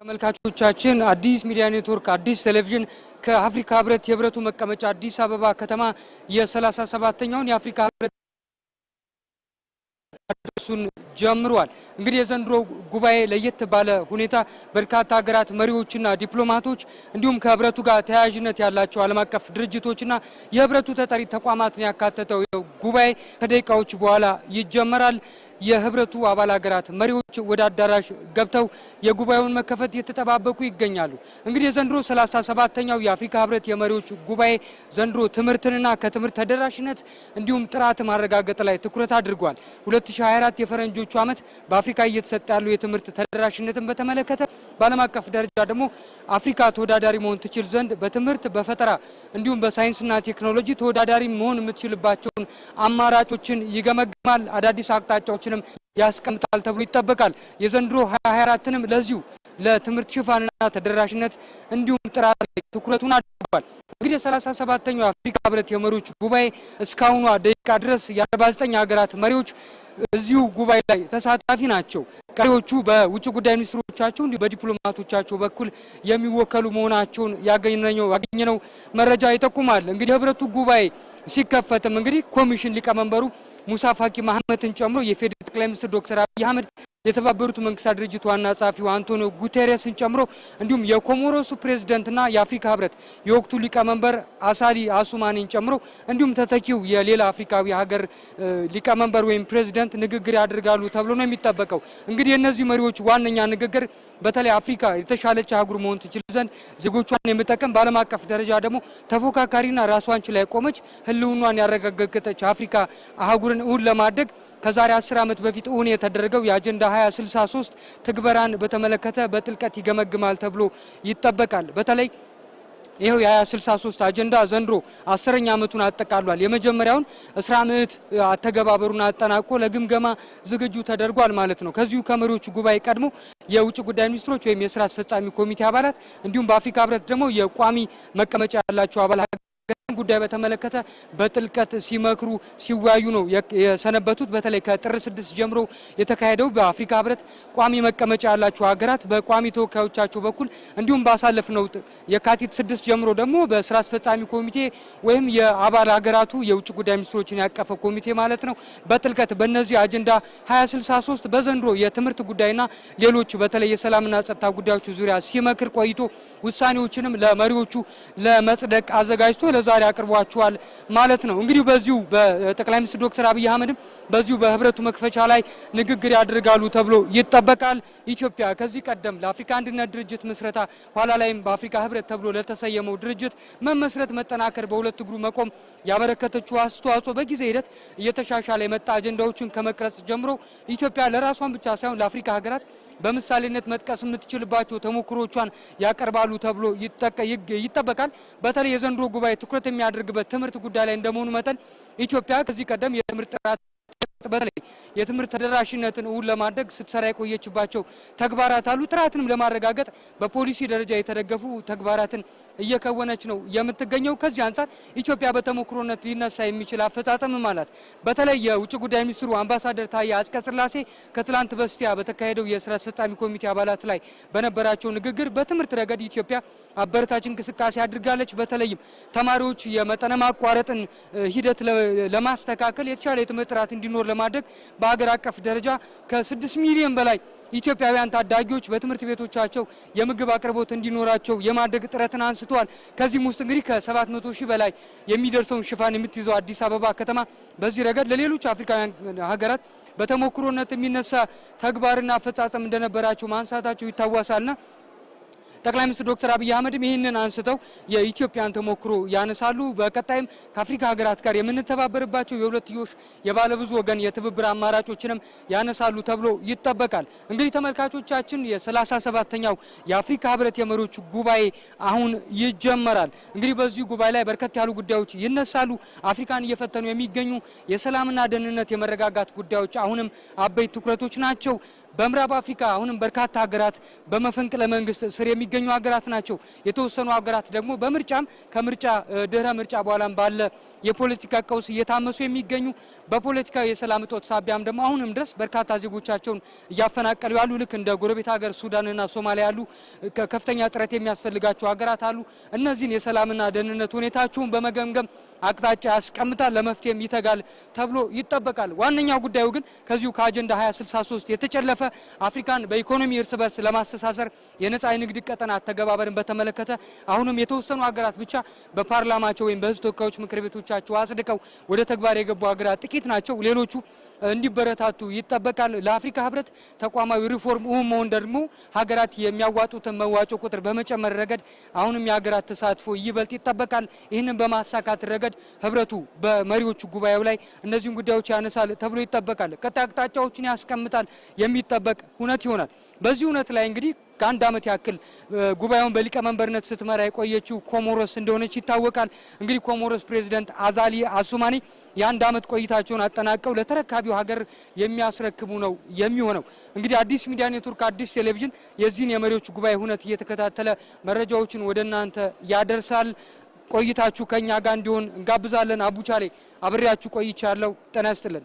ተመልካቾቻችን አዲስ ሚዲያ ኔትወርክ አዲስ ቴሌቪዥን ከአፍሪካ ሕብረት የሕብረቱ መቀመጫ አዲስ አበባ ከተማ የ37ኛውን የአፍሪካ ሕብረት አዲሱን ጀምሯል። እንግዲህ የዘንድሮ ጉባኤ ለየት ባለ ሁኔታ በርካታ ሀገራት መሪዎችና ዲፕሎማቶች እንዲሁም ከሕብረቱ ጋር ተያያዥነት ያላቸው ዓለም አቀፍ ድርጅቶችና የሕብረቱ ተጠሪ ተቋማትን ያካተተው ጉባኤ ከደቂቃዎች በኋላ ይጀምራል። የሕብረቱ አባል ሀገራት መሪዎች ወደ አዳራሽ ገብተው የጉባኤውን መከፈት እየተጠባበቁ ይገኛሉ። እንግዲህ የዘንድሮ 37ኛው የአፍሪካ ሕብረት የመሪዎች ጉባኤ ዘንድሮ ትምህርትንና ከትምህርት ተደራሽነት እንዲሁም ጥራት ማረጋገጥ ላይ ትኩረት አድርጓል። 2024 የፈረንጆቹ ዓመት በአፍሪካ እየተሰጠ ያለው የትምህርት ተደራሽነትን በተመለከተ በዓለም አቀፍ ደረጃ ደግሞ አፍሪካ ተወዳዳሪ መሆን ትችል ዘንድ በትምህርት በፈጠራ እንዲሁም በሳይንስና ቴክኖሎጂ ተወዳዳሪ መሆን የምትችልባቸውን አማራጮችን ይገመግማል። አዳዲስ አቅጣጫዎችንም ያስቀምጣል ተብሎ ይጠበቃል። የዘንድሮ 2024ንም ለዚሁ ለትምህርት ሽፋንና ተደራሽነት እንዲሁም ጥራት ትኩረቱን አድርጓል። እንግዲህ 37ኛው የአፍሪካ ሕብረት የመሪዎች ጉባኤ እስካሁኗ ደቂቃ ድረስ የ49 ሀገራት መሪዎች እዚሁ ጉባኤ ላይ ተሳታፊ ናቸው። ቀሪዎቹ በውጭ ጉዳይ ሚኒስትሮቻቸው እንዲሁ በዲፕሎማቶቻቸው በኩል የሚወከሉ መሆናቸውን ያገኘነው መረጃ ይጠቁማል። እንግዲህ ሕብረቱ ጉባኤ ሲከፈትም እንግዲህ ኮሚሽን ሊቀመንበሩ ሙሳ ፋቂ መሐመድን ጨምሮ የፌዴራል ጠቅላይ ሚኒስትር ዶክተር አብይ አህመድ የተባበሩት መንግስታት ድርጅት ዋና ጸሐፊው አንቶኒዮ ጉቴሬስን ጨምሮ እንዲሁም የኮሞሮሱ ፕሬዝዳንትና የአፍሪካ ሕብረት የወቅቱ ሊቀመንበር አሳሊ አሱማኒን ጨምሮ እንዲሁም ተተኪው የሌላ አፍሪካዊ ሀገር ሊቀመንበር ወይም ፕሬዝዳንት ንግግር ያደርጋሉ ተብሎ ነው የሚጠበቀው። እንግዲህ የነዚህ መሪዎች ዋነኛ ንግግር በተለይ አፍሪካ የተሻለች አህጉር መሆን ትችል ዘንድ ዜጎቿን የምጠቀም በዓለም አቀፍ ደረጃ ደግሞ ተፎካካሪና ራሷን ችላ የቆመች ህልውናን ያረጋገጠች አፍሪካ አህጉርን እውን ለማድረግ ከዛሬ 10 ዓመት በፊት እውን የተደረገው የአጀንዳ 2063 ትግበራን በተመለከተ በጥልቀት ይገመግማል ተብሎ ይጠበቃል። በተለይ ይሄው የ2063 አጀንዳ ዘንድሮ 10ኛ ዓመቱን አጠቃሏል። የመጀመሪያውን 10 አተገባበሩን አጠናቆ ለግምገማ ዝግጁ ተደርጓል ማለት ነው። ከዚሁ ከመሪዎቹ ጉባኤ ቀድሞ የውጭ ጉዳይ ሚኒስትሮች ወይም የሥራ አስፈጻሚ ኮሚቴ አባላት እንዲሁም በአፍሪካ ሕብረት ደግሞ የቋሚ መቀመጫ ያላቸው አባላት ጉዳይ በተመለከተ በጥልቀት ሲመክሩ ሲወያዩ ነው የሰነበቱት። በተለይ ከጥር 6 ጀምሮ የተካሄደው በአፍሪካ ሕብረት ቋሚ መቀመጫ ያላቸው ሀገራት በቋሚ ተወካዮቻቸው በኩል እንዲሁም ባሳለፍነው የካቲት 6 ጀምሮ ደግሞ በስራ አስፈጻሚ ኮሚቴ ወይም የአባል ሀገራቱ የውጭ ጉዳይ ሚኒስትሮችን ያቀፈ ኮሚቴ ማለት ነው በጥልቀት በእነዚህ አጀንዳ 2063 በዘንድሮ የትምህርት ጉዳይና ሌሎች በተለይ የሰላምና ጸጥታ ጉዳዮች ዙሪያ ሲመክር ቆይቶ ውሳኔዎችንም ለመሪዎቹ ለመጽደቅ አዘጋጅቶ ለዛሬ አቅርቧቸዋል ማለት ነው። እንግዲህ በዚሁ በጠቅላይ ሚኒስትር ዶክተር አብይ አህመድም በዚሁ በሕብረቱ መክፈቻ ላይ ንግግር ያደርጋሉ ተብሎ ይጠበቃል። ኢትዮጵያ ከዚህ ቀደም ለአፍሪካ አንድነት ድርጅት ምስረታ ኋላ ላይም በአፍሪካ ሕብረት ተብሎ ለተሰየመው ድርጅት መመስረት መጠናከር በሁለት እግሩ መቆም ያበረከተችው አስተዋጽኦ በጊዜ ሂደት እየተሻሻለ የመጣ አጀንዳዎችን ከመቅረጽ ጀምሮ ኢትዮጵያ ለራሷን ብቻ ሳይሆን ለአፍሪካ ሀገራት በምሳሌነት መጥቀስ የምትችልባቸው ተሞክሮቿን ያቀርባሉ ተብሎ ይጠበቃል። በተለይ የዘንድሮ ጉባኤ ትኩረት የሚያደርግበት ትምህርት ጉዳይ ላይ እንደመሆኑ መጠን ኢትዮጵያ ከዚህ ቀደም የትምህርት ጥራት በተለይ የትምህርት ተደራሽነትን እውን ለማድረግ ስትሰራ የቆየችባቸው ተግባራት አሉ። ጥራትንም ለማረጋገጥ በፖሊሲ ደረጃ የተደገፉ ተግባራትን እየከወነች ነው የምትገኘው። ከዚህ አንፃር ኢትዮጵያ በተሞክሮነት ሊነሳ የሚችል አፈጻጸም ማለት በተለይ የውጭ ጉዳይ ሚኒስትሩ አምባሳደር ታዬ አጽቀሥላሴ ከትላንት በስቲያ በተካሄደው የሥራ አስፈጻሚ ኮሚቴ አባላት ላይ በነበራቸው ንግግር በትምህርት ረገድ ኢትዮጵያ አበረታች እንቅስቃሴ አድርጋለች። በተለይም ተማሪዎች የመጠነ ማቋረጥን ሂደት ለማስተካከል የተሻለ የትምህርት ጥራት እንዲኖር ለማድረግ በአገር አቀፍ ደረጃ ከ6 ሚሊዮን በላይ ኢትዮጵያውያን ታዳጊዎች በትምህርት ቤቶቻቸው የምግብ አቅርቦት እንዲኖራቸው የማድረግ ጥረትን አንስተዋል። ከዚህም ውስጥ እንግዲህ ከ700 ሺህ በላይ የሚደርሰውን ሽፋን የምትይዘው አዲስ አበባ ከተማ በዚህ ረገድ ለሌሎች አፍሪካውያን ሀገራት በተሞክሮነት የሚነሳ ተግባርና አፈጻጸም እንደነበራቸው ማንሳታቸው ይታወሳልና ጠቅላይ ሚኒስትር ዶክተር አብይ አህመድም ይህንን አንስተው የኢትዮጵያን ተሞክሮ ያነሳሉ። በቀጣይም ከአፍሪካ ሀገራት ጋር የምንተባበርባቸው የሁለትዮሽ የባለብዙ ወገን የትብብር አማራጮችንም ያነሳሉ ተብሎ ይጠበቃል። እንግዲህ ተመልካቾቻችን የ37ኛው የአፍሪካ ሕብረት የመሪዎች ጉባኤ አሁን ይጀመራል። እንግዲህ በዚህ ጉባኤ ላይ በርከት ያሉ ጉዳዮች ይነሳሉ። አፍሪካን እየፈተኑ የሚገኙ የሰላምና ደህንነት የመረጋጋት ጉዳዮች አሁንም አበይት ትኩረቶች ናቸው። በምዕራብ አፍሪካ አሁንም በርካታ ሀገራት በመፈንቅለ መንግስት ስር የሚገኙ ሀገራት ናቸው። የተወሰኑ ሀገራት ደግሞ በምርጫም ከምርጫ ድህረ ምርጫ በኋላም ባለ የፖለቲካ ቀውስ እየታመሱ የሚገኙ በፖለቲካው የሰላም እጦት ሳቢያም ደግሞ አሁንም ድረስ በርካታ ዜጎቻቸውን እያፈናቀሉ ያሉ ልክ እንደ ጎረቤት ሀገር ሱዳንና ሶማሊያ ያሉ ከፍተኛ ጥረት የሚያስፈልጋቸው ሀገራት አሉ። እነዚህን የሰላምና ደህንነት ሁኔታቸውን በመገምገም አቅጣጫ ያስቀምጣል፣ ለመፍትሄም ይተጋል ተብሎ ይጠበቃል። ዋነኛው ጉዳዩ ግን ከዚሁ ከአጀንዳ 2063 የተጨለፈ አፍሪካን በኢኮኖሚ እርስ በርስ ለማስተሳሰር የነጻ የንግድ ቀጠና አተገባበርን በተመለከተ አሁንም የተወሰኑ ሀገራት ብቻ በፓርላማቸው ወይም በሕዝብ ተወካዮች ምክር ቤቶቻቸው አጽድቀው ወደ ተግባር የገቡ ሀገራት ጥቂት ናቸው። ሌሎቹ እንዲበረታቱ ይጠበቃል። ለአፍሪካ ሕብረት ተቋማዊ ሪፎርም መሆን ደግሞ ሀገራት የሚያዋጡትን መዋጮ ቁጥር በመጨመር ረገድ አሁንም የሀገራት ተሳትፎ ይበልጥ ይጠበቃል። ይህንን በማሳካት ረገድ ሕብረቱ በመሪዎቹ ጉባኤው ላይ እነዚህን ጉዳዮች ያነሳል ተብሎ ይጠበቃል። ቀጣይ አቅጣጫዎችን ያስቀምጣል የሚጠበቅ ሁነት ይሆናል። በዚህ ሁነት ላይ እንግዲህ ከአንድ ዓመት ያክል ጉባኤውን በሊቀመንበርነት ስትመራ የቆየችው ኮሞሮስ እንደሆነች ይታወቃል። እንግዲህ ኮሞሮስ ፕሬዚዳንት አዛሊ አሱማኒ የአንድ ዓመት ቆይታቸውን አጠናቀው ለተረካቢው ሀገር የሚያስረክቡ ነው የሚሆነው። እንግዲህ አዲስ ሚዲያ ኔትወርክ፣ አዲስ ቴሌቪዥን የዚህን የመሪዎች ጉባኤ ሁነት እየተከታተለ መረጃዎችን ወደ እናንተ ያደርሳል። ቆይታችሁ ከኛ ጋር እንዲሆን እንጋብዛለን። አቡቻሌ አብሬያችሁ ቆይቻለሁ። ጤና ይስጥልን።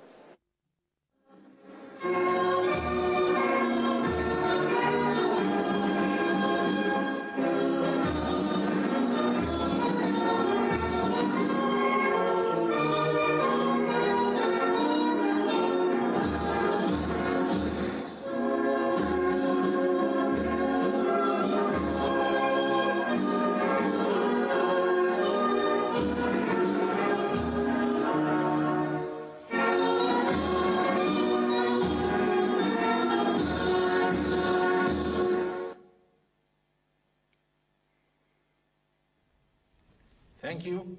Thank you.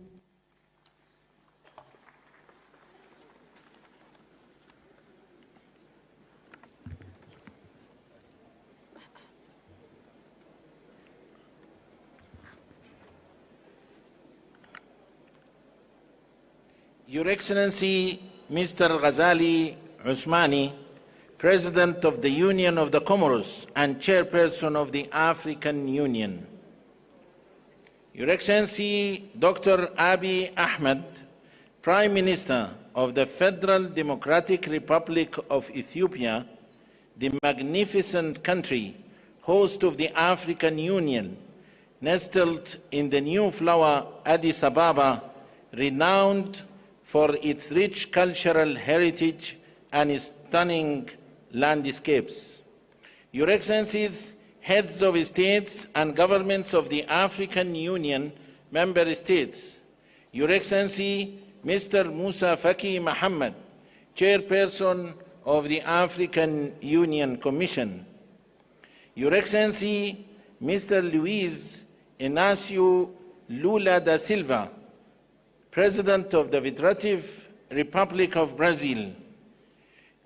Your Excellency, Mr. Ghazali Usmani, President of the Union of the Comoros and Chairperson of the African Union. Your Excellency, Dr. Abiy Ahmed, Prime Minister of the Federal Democratic Republic of Ethiopia, the magnificent country, host of the African Union, nestled in the new flower Addis Ababa, renowned for its rich cultural heritage and stunning landscapes. Your Excellencies, heads of states and governments of the African Union member states, Your Excellency Mr. Musa Faki Mohammed, Chairperson of the African Union Commission, Your Excellency Mr. Luiz Inácio Lula da Silva, President of the Federative Republic of Brazil,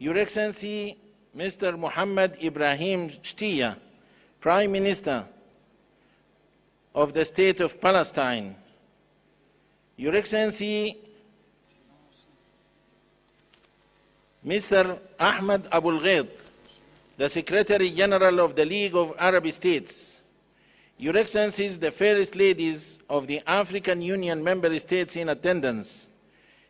Your Excellency Mr. Mohammed Ibrahim Shtiya, Prime Minister of the State of Palestine, Your Excellency Mr. Ahmed Abul Gheit, the Secretary General of the League of Arab States, Your Excellencies, the First Ladies of the African Union member states in attendance,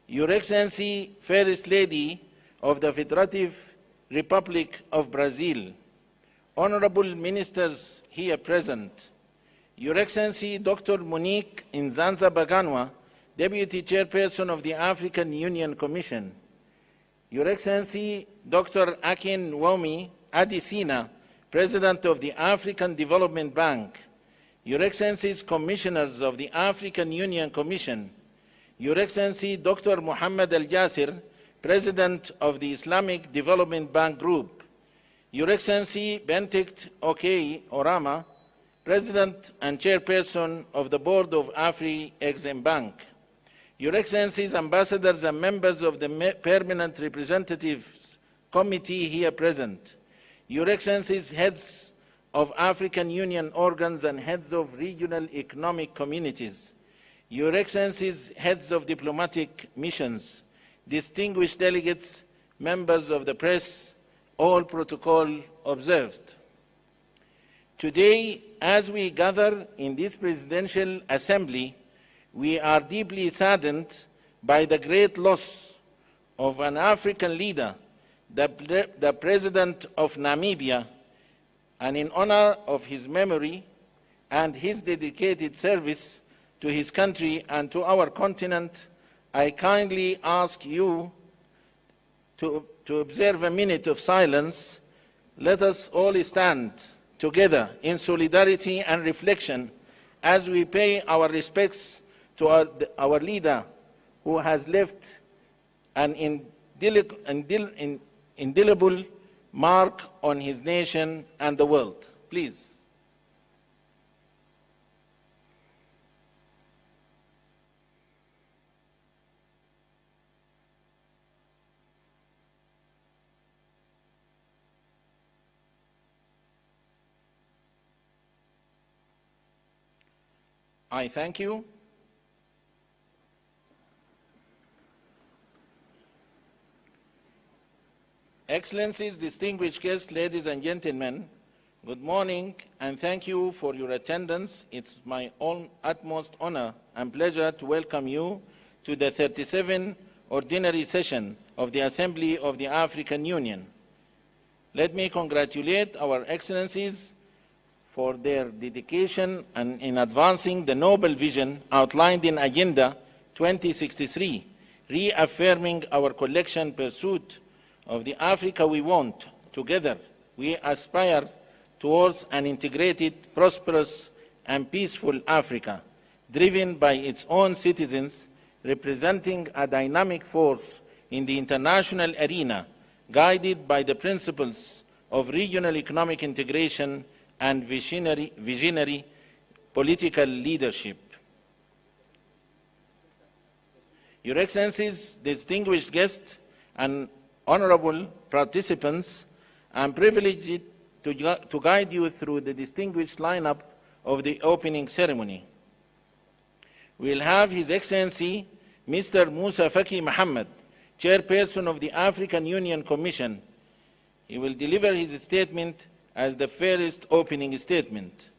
Your Excellency, First Lady of the Federative Republic of Brazil, Honorable Ministers here present, Your Excellency Dr. Monique Nzanza Baganwa, Deputy Chairperson of the African Union Commission, Your Excellency Dr. Akin Womi Adesina, President of the African Development Bank, Your Excellencies Commissioners of the African Union Commission, Your Excellency Dr. Mohammed Al-Jasir, President of the Islamic Development Bank Group, Your Excellency Benedict Okey Orama, President and Chairperson of the Board of Afri-Exim Bank, Your Excellencies Ambassadors and members of the Permanent Representatives Committee here present, Your Excellencies Heads of African Union organs and heads of regional economic communities, Your Excellencies Heads of diplomatic missions, distinguished delegates, members of the press, all protocol observed. Today, as we gather in this presidential assembly, we are deeply saddened by the great loss of an African leader, the President of Namibia, and in honor of his memory and his dedicated service to his country and to our continent, I kindly ask you to observe a minute of silence. Let us all stand together in solidarity and reflection as we pay our respects to our leader who has left an indelible mark on his nation and the world. Please. I thank you. Excellencies, distinguished guests, ladies and gentlemen, good morning and thank you for your attendance. It's my utmost honor and pleasure to welcome you to the 37th Ordinary Session of the Assembly of the African Union. Let me congratulate our Excellencies for their dedication and in advancing the noble vision outlined in Agenda 2063, reaffirming our collection pursuit of the Africa we want. Together, we aspire towards an integrated, prosperous, and peaceful Africa, driven by its own citizens, representing a dynamic force in the international arena, guided by the principles of regional economic integration and visionary political leadership. Your Excellencies, distinguished guests, and honorable participants, I am privileged to guide you through the distinguished lineup of the opening ceremony. We will have His Excellency Mr. Musa Faki Mohammed, Chairperson of the African Union Commission. He will deliver his statement as the first opening statement.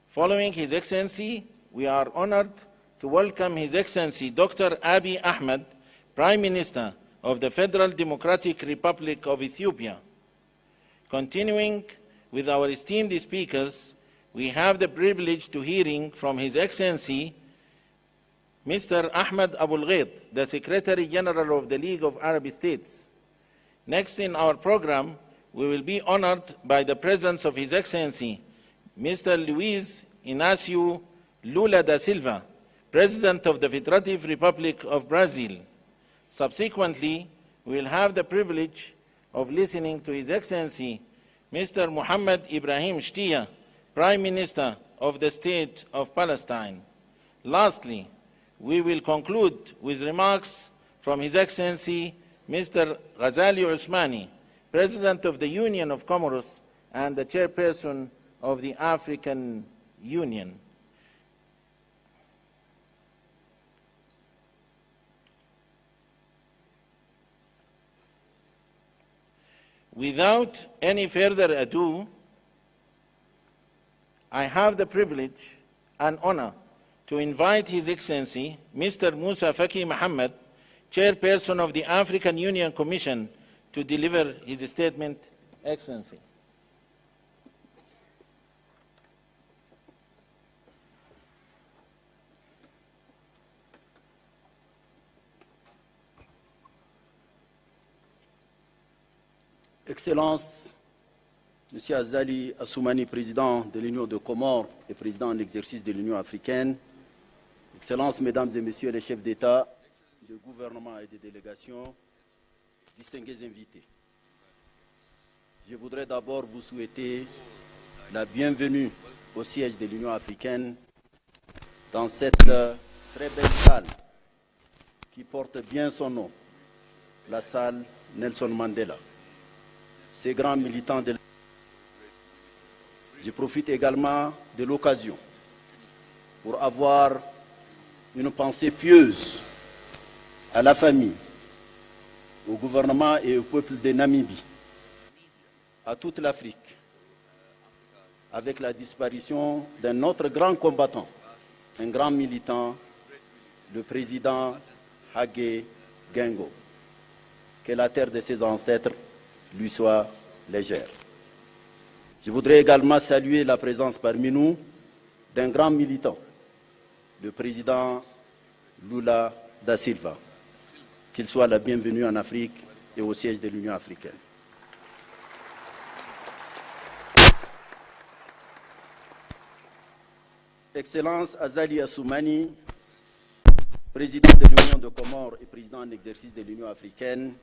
Following His Excellency, we are honored to welcome His Excellency Dr. Abiy Ahmed, Prime Minister of the Federal Democratic Republic of Ethiopia. Continuing with our esteemed speakers, we have the privilege to hearing from His Excellency Mr. Ahmed Abul Gheit, the Secretary General of the League of Arab States. Next in our program, we will be honored by the presence of His Excellency Mr. Luiz Inácio Lula da Silva, President of the Federative Republic of Brazil. Subsequently, we will have the privilege of listening to His Excellency Mr. Mohammed Ibrahim Shtia, Prime Minister of the State of Palestine. Lastly, we will conclude with remarks from His Excellency Mr. Ghazali Ousmani, President of the Union of Comoros and the Chairperson of the African Union. Without any further ado, I have the privilege and honor to invite His Excellency Mr. Musa Faki Mohammed, Chairperson of the African Union Commission, to deliver his statement. Excellency. Excellences, Monsieur Azali Assoumani, président de l'Union de Comores et président en exercice de l'Union africaine, Excellences, Mesdames et Messieurs les chefs d'État, de gouvernement et de délégation, distingués invités. Je voudrais d'abord vous souhaiter la bienvenue au siège de l'Union africaine dans cette très belle salle qui porte bien son nom, la salle Nelson Mandela. Ces grands militants de Je profite également de l'occasion pour avoir une pensée pieuse à la famille, au gouvernement et au peuple de Namibie, à toute l'Afrique avec la disparition d'un autre grand combattant, un grand militant, le président Hage Geingob. Que la terre de ses ancêtres lui soit légère. Je voudrais également saluer la présence parmi nous d'un grand militant, le président Lula da Silva. Qu'il soit la bienvenue en Afrique et au siège de l'Union africaine. Excellence Azali Assoumani, président de l'Union de Comores et président en exercice de l'Union africaine,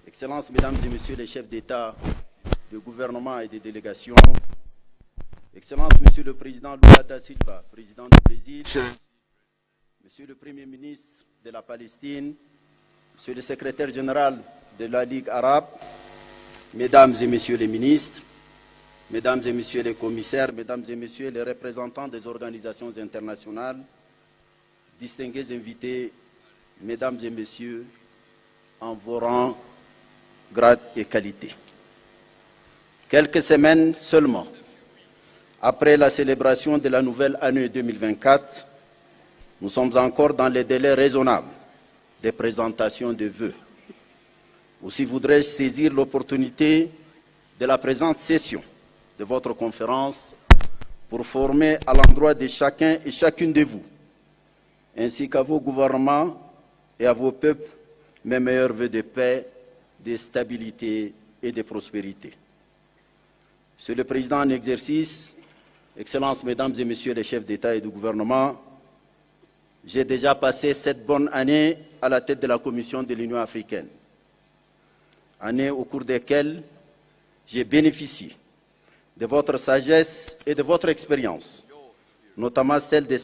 Excellences, Mesdames et Messieurs les chefs d'État, de gouvernement et de délégation, Excellences, Monsieur le Président Lula da Silva, président du Brésil, Monsieur le Premier ministre de la Palestine, Monsieur le Secrétaire général de la Ligue arabe, Mesdames et Messieurs les ministres, Mesdames et Messieurs les commissaires, Mesdames et Messieurs les représentants des organisations internationales, distingués invités, Mesdames et Messieurs, en vos rangs, grades et qualités. Quelques semaines seulement après la célébration de la nouvelle année 2024, nous sommes encore dans les délais raisonnables des présentations de vœux. Aussi voudrais-je saisir l'opportunité de la présente session de votre conférence pour former à l'endroit de chacun et chacune de vous, ainsi qu'à vos gouvernements et à vos peuples, mes meilleurs vœux de paix, de stabilité et de prospérité. Monsieur le Président en exercice, Excellences, Mesdames et Messieurs les chefs d'État et de gouvernement, j'ai déjà passé 7 bonnes années à la tête de la Commission de l'Union africaine, années au cours desquelles j'ai bénéficié de votre sagesse et de votre expérience, notamment celle des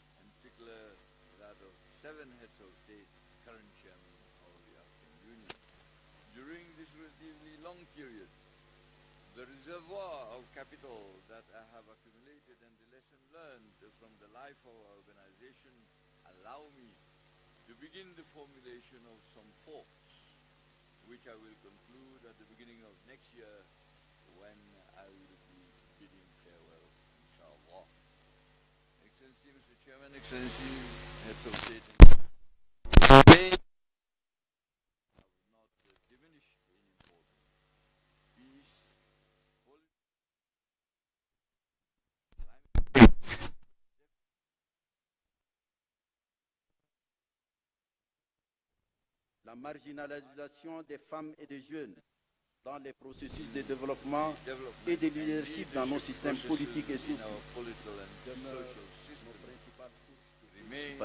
allow me to begin the formulation of some thoughts, which I will conclude at the beginning of next year when I will be bidding farewell, inshallah. Excellency, Mr. Chairman, Excellency, Heads of State and Government, I will not diminish in importance. Peace, la marginalisation des femmes et des jeunes dans les processus de développement et de leadership dans nos systèmes politiques et sociaux demeure nos principales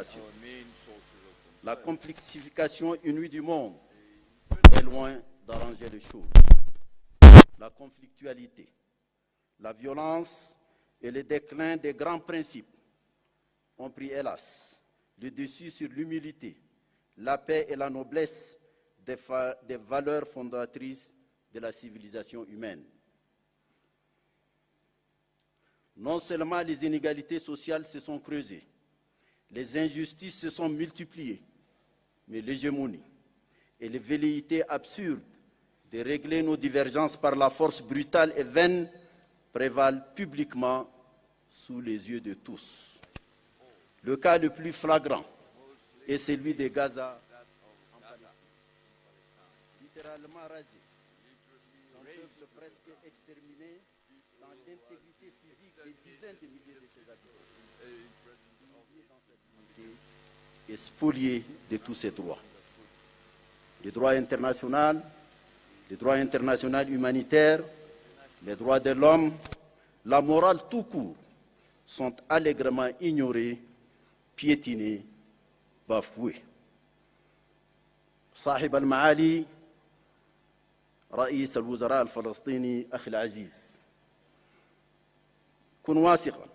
sources de. La complexification inouïe du monde est loin d'arranger les choses. La conflictualité, la violence et le déclin des grands principes ont pris, hélas, le dessus sur l'humilité, la paix et la noblesse des valeurs fondatrices de la civilisation humaine. Non seulement les inégalités sociales se sont creusées, les injustices se sont multipliées, mais l'hégémonie et les velléités absurdes de régler nos divergences par la force brutale et vaine prévalent publiquement sous les yeux de tous. Le cas le plus flagrant est celui de Gaza, en Palestine, littéralement rasé, son peuple presque exterminé, dans l'intégrité physique des dizaines de milliers de ses habitants, et spolié de tous ses droits. Les droits internationaux humanitaires, les droits de l'homme, la morale tout court, sont allègrement ignorés, piétinés, bafoué. صاحب المعالي رئيس الوزراء الفلسطيني أخي العزيز، كن واثقا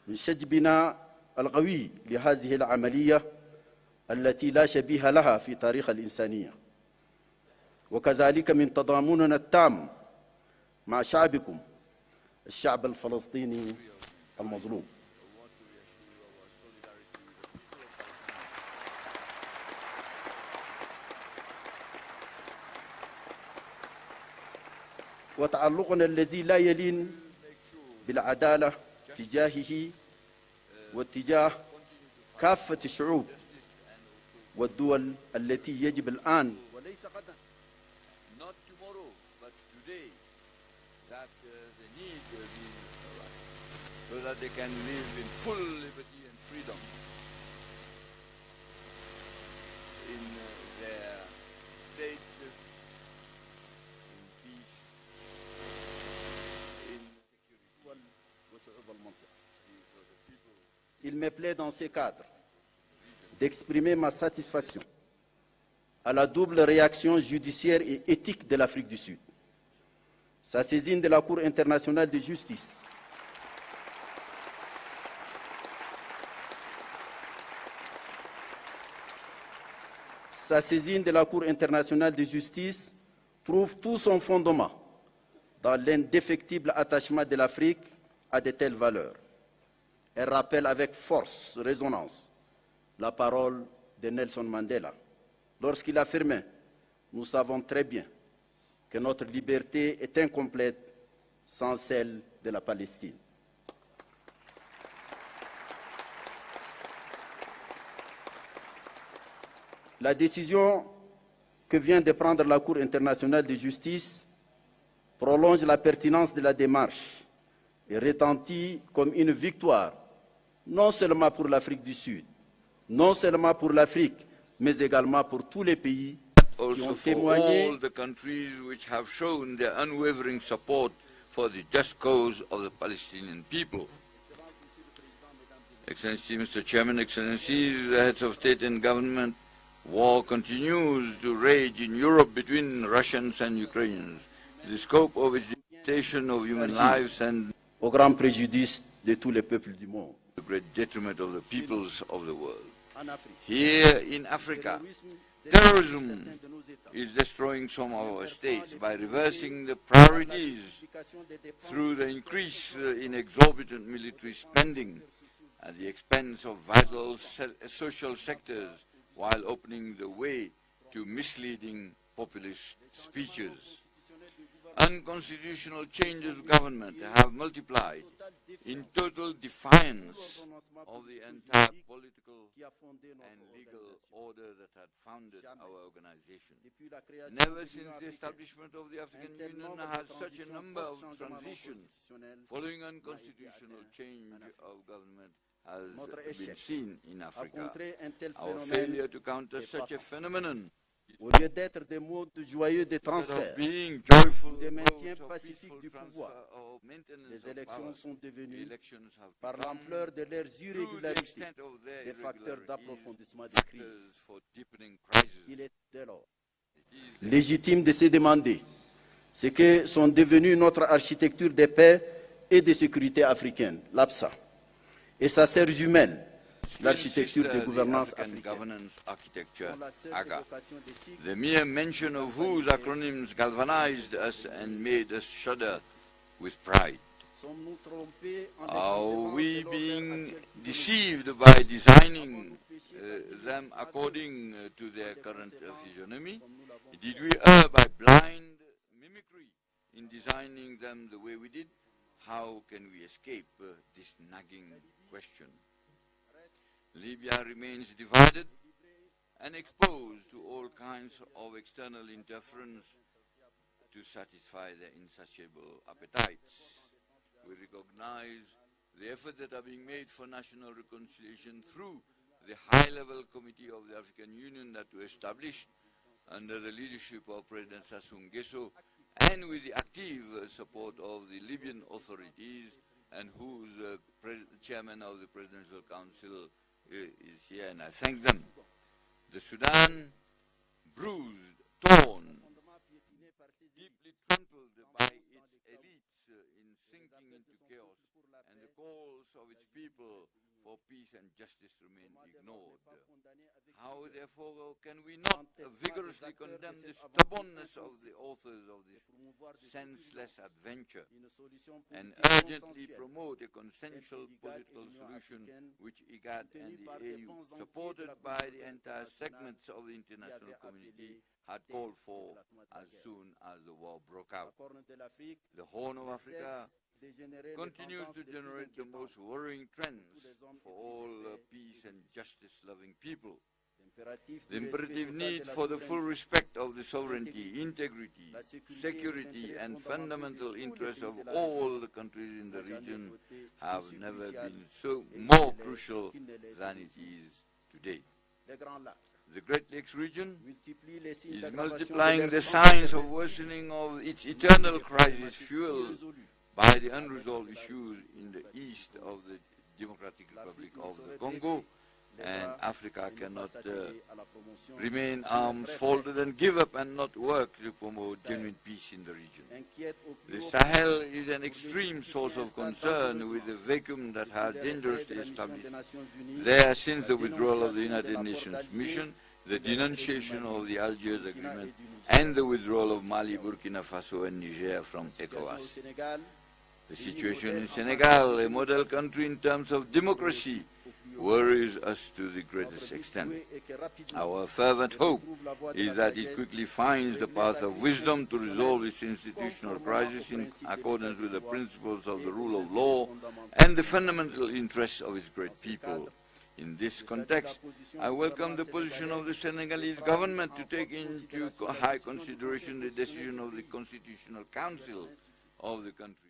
من شجبنا القوي لهذه العملية التي لا شبيه لها في تاريخ الإنسانية، وكذلك من تضامننا التام مع شعبكم الشعب الفلسطيني المظلوم. وتعلقنا الذي لا يلين بالعدالة تجاهه واتجاه كافة الشعوب والدول التي يجب الآن وليس غدا. Not tomorrow, but today, that they need these rights, so that they can live in full liberty and freedom in their state, in peace, in security. These are the people. Il me plaît dans ces cadres d'exprimer ma satisfaction à la double réaction judiciaire et éthique de l'Afrique du Sud. Sa saisine de la Cour internationale de justice trouve tout son fondement dans l'indéfectible attachement de l'Afrique à de telles valeurs. Elle rappelle avec force, résonance, la parole de Nelson Mandela, lorsqu'il affirmait « Nous savons très bien que notre liberté est incomplète sans celle de la Palestine ». La décision que vient de prendre la Cour internationale de justice prolonge la pertinence de la démarche et retentit comme une victoire, non seulement pour l'Afrique du Sud, non seulement pour l'Afrique, mais également pour tous les pays qui ont Also for témoigné all the countries which have shown their unwavering support for the just cause of the Palestinian people. Excellency, Mr. Chairman, Excellencies, the heads of state and government, war continues to rage in Europe between Russians and Ukrainians. The scope of its devastation of human lives and au grand préjudice de tous les peuples du monde. the great detriment of the peoples of the world. En Afrique, Here in Africa, terrorism is destroying some of our states by reversing the priorities through the increase in exorbitant military spending at the expense of vital social sectors, while opening the way to misleading populist speeches. Unconstitutional changes of government have multiplied in total defiance of the entire political and legal order that had founded our organization. Never since the establishment of the African Union has such a number of transitions following unconstitutional change of government has been seen in Africa. Our failure to counter such a phenomenon, au lieu d'être des mots de joyeux de transfert, being joyful de maintien votes of pacifique peaceful du transfer pouvoir, of maintenance les of élections power, sont devenues, elections have par become, l'ampleur de leurs through the irrégularités, extent of their des facteurs irregularities, d'approfondissement des factors crises. for deepening crises. Il est dès lors légitime de se demander ce que sont devenues notre architecture de paix et de sécurité africaine, l'APSA, et sa sœur jumelle, l'architecture de gouvernance African africaine. governance architecture, Pour la seule AGA. évocation des sigles, The mere mention of whose acronyms galvanized us and made us shudder with pride. sommes-nous trompés en Are déconsidérant we selon leur being architecture deceived by designing them according to their current physiognomy? Did we err by blind mimicry in designing them the way we did? How can we escape this nagging question? Libya remains divided and exposed to all kinds of external interference to satisfy their insatiable appetites. We recognize the efforts that are being made for national reconciliation through the high-level committee of the African Union that was established under the leadership of President Sassou Nguesso and with the active support of the Libyan authorities, and whose chairman of the Presidential Council is here, and I thank them. The Sudan, bruised, torn, deeply trampled by its elites in sinking into chaos, and the calls of its people for peace and justice remain ignored. How, therefore, can we not vigorously condemn the stubbornness of the authors of this senseless adventure and urgently promote a consensual political solution which IGAD and the AU, supported by the entire segments of the international community, had called for as soon as the war broke out? The Horn of Africa continues to generate the most worrying trends for all peace and justice-loving people. The imperative need for the full respect of the sovereignty, integrity, security and fundamental interests of all the countries in the region have never been so more crucial than it is today. The Great Lakes region is multiplying the signs of worsening of its eternal crisis fueled by the unresolved issues in the east of the Democratic Republic of the Congo, and Africa cannot remain arms folded and give up and not work to promote genuine peace in the region. The Sahel is an extreme source of concern with the vacuum that has dangerously established there since the withdrawal of the United Nations mission, the denunciation of the Algiers Agreement, and the withdrawal of Mali, Burkina Faso and Niger from ECOWAS. The situation in Senegal, a model country in terms of democracy, worries us to the greatest extent. Our fervent hope is that it quickly finds the path of wisdom to resolve its institutional crisis in accordance with the principles of the rule of law and the fundamental interests of its great people. In this context, I welcome the position of the Senegalese government to take into high consideration the decision of the Constitutional Council of the country.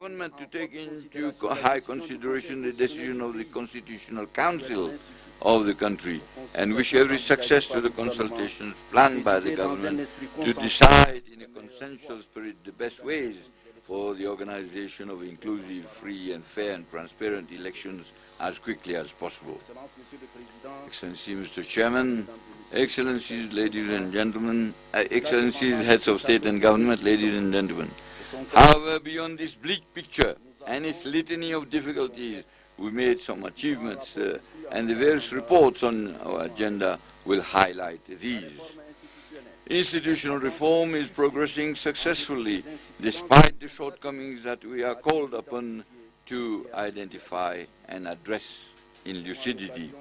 Government to take into high consideration the decision of the Constitutional Council of the country and wish every success to the consultations planned by the government to decide in a consensual spirit the best ways for the organization of inclusive, free and fair and transparent elections as quickly as possible. Excellency Mr. Chairman, Excellencies, ladies and gentlemen, Excellencies, heads of state and government, ladies and gentlemen. However, beyond this bleak picture and its litany of difficulties, we made some achievements, and the various reports on our agenda will highlight these. Institutional reform is progressing successfully, despite the shortcomings that we are called upon to identify and address in lucidity.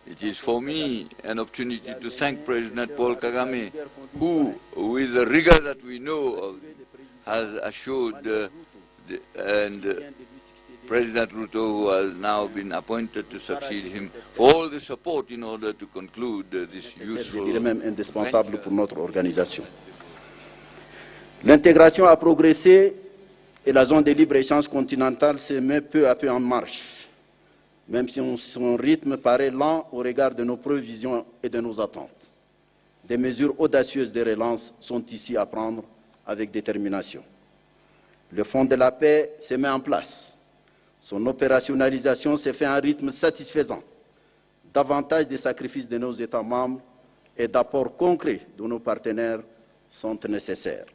It is for me an opportunity to thank President Paul Kagame, who, with the rigor that we know of, has assured and President Ruto, who has now been appointed to succeed him, for all the support in order to conclude this useful je dirais même indispensable pour notre organisation. L'intégration a progressé et la zone de libre-échange continentale se met peu à peu en marche, même si son rythme paraît lent au regard de nos prévisions et de nos attentes. Des mesures audacieuses de relance sont ici à prendre avec détermination. Le Fonds de la paix se met en place. Son opérationnalisation se fait à un rythme satisfaisant. Davantage de sacrifices de nos États membres et d'apports concrets de nos partenaires sont nécessaires.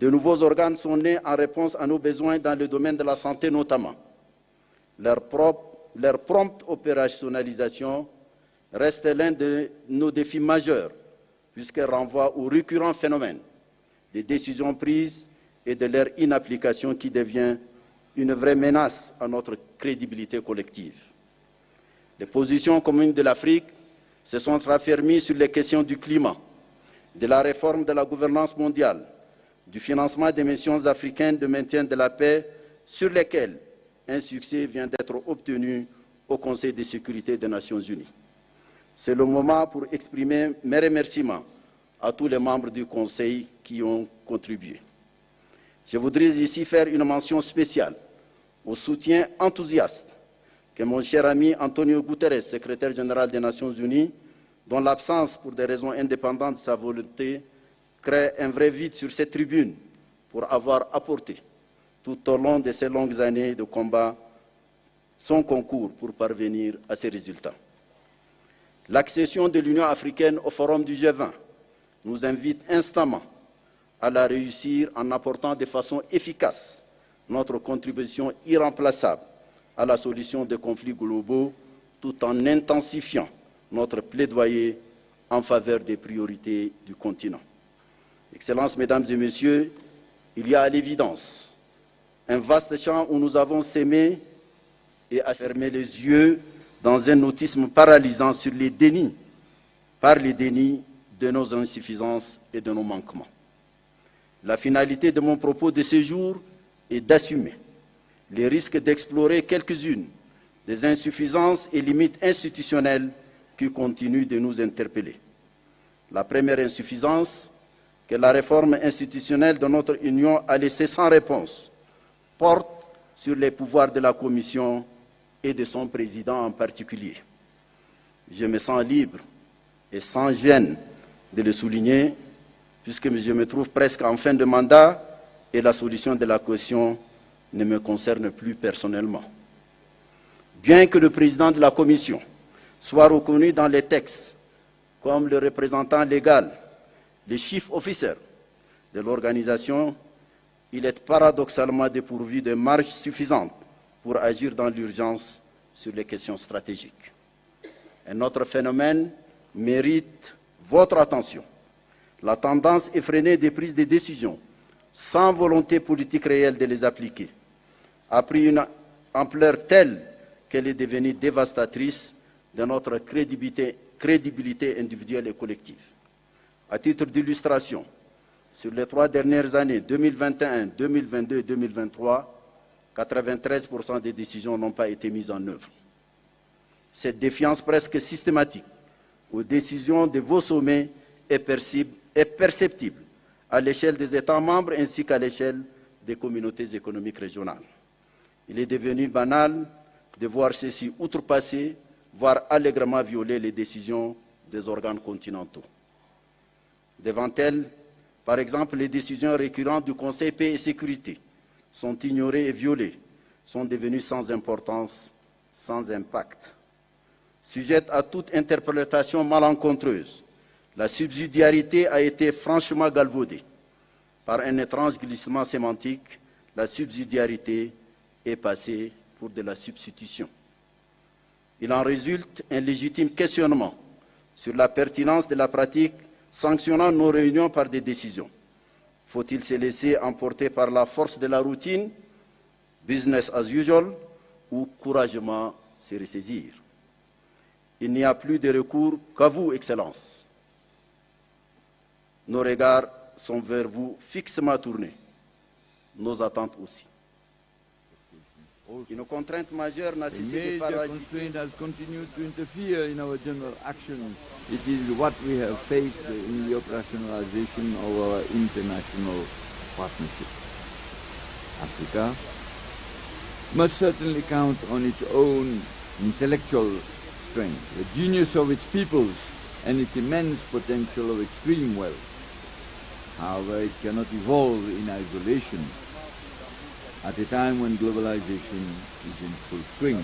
De nouveaux organes sont nés en réponse à nos besoins dans le domaine de la santé notamment. Leur prompte opérationnalisation reste l'un de nos défis majeurs, puisqu'elle renvoie au récurrent phénomène des décisions prises et de leur inapplication qui devient une vraie menace à notre crédibilité collective. Les positions communes de l'Afrique se sont raffermies sur les questions du climat, de la réforme de la gouvernance mondiale, du financement des missions africaines de maintien de la paix, sur lesquelles un succès vient d'être obtenu au Conseil de sécurité des Nations Unies. C'est le moment pour exprimer mes remerciements à tous les membres du Conseil qui ont contribué. Je voudrais ici faire une mention spéciale au soutien enthousiaste que mon cher ami Antonio Guterres, secrétaire général des Nations Unies, dont l'absence pour des raisons indépendantes de sa volonté, crée un vrai vide sur cette tribune pour avoir apporté tout au long de ces longues années de combat son concours pour parvenir à ces résultats. L'accession de l'Union africaine au Forum du G20 nous invite instamment à la réussir en apportant de façon efficace notre contribution irremplaçable à la solution des conflits globaux tout en intensifiant notre plaidoyer en faveur des priorités du continent. Excellences, Mesdames et Messieurs, il y a à l'évidence un vaste champ où nous avons sémé et à fermer les yeux dans un autisme paralysant sur les dénis, par les dénis de nos insuffisances et de nos manquements. La finalité de mon propos de ce jour est d'assumer les risques d'explorer quelques-unes des insuffisances et limites institutionnelles qui continuent de nous interpeller. La première insuffisance que la réforme institutionnelle de notre Union a laissée sans réponse porte sur les pouvoirs de la Commission et de son président en particulier. Je me sens libre et sans gêne de le souligner, puisque je me trouve presque en fin de mandat et la solution de la question ne me concerne plus personnellement. Bien que le président de la Commission soit reconnu dans les textes comme le représentant légal, le chief officer de l'organisation, il est paradoxalement dépourvu de marge suffisante pour agir dans l'urgence sur les questions stratégiques. Un autre phénomène mérite votre attention. La tendance effrénée des prises de décisions, sans volonté politique réelle de les appliquer, a pris une ampleur telle qu'elle est devenue dévastatrice de notre crédibilité individuelle et collective. À titre d'illustration, sur les 3 dernières années, 2021, 2022 et 2023, 93% des décisions n'ont pas été mises en œuvre. Cette défiance presque systématique aux décisions de vos sommets est perceptible à l'échelle des États membres ainsi qu'à l'échelle des communautés économiques régionales. Il est devenu banal de voir ceci outrepasser, voire allègrement violer les décisions des organes continentaux. Devant elles, par exemple, les décisions récurrentes du Conseil paix et sécurité sont ignorées et violées, sont devenues sans importance, sans impact. Sujette à toute interprétation malencontreuse, la subsidiarité a été franchement galvaudée. Par un étrange glissement sémantique, la subsidiarité est passée pour de la substitution. Il en résulte un légitime questionnement sur la pertinence de la pratique sanctionnant nos réunions par des décisions. Faut-il se laisser emporter par la force de la routine, business as usual, ou courageusement se ressaisir? Il n'y a plus de recours qu'à vous, Excellences. Nos regards sont vers vous fixement tournés, nos attentes aussi. Une contrainte majeure n'a cessé de paralyser. Constraint has continued to interfere in our general action. It is what we have faced in the operationalization of our international partnership. Africa must certainly count on its own intellectual strength, the genius of its peoples, and its immense potential of extreme wealth. However, it cannot evolve in isolation at a time when globalization is in full swing.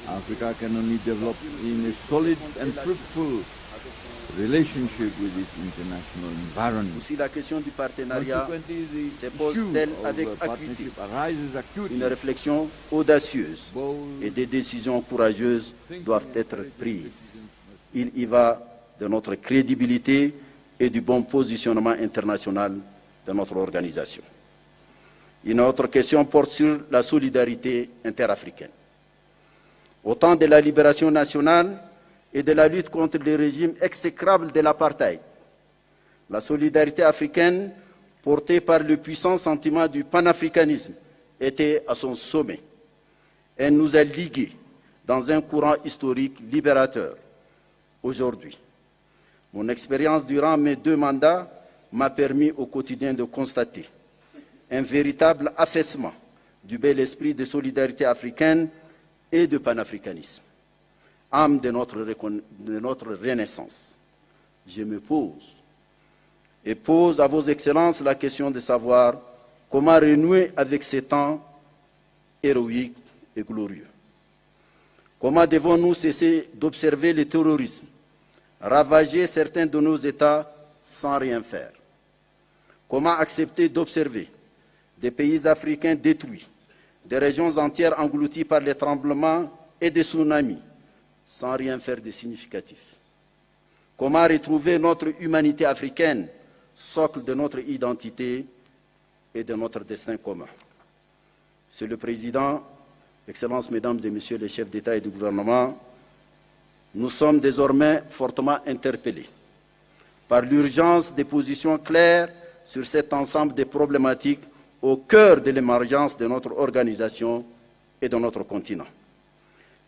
Africa can only develop in a solid and fruitful relationship with its international environment. Aussi, la question du partenariat Consequently, se the pose-t-elle issue avec of acuité. partnership arises acutely. Une réflexion audacieuse Bold et des décisions courageuses doivent être prises. Il y va de notre crédibilité et du bon positionnement international de notre organisation. Une autre question porte sur la solidarité interafricaine. Au temps de la libération nationale et de la lutte contre le régime exécrable de l'apartheid, la solidarité africaine, portée par le puissant sentiment du panafricanisme, était à son sommet. Elle nous a ligués dans un courant historique libérateur. Aujourd'hui, mon expérience durant mes 2 mandats m'a permis au quotidien de constater un véritable affaissement du bel esprit de solidarité africaine et de panafricanisme, âme de notre renaissance. Je me pose et pose à vos excellences la question de savoir comment renouer avec ces temps héroïques et glorieux. Comment devons-nous cesser d'observer le terrorisme, ravager certains de nos États sans rien faire? Comment accepter d'observer des pays africains détruits, des régions entières englouties par les tremblements et des tsunamis, sans rien faire de significatif? Comment retrouver notre humanité africaine, socle de notre identité et de notre destin commun? Monsieur le Président, Excellences, Mesdames et Messieurs les chefs d'État et de gouvernement, nous sommes désormais fortement interpellés par l'urgence des positions claires sur cet ensemble de problématiques au cœur de l'émergence de notre organisation et de notre continent.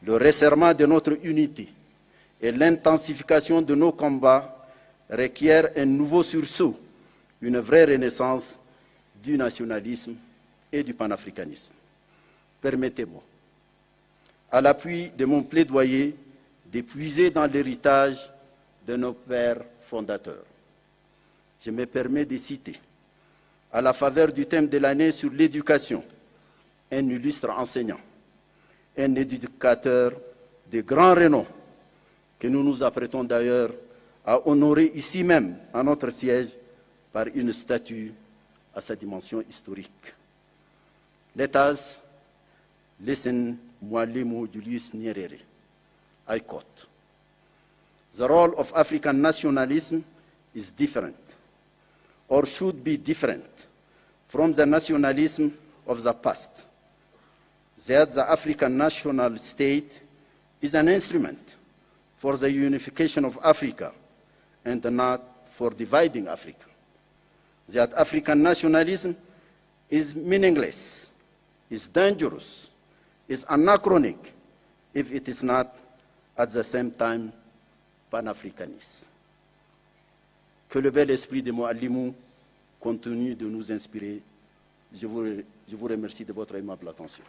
Le resserrement de notre unité et l'intensification de nos combats requièrent un nouveau sursaut, une vraie renaissance du nationalisme et du panafricanisme. Permettez-moi, à l'appui de mon plaidoyer, de puiser dans l'héritage de nos pères fondateurs. Je me permets de citer, à la faveur du thème de l'année sur l'éducation, un illustre enseignant, un éducateur de grand renom, que nous nous apprêtons d'ailleurs à honorer ici même, à notre siège, par une statue à sa dimension historique. Let us listen Mwalimu Julius Nyerere. I quote, "The role of African nationalism is different, or should be different, from the nationalism of the past. That the African national state is an instrument for the unification of Africa and not for dividing Africa. That African nationalism is meaningless, is dangerous, is anachronic if it is not at the same time panafricaniste." Que le bel esprit de Moualimou continue de nous inspirer. Je vous remercie de votre aimable attention.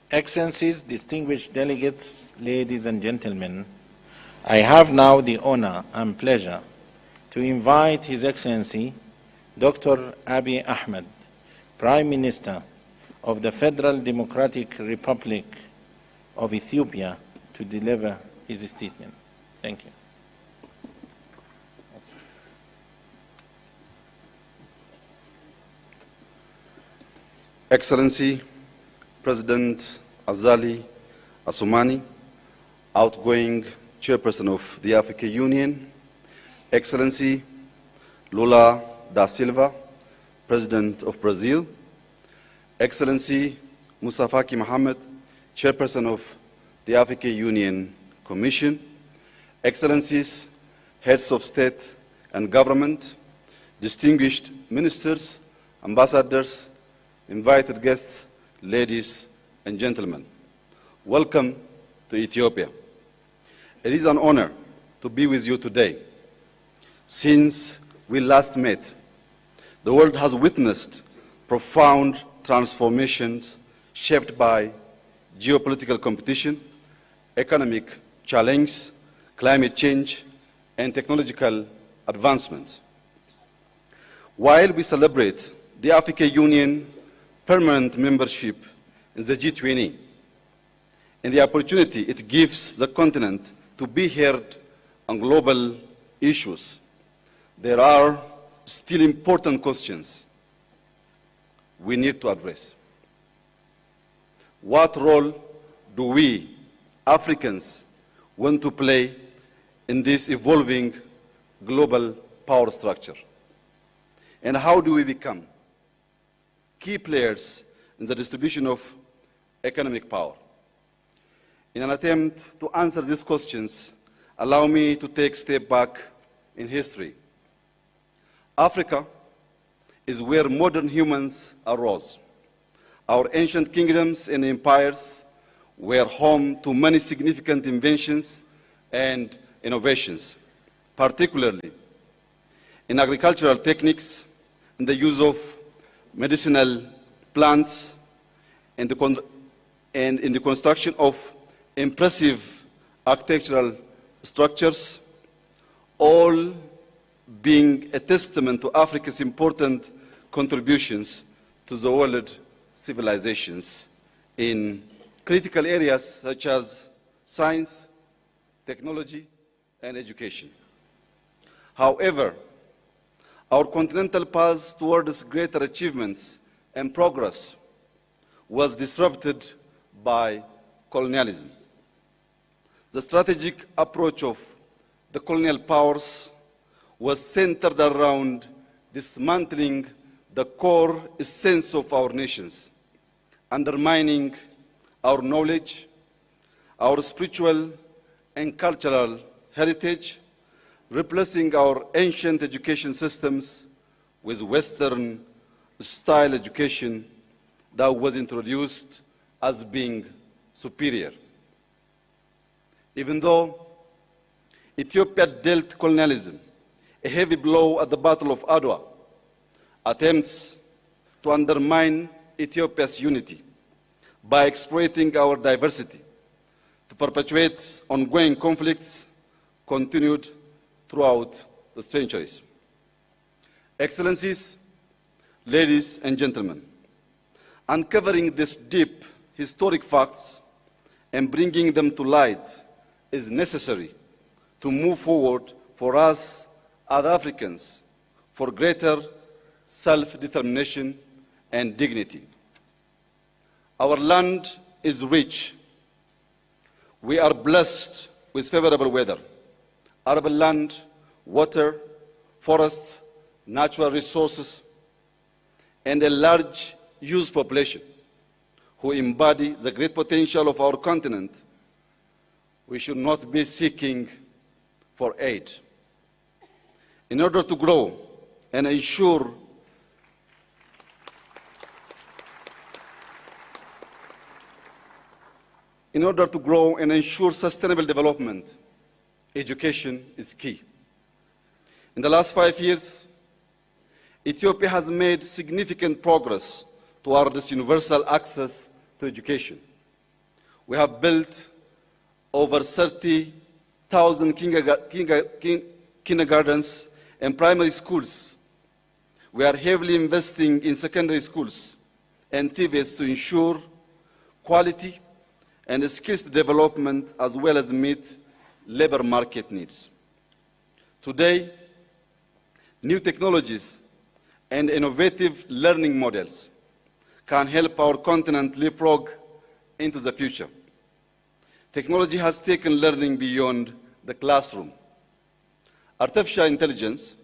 Excellencies, distinguished delegates, ladies and gentlemen, I have now the honor and pleasure to invite His Excellency Dr. Abiy Ahmed, Prime Minister of the Federal Democratic Republic of Ethiopia, to deliver his statement. Thank you. Excellency President Azali Assoumani, outgoing Chairperson of the African Union, Excellency Lula da Silva, President of Brazil, Excellency Moussa Faki Mohamed, Chairperson of the African Union Commission, Excellencies, Heads of State and Government, distinguished ministers, ambassadors, invited guests, ladies and gentlemen, welcome to Ethiopia. It is an honor to be with you today. Since we last met, the world has witnessed profound transformations shaped by geopolitical competition, economic challenge, climate change, and technological advancements. While we celebrate the African Union permanent membership in the G20 and the opportunity it gives the continent to be heard on global issues, there are still important questions we need to address. What role do we, Africans, want to play in this evolving global power structure? And how do we become key players in the distribution of economic power? In an attempt to answer these questions, allow me to take a step back in history. Africa is where modern humans arose. Our ancient kingdoms and empires were home to many significant inventions and innovations, particularly in agricultural techniques, in the use of medicinal plants, and in the construction of impressive architectural structures, all being a testament to Africa's important contributions to the world civilizations in critical areas such as science, technology, and education. However, our continental path towards greater achievements and progress was disrupted by colonialism. The strategic approach of the colonial powers was centered around dismantling the core essence of our nations, undermining our knowledge, our spiritual and cultural heritage, replacing our ancient education systems with Western-style education that was introduced as being superior. Even though Ethiopia dealt colonialism a heavy blow at the Battle of Adwa, attempts to undermine Ethiopia's unity by exploiting our diversity to perpetuate ongoing conflicts continued throughout the centuries. Excellencies, ladies and gentlemen, uncovering these deep historic facts and bringing them to light is necessary to move forward for us as Africans for greater self-determination and dignity. Our land is rich. We are blessed with favorable weather, arable land, water, forests, natural resources, and a large youth population who embody the great potential of our continent. We should not be seeking for aid. In order to grow and ensure sustainable development, education is key. In the last 5 years, Ethiopia has made significant progress towards universal access to education. We have built over 30,000 kindergartens and primary schools. We are heavily investing in secondary schools and TVETs to ensure quality and skills development as well as meet labor market needs. Today, new technologies and innovative learning models can help our continent leapfrog into the future. Technology has taken learning beyond the classroom. Artificial intelligence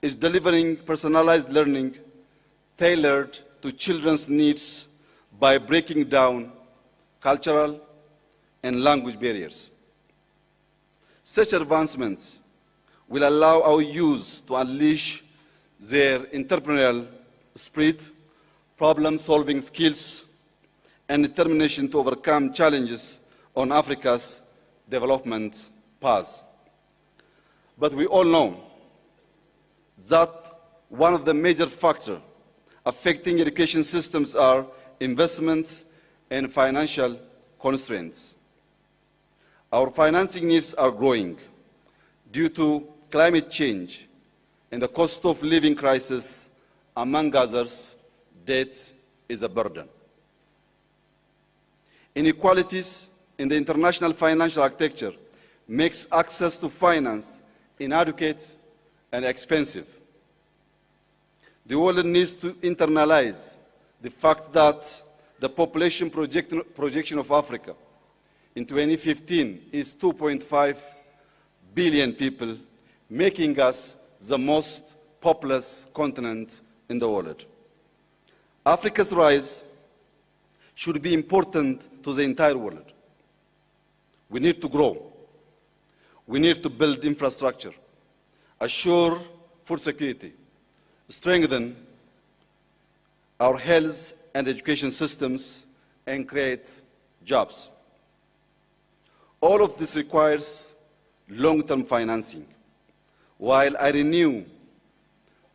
is delivering personalized learning tailored to children's needs by breaking down cultural and language barriers. Such advancements will allow our youth to unleash their entrepreneurial spirit, problem-solving skills, and determination to overcome challenges on Africa's development path. But we all know that one of the major factors affecting education systems are investments and financial constraints. Our financing needs are growing due to climate change and the cost of living crisis. Among others, debt is a burden. Inequalities in the international financial architecture makes access to finance inadequate and expensive. The world needs to internalize the fact that the population projection of Africa in 2015 is 2.5 billion people, making us the most populous continent in the world. Africa's rise should be important to the entire world. We need to grow. We need to build infrastructure, assure food security, strengthen our health and education systems, and create jobs. All of this requires long-term financing. While I renew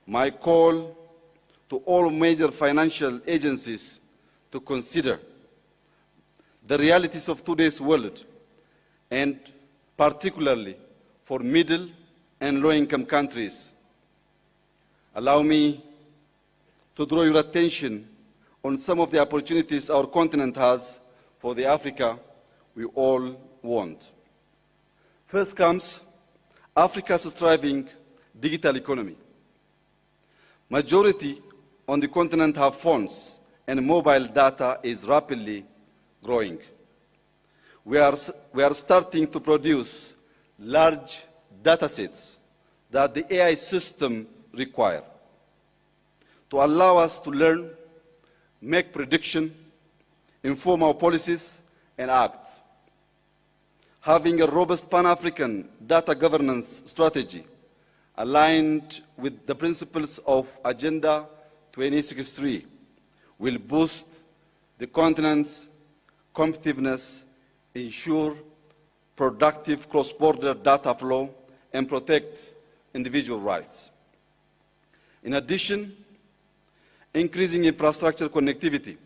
my call to all major financial agencies to consider the realities of today's world and particularly for middle and low-income countries. Allow me to draw your attention on some of the opportunities our continent has for the Africa we all want. First comes Africa's thriving digital economy. Majority on the continent have phones, and mobile data is rapidly growing. We are starting to produce large data sets that the AI system require to allow us to learn, make prediction, inform our policies, and act. Having a robust Pan-African data governance strategy aligned with the principles of Agenda 2063 will boost the continent's competitiveness, ensure productive cross-border data flow, and protect individual rights. In addition, increasing infrastructure connectivity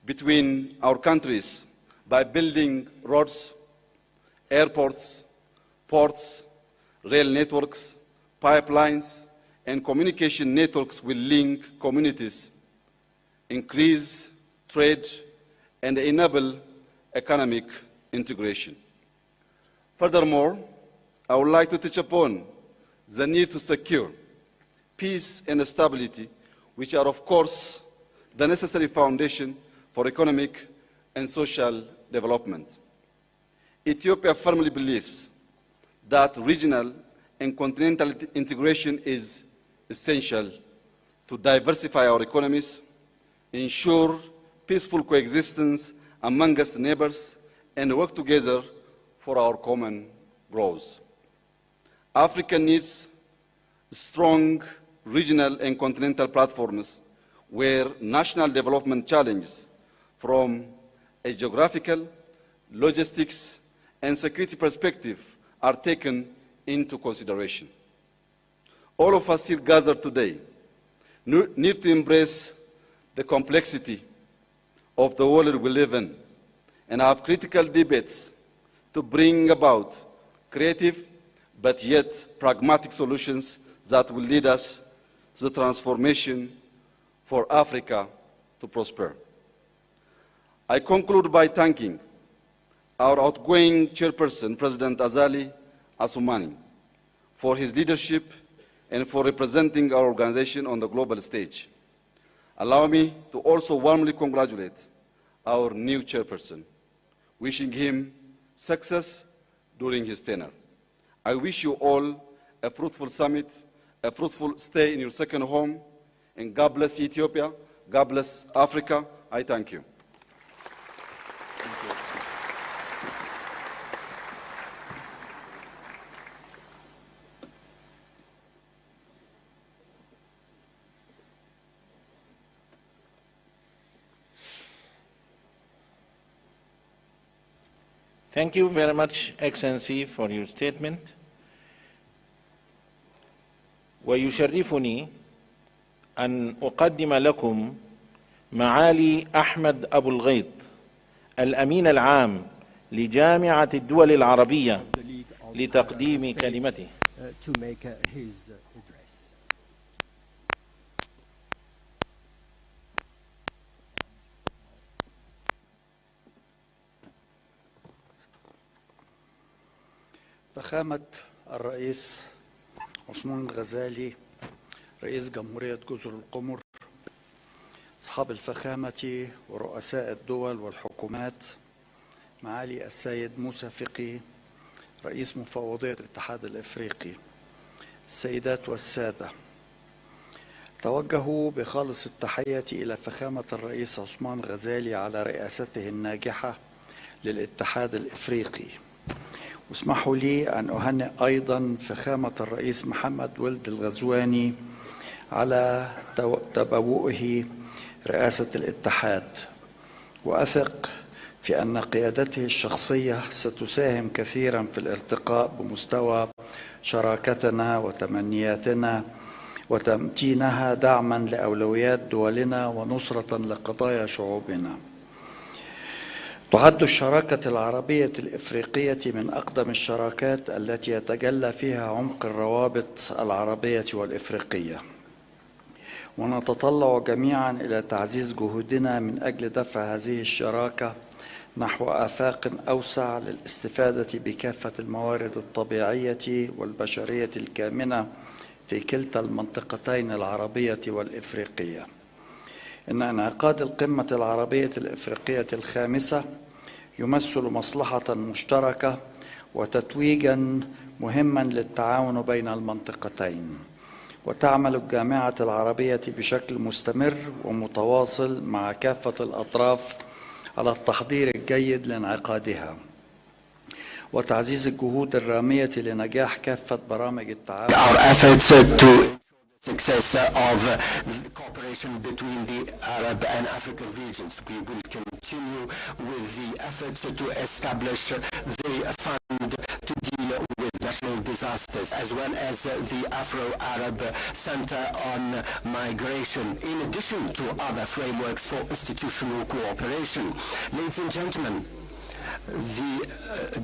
between our countries by building roads, airports, ports, rail networks, pipelines, and communication networks will link communities, increase trade, and enable economic integration. Furthermore, I would like to touch upon the need to secure peace and stability, which are, of course, the necessary foundation for economic and social development. Ethiopia firmly believes that regional and continental integration is essential to diversify our economies, ensure peaceful coexistence amongst neighbors, and work together for our common growth. Africa needs strong regional and continental platforms where national development challenges from a geographical, logistics, and security perspective are taken into consideration. All of us here gathered today need to embrace the complexity of the world we live in and have critical debates to bring about creative but yet pragmatic solutions that will lead us to the transformation for Africa to prosper. I conclude by thanking our outgoing chairperson, President Azali Assoumani, for his leadership and for representing our organization on the global stage. Allow me to also warmly congratulate our new chairperson, wishing him success during his tenure. I wish you all a fruitful summit, a fruitful stay in your second home, and God bless Ethiopia, God bless Africa. I thank you. Thank you very much, Excellency, for your statement. ويشرفني أن أقدم لكم معالي أحمد أبو الغيط الأمين العام لجامعة الدول العربية لتقديم كلمته. فخامة الرئيس عثمان غزالي رئيس جمهورية جزر القمر، أصحاب الفخامة ورؤساء الدول والحكومات، معالي السيد موسى فقي رئيس مفوضية الاتحاد الإفريقي، السيدات والسادة، توجه بخالص التحية إلى فخامة الرئيس عثمان غزالي على رئاسته الناجحة للاتحاد الإفريقي. واسمحوا لي أن أهنئ أيضا فخامة الرئيس محمد ولد الغزواني على تبوئه رئاسة الاتحاد، وأثق في أن قيادته الشخصية ستساهم كثيرا في الارتقاء بمستوى شراكتنا وتمنياتنا وتمتينها دعما لأولويات دولنا ونصرة لقضايا شعوبنا. تعد الشراكة العربية الإفريقية من أقدم الشراكات التي يتجلى فيها عمق الروابط العربية والإفريقية، ونتطلع جميعا إلى تعزيز جهودنا من أجل دفع هذه الشراكة نحو آفاق أوسع للاستفادة بكافة الموارد الطبيعية والبشرية الكامنة في كلتا المنطقتين العربية والإفريقية. إن انعقاد القمة العربية الإفريقية الخامسة يمثل مصلحة مشتركة وتتويجا مهما للتعاون بين المنطقتين، وتعمل الجامعة العربية بشكل مستمر ومتواصل مع كافة الأطراف على التحضير الجيد لانعقادها وتعزيز الجهود الرامية لنجاح كافة برامج التعاون. Our efforts to success of the cooperation between the Arab and African regions. We will continue with the efforts to establish the fund to deal with national disasters, as well as the Afro-Arab Center on Migration, in addition to other frameworks for institutional cooperation. Ladies and gentlemen, the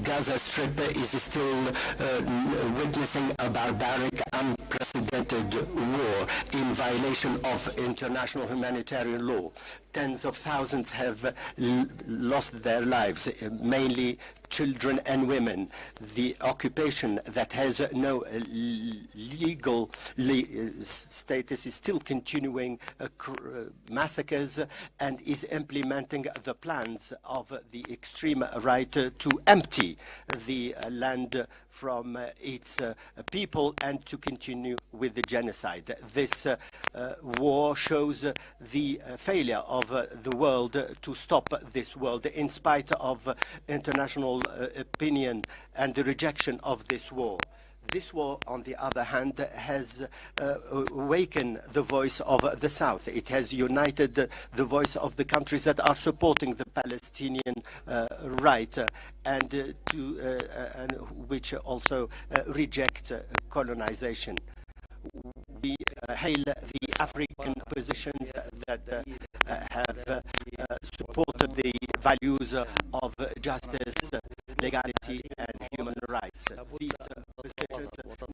Gaza Strip is still witnessing a barbaric, unprecedented war in violation of international humanitarian law. Tens of thousands have lost their lives, mainly children and women. The occupation that has no legal status is still continuing massacres and is implementing the plans of the extreme right to empty the land from its people and to continue with the genocide. This war shows the failure of the world to stop this world, in spite of international opinion and the rejection of this war. This war, on the other hand, has awakened the voice of the South. It has united the voice of the countries that are supporting the Palestinian right and which also reject colonization. We hail the African positions that have supported the values of justice, legality, and human rights. These positions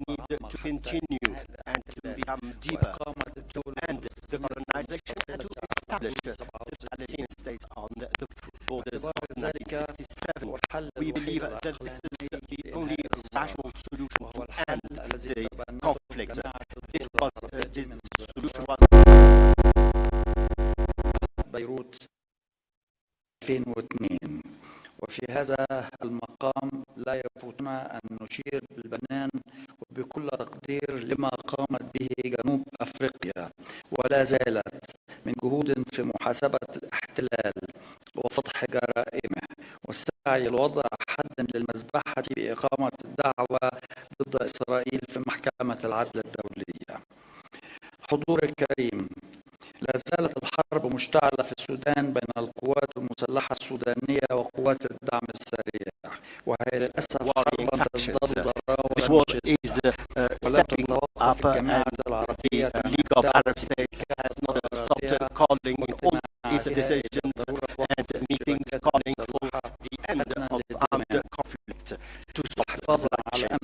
need to continue and to become deeper, to end the colonization and to establish the Palestinian states on the borders of 1967. We believe that this is the only rational solution to end the conflict. This solution was بيروت 2002. وفي هذا المقام لا يفوتنا أن نشير بالبنان وبكل تقدير لما قامت به جنوب أفريقيا ولا زالت من جهود في محاسبة الاحتلال وفتح جرائمه والسعي لوضع حد للمذبحة بإقامة الدعوة ضد إسرائيل في محكمة العدل الدولية. حضور الكريم، لا زالت الحرب مشتعلة في السودان بين القوات المسلحة السودانية وقوات الدعم السريع، وهي للأسف حربا تزداد ضراوة stepping up, and the League of Arab States has not stopped calling in all its decisions and meetings calling for the end of armed conflict, to stop bloodshed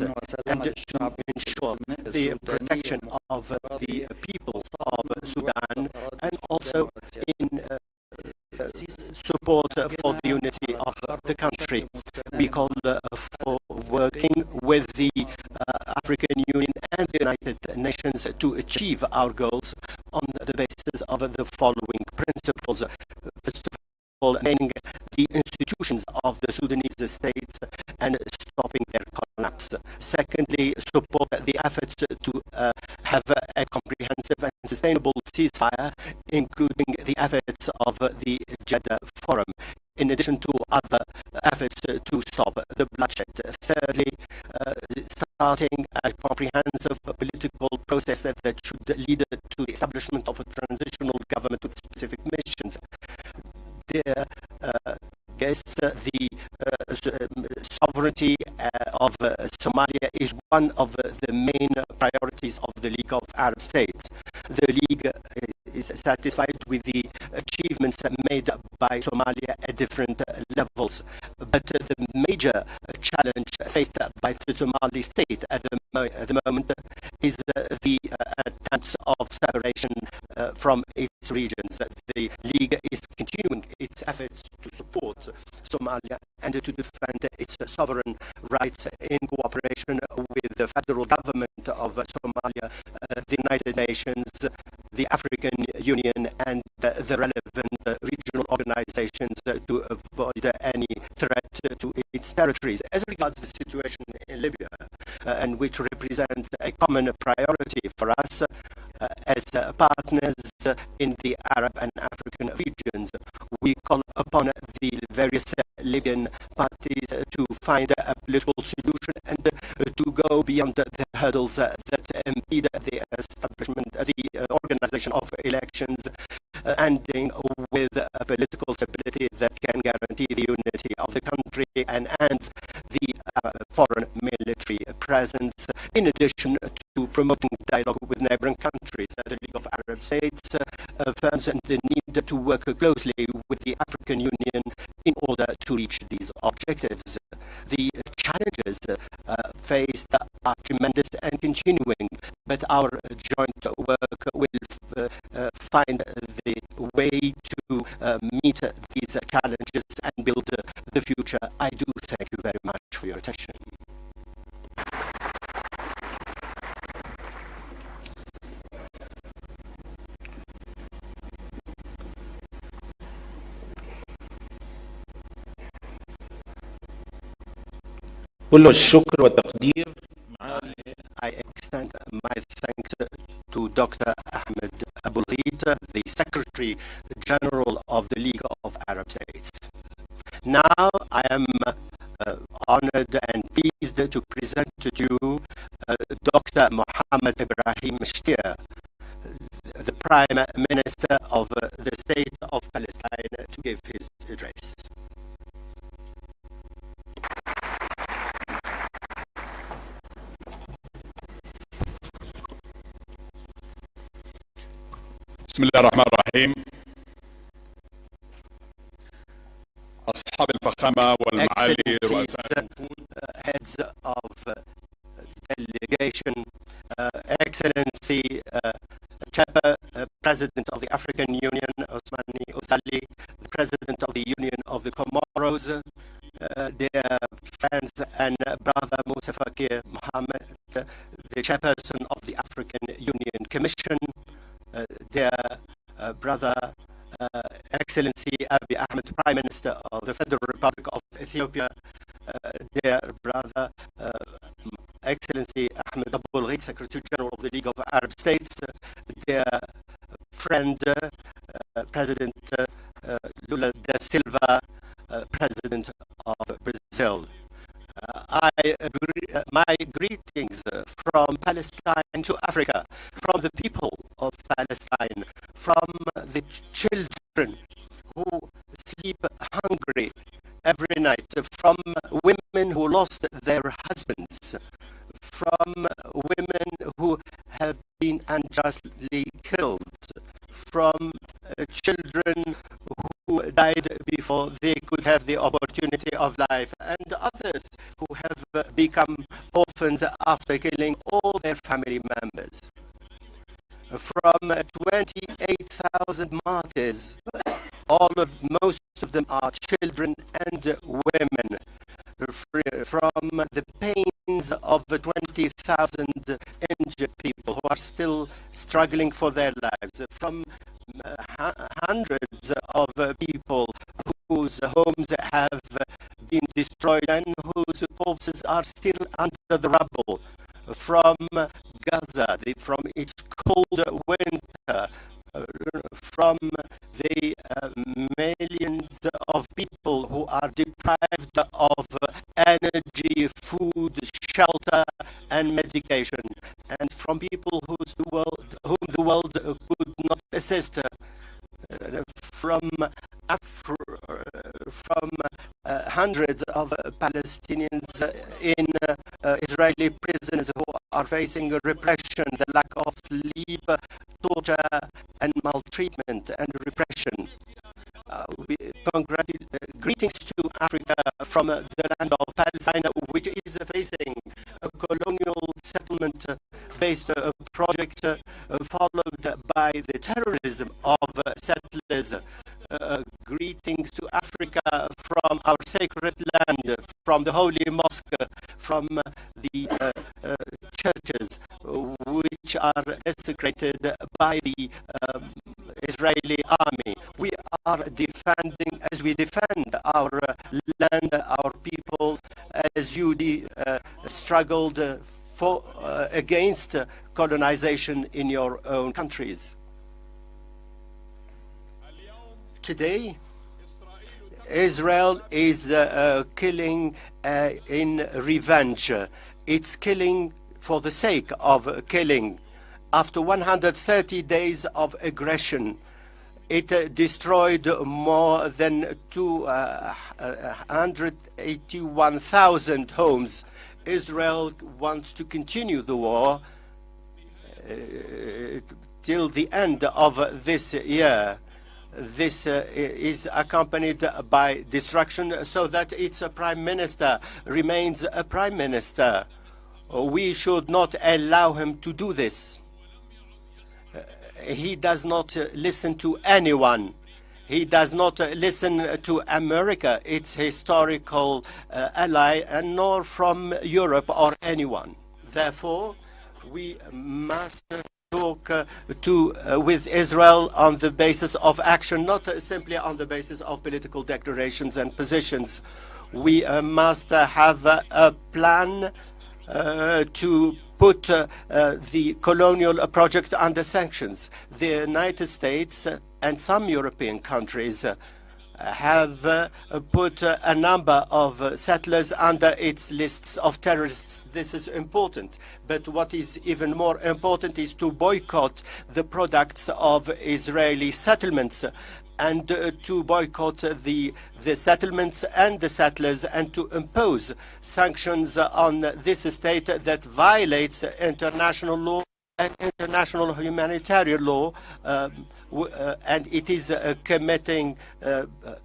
and to ensure the protection of the people of Sudan, and also in support for the unity of the country. We call for working with the African Union and the United Nations to achieve our goals on the basis of the following principles. First of all, maintaining the institutions of the Sudanese state and stopping their collapse. Secondly, support the efforts to have a comprehensive and sustainable ceasefire, including the efforts of the Jeddah Forum, in addition to other efforts to stop the bloodshed. Thirdly, starting a comprehensive political process that should lead to the establishment of a transitional government with specific missions. Dear guests, the sovereignty of Somalia is one of the main priorities of the League of Arab States. The League is satisfied with the achievements made by Somalia at different levels. But the major challenge faced by the Somali state at the moment is the attempts of separation from its regions. The League is continuing its efforts to support Somalia and to defend its sovereign rights in cooperation with the federal government of Somalia, the United Nations, the African Union, and the relevant regional organizations to avoid any threat to its territories. As regards the situation in Libya, and which represents a common priority for us as partners in the Arab and African regions, we call upon the various Libyan parties to find a political solution and to go beyond the hurdles that impede the establishment, the organization of elections, ending with a political stability that can guarantee the unity of the country and ends the foreign military presence. In addition to promoting dialogue with neighboring countries, the League of Arab States affirms the need to work closely with the African Union in order to reach these objectives. The challenges faced are tremendous and continuing, but our joint work will find the way to meet these challenges and build the future. I do thank you very much for your attention. كل الشكر والتقدير. I extend my thanks to Dr. Ahmed Abul Gheid, the Secretary General of the League of Arab States. Now I am honored and pleased to present to you Dr. Mohammed Ibrahim Shtia, the Prime Minister of the State of Palestine, to give his address. بسم الله الرحمن الرحيم. أصحاب الفخامة والمعالي رؤساء heads of delegation, Excellency President of the African Union, Osmani Osali, the President of the Union of the Comoros, dear friends and brother Musa Fakir Mohammed, the Chairperson of the African Union Commission, dear brother Excellency Abiy Ahmed, Prime Minister of the Federal Republic of Ethiopia, dear brother Excellency Ahmed Abul Gheid, Secretary General of the League of Arab States, dear friend President Lula da Silva, President of Brazil. My greetings from Palestine to Africa, from the people of Palestine, from the children who sleep hungry every night, from women who lost their husbands, from women who have been unjustly killed, from children who died before they could have the opportunity of life, and others who have become orphans after killing all their family members. From 28,000 martyrs, most of them are children and women. From the pains of 20,000 injured people who are still struggling for their lives, from hundreds of people whose homes have been destroyed and whose corpses are still under the rubble, from Gaza, from its cold winter, from the millions of people who are deprived of energy, food, shelter, and medication, and from people whom the world could not assist, from hundreds of Palestinians in Israeli prisons who are facing repression, the lack of sleep, torture, and maltreatment and repression. Greetings to Africa from the land of Palestine, which is facing a colonial settlement-based project followed by the terrorism of settlers. Greetings to Africa from our sacred land, from the Holy Mosque, from the churches which are desecrated by the Israeli army. We are defending, as we defend our land, our people, as you struggled for against colonization in your own countries. Today, Israel is killing in revenge. It's killing for the sake of killing. After 130 days of aggression, it destroyed more than 281,000 homes. Israel wants to continue the war till the end of this year. This is accompanied by destruction so that its prime minister remains a prime minister. We should not allow him to do this. He does not listen to anyone. He does not listen to America, its historical ally, and nor from Europe or anyone. Therefore, we must talk with Israel on the basis of action, not simply on the basis of political declarations and positions. We must have a plan to put the colonial project under sanctions. The United States and some European countries have put a number of settlers under its lists of terrorists. This is important. But what is even more important is to boycott the products of Israeli settlements and to boycott the settlements and the settlers and to impose sanctions on this state that violates international law and international humanitarian law, and it is committing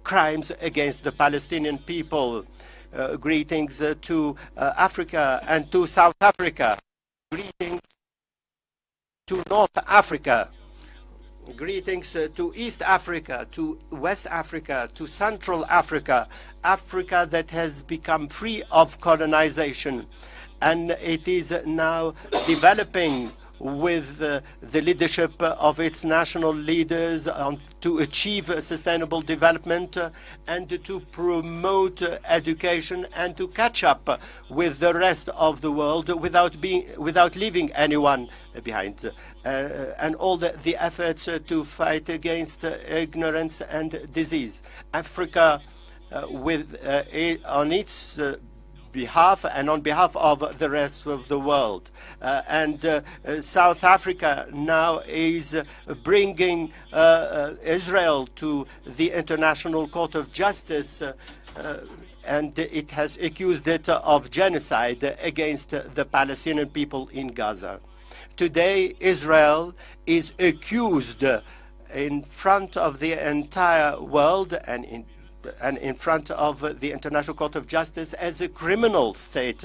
crimes against the Palestinian people. Greetings to Africa and to South Africa. Greetings to North Africa. Greetings to East Africa, to West Africa, to Central Africa, Africa that has become free of colonization, and it is now developing with the leadership of its national leaders to achieve sustainable development and to promote education and to catch up with the rest of the world without leaving anyone behind. And all the efforts to fight against ignorance and disease. Africa, on its behalf and on behalf of the rest of the world. South Africa now is bringing Israel to the International Court of Justice, and it has accused it of genocide against the Palestinian people in Gaza. Today, Israel is accused in front of the entire world and in front of the International Court of Justice as a criminal state.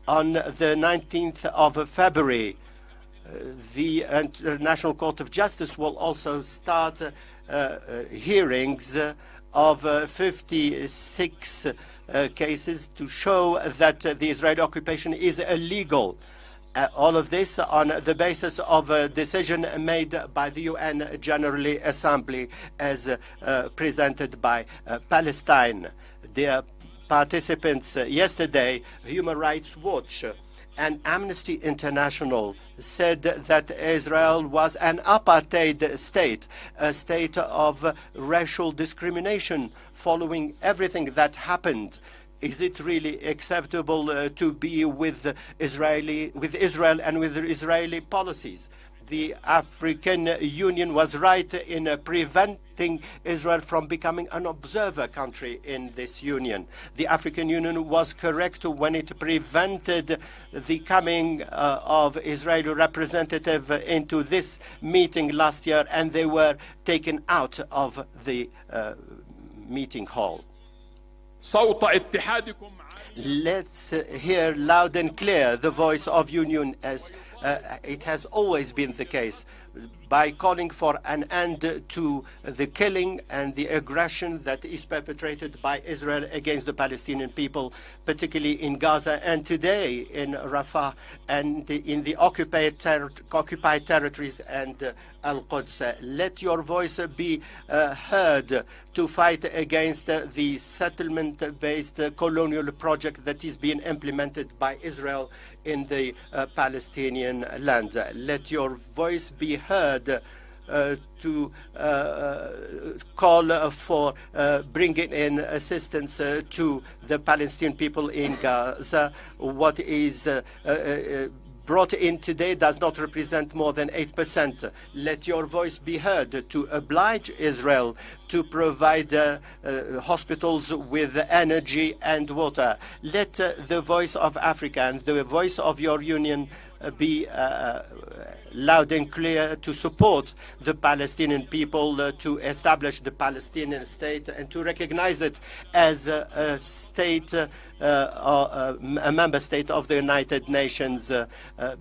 On the 19th of February, the International Court of Justice will also start hearings of 56 cases to show that the Israeli occupation is illegal. All of this on the basis of a decision made by the UN General Assembly as presented by Palestine. Dear participants, yesterday Human Rights Watch and Amnesty International said that Israel was an apartheid state, a state of racial discrimination following everything that happened. Is it really acceptable to be with Israel and with Israeli policies? the African Union was right in preventing Israel from becoming an observer country in this union. The African Union was correct when it prevented the coming of Israeli representative into this meeting last year, and they were taken out of the meeting hall. Let's hear loud and clear the voice of union, as it has always been the case, by calling for an end to the killing and the aggression that is perpetrated by Israel against the Palestinian people, particularly in Gaza and today in Rafah and in the occupied territories and Al-Quds. Let your voice be heard to fight against the settlement-based colonial project that is being implemented by Israel in the Palestinian land. Let your voice be heard to call for bringing in assistance to the Palestinian people in Gaza. What is brought in today does not represent more than 8%. Let your voice be heard to oblige Israel to provide hospitals with energy and water. Let the voice of Africa and the voice of your union be loud and clear to support the Palestinian people to establish the Palestinian state and to recognize it as a state, a member state of the United Nations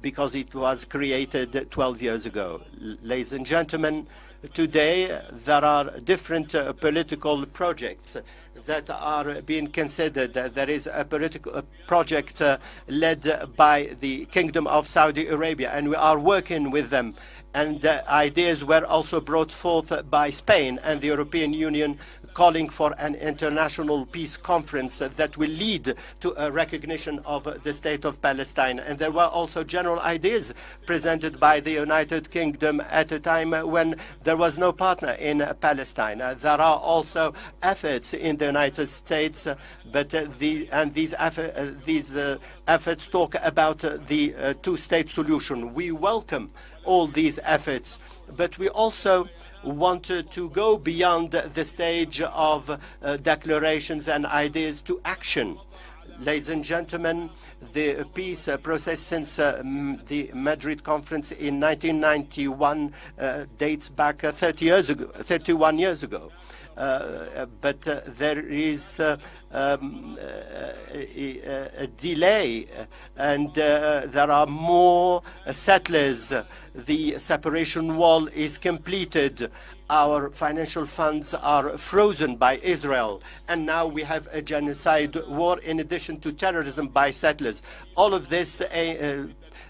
because it was created 12 years ago. Ladies and gentlemen, today there are different political projects that are being considered. There is a political project led by the Kingdom of Saudi Arabia, and we are working with them. And ideas were also brought forth by Spain and the European Union, calling for an international peace conference that will lead to a recognition of the state of Palestine. And there were also general ideas presented by the United Kingdom at a time when there was no partner in Palestine. There are also efforts in the United States, but these efforts talk about the two-state solution. We welcome all these efforts, but we also wanted to go beyond the stage of declarations and ideas to action. Ladies and gentlemen, the peace process since the Madrid conference in 1991 dates back 31 years ago. But there is a delay, and there are more settlers. The separation wall is completed. Our financial funds are frozen by Israel, and now we have a genocide war in addition to terrorism by settlers. All of this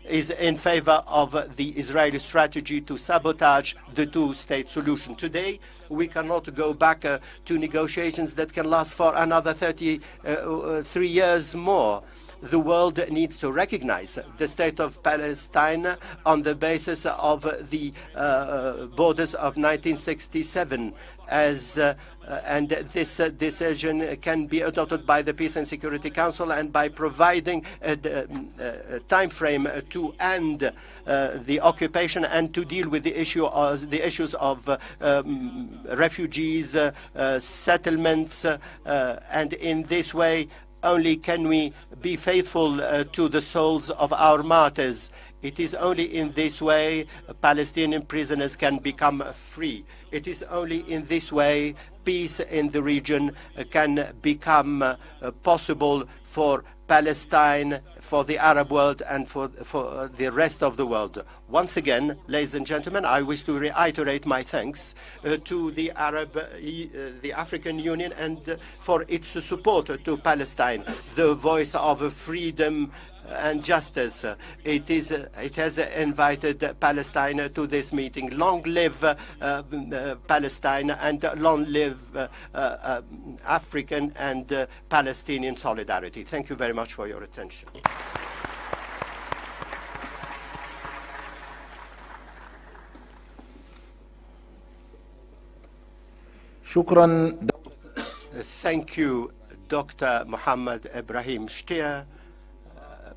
is in favor of the Israeli strategy to sabotage the two-state solution. Today, we cannot go back to negotiations that can last for another 33 years more. The world needs to recognize the state of Palestine on the basis of the borders of 1967 as and this decision can be adopted by the Peace and Security Council, and by providing a time frame to end the occupation and to deal with the issues of refugees, settlements, and in this way only can we be faithful to the souls of our martyrs. It is only in this way Palestinian prisoners can become free. It is only in this way peace in the region can become possible for Palestine, for the Arab world, and for the rest of the world. Once again, ladies and gentlemen, I wish to reiterate my thanks to the African Union and for its support to Palestine, the voice of freedom and justice. It has invited Palestine to this meeting. Long live Palestine, and long live African and Palestinian solidarity. Thank you very much for your attention. Thank you, Dr. Mohammed Ibrahim Shtia,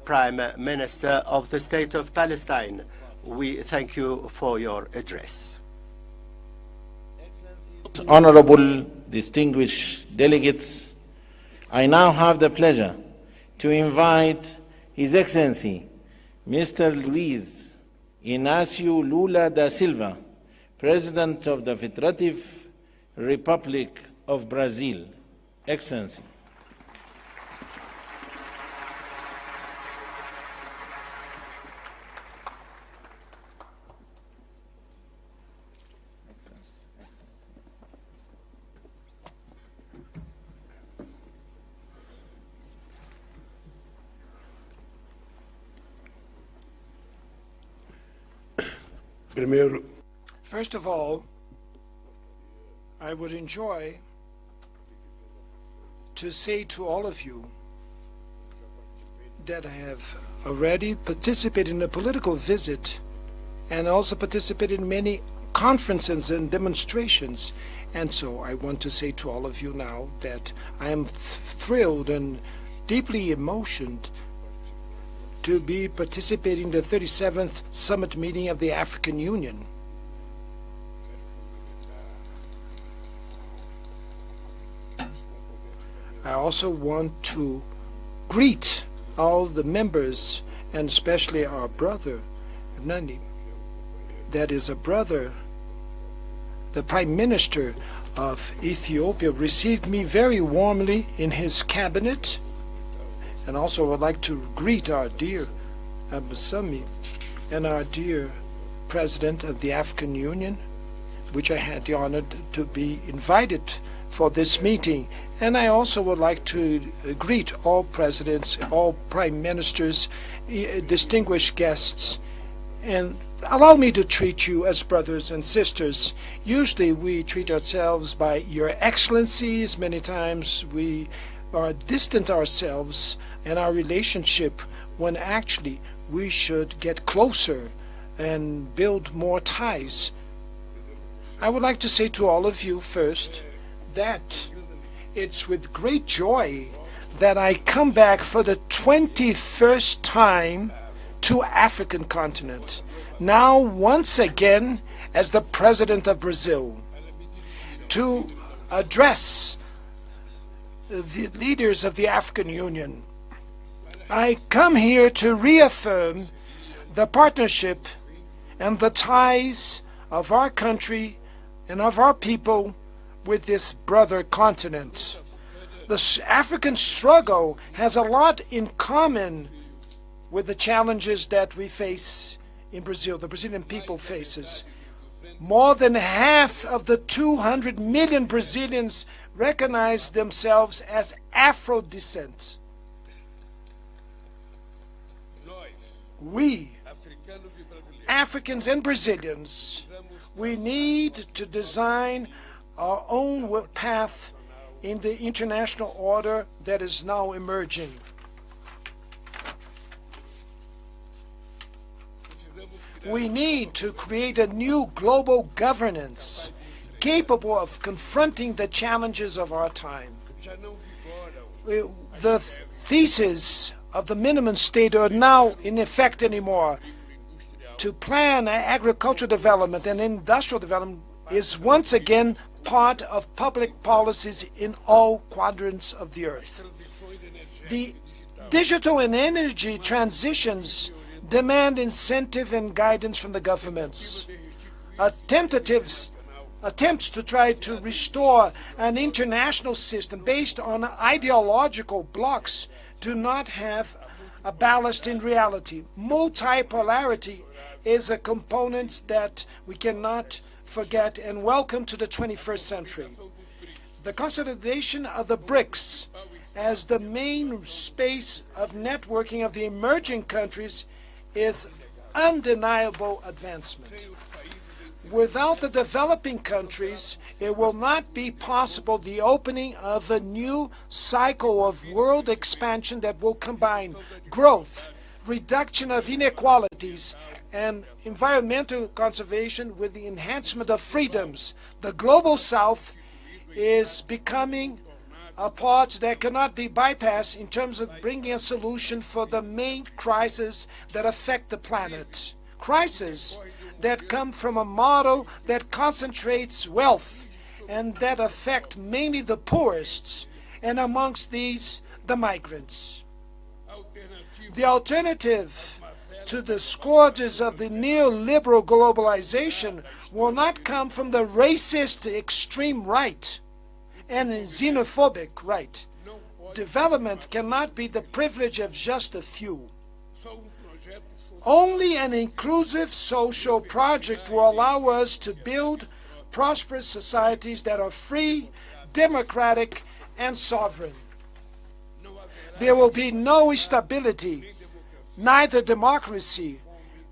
Prime Minister of the State of Palestine. we thank you for your address. Honorable distinguished delegates, I now have the pleasure to invite His Excellency Mr. Luiz Inácio Lula da Silva, President of the Federative Republic of Brazil. Excellency. First of all, I would enjoy to say to all of you that I have already participated in a political visit and also participated in many conferences and demonstrations. And so I want to say to all of you now that I am thrilled and deeply emotioned to be participating in the 37th Summit meeting of the African Union. I also want to greet all the members, and especially our brother, Nani, that is a brother, the Prime Minister of Ethiopia, received me very warmly in his cabinet. And also I would like to greet our dear Abusami and our dear President of the African Union, which I had the honor to be invited for this meeting. And I also would like to greet all presidents, all prime ministers, distinguished guests, and allow me to treat you as brothers and sisters. Usually we treat ourselves by Your Excellencies. Many times we are distant ourselves in our relationship when actually we should get closer and build more ties. I would like to say to all of you first that it's with great joy that I come back for the 21st time to African continent, now once again as the President of Brazil, to address the leaders of the African Union. I come here to reaffirm the partnership and the ties of our country and of our people with this brother continent. The African struggle has a lot in common with the challenges that we face in Brazil, the Brazilian people faces. More than half of the 200 million Brazilians recognize themselves as Afro descent. We, Africans and Brazilians, we need to design our own path in the international order that is now emerging. We need to create a new global governance capable of confronting the challenges of our time. The thesis of the minimum state are now in effect anymore. To plan agricultural development and industrial development is once again part of public policies in all quadrants of the earth. The digital and energy transitions demand incentive and guidance from the governments. Attempts to try to restore an international system based on ideological blocks do not have a ballast in reality. Multipolarity is a component that we cannot forget and welcome to the 21st century. The consolidation of the BRICS as the main space of networking of the emerging countries is undeniable advancement. Without the developing countries, it will not be possible the opening of a new cycle of world expansion that will combine growth, reduction of inequalities, and environmental conservation with the enhancement of freedoms. The global south is becoming a part that cannot be bypassed in terms of bringing a solution for the main crises that affect the planet. crises that come from a model that concentrates wealth and that affect mainly the poorest, and amongst these, the migrants. The alternative to the scourges of the neoliberal globalization will not come from the racist extreme right and xenophobic right. Development cannot be the privilege of just a few. Only an inclusive social project will allow us to build prosperous societies that are free, democratic, and sovereign. There will be no stability, neither democracy,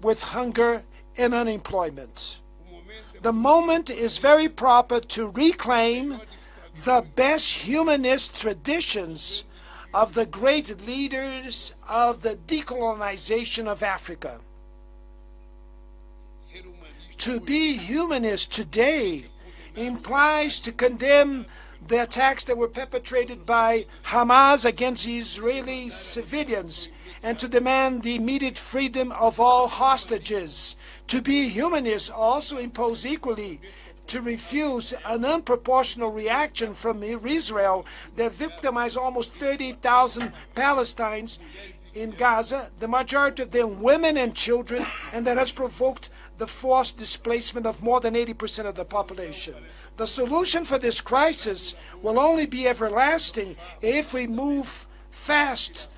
with hunger and unemployment. The moment is very proper to reclaim the best humanist traditions of the great leaders of the decolonization of Africa. To be humanist today implies to condemn the attacks that were perpetrated by Hamas against Israeli civilians and to demand the immediate freedom of all hostages. To be humanist also imposes equally to refuse an unproportional reaction from Israel that victimized almost 30,000 Palestinians in Gaza, the majority of them women and children, and that has provoked the forced displacement of more than 80% of the population. The solution for this crisis will only be everlasting if we move fast,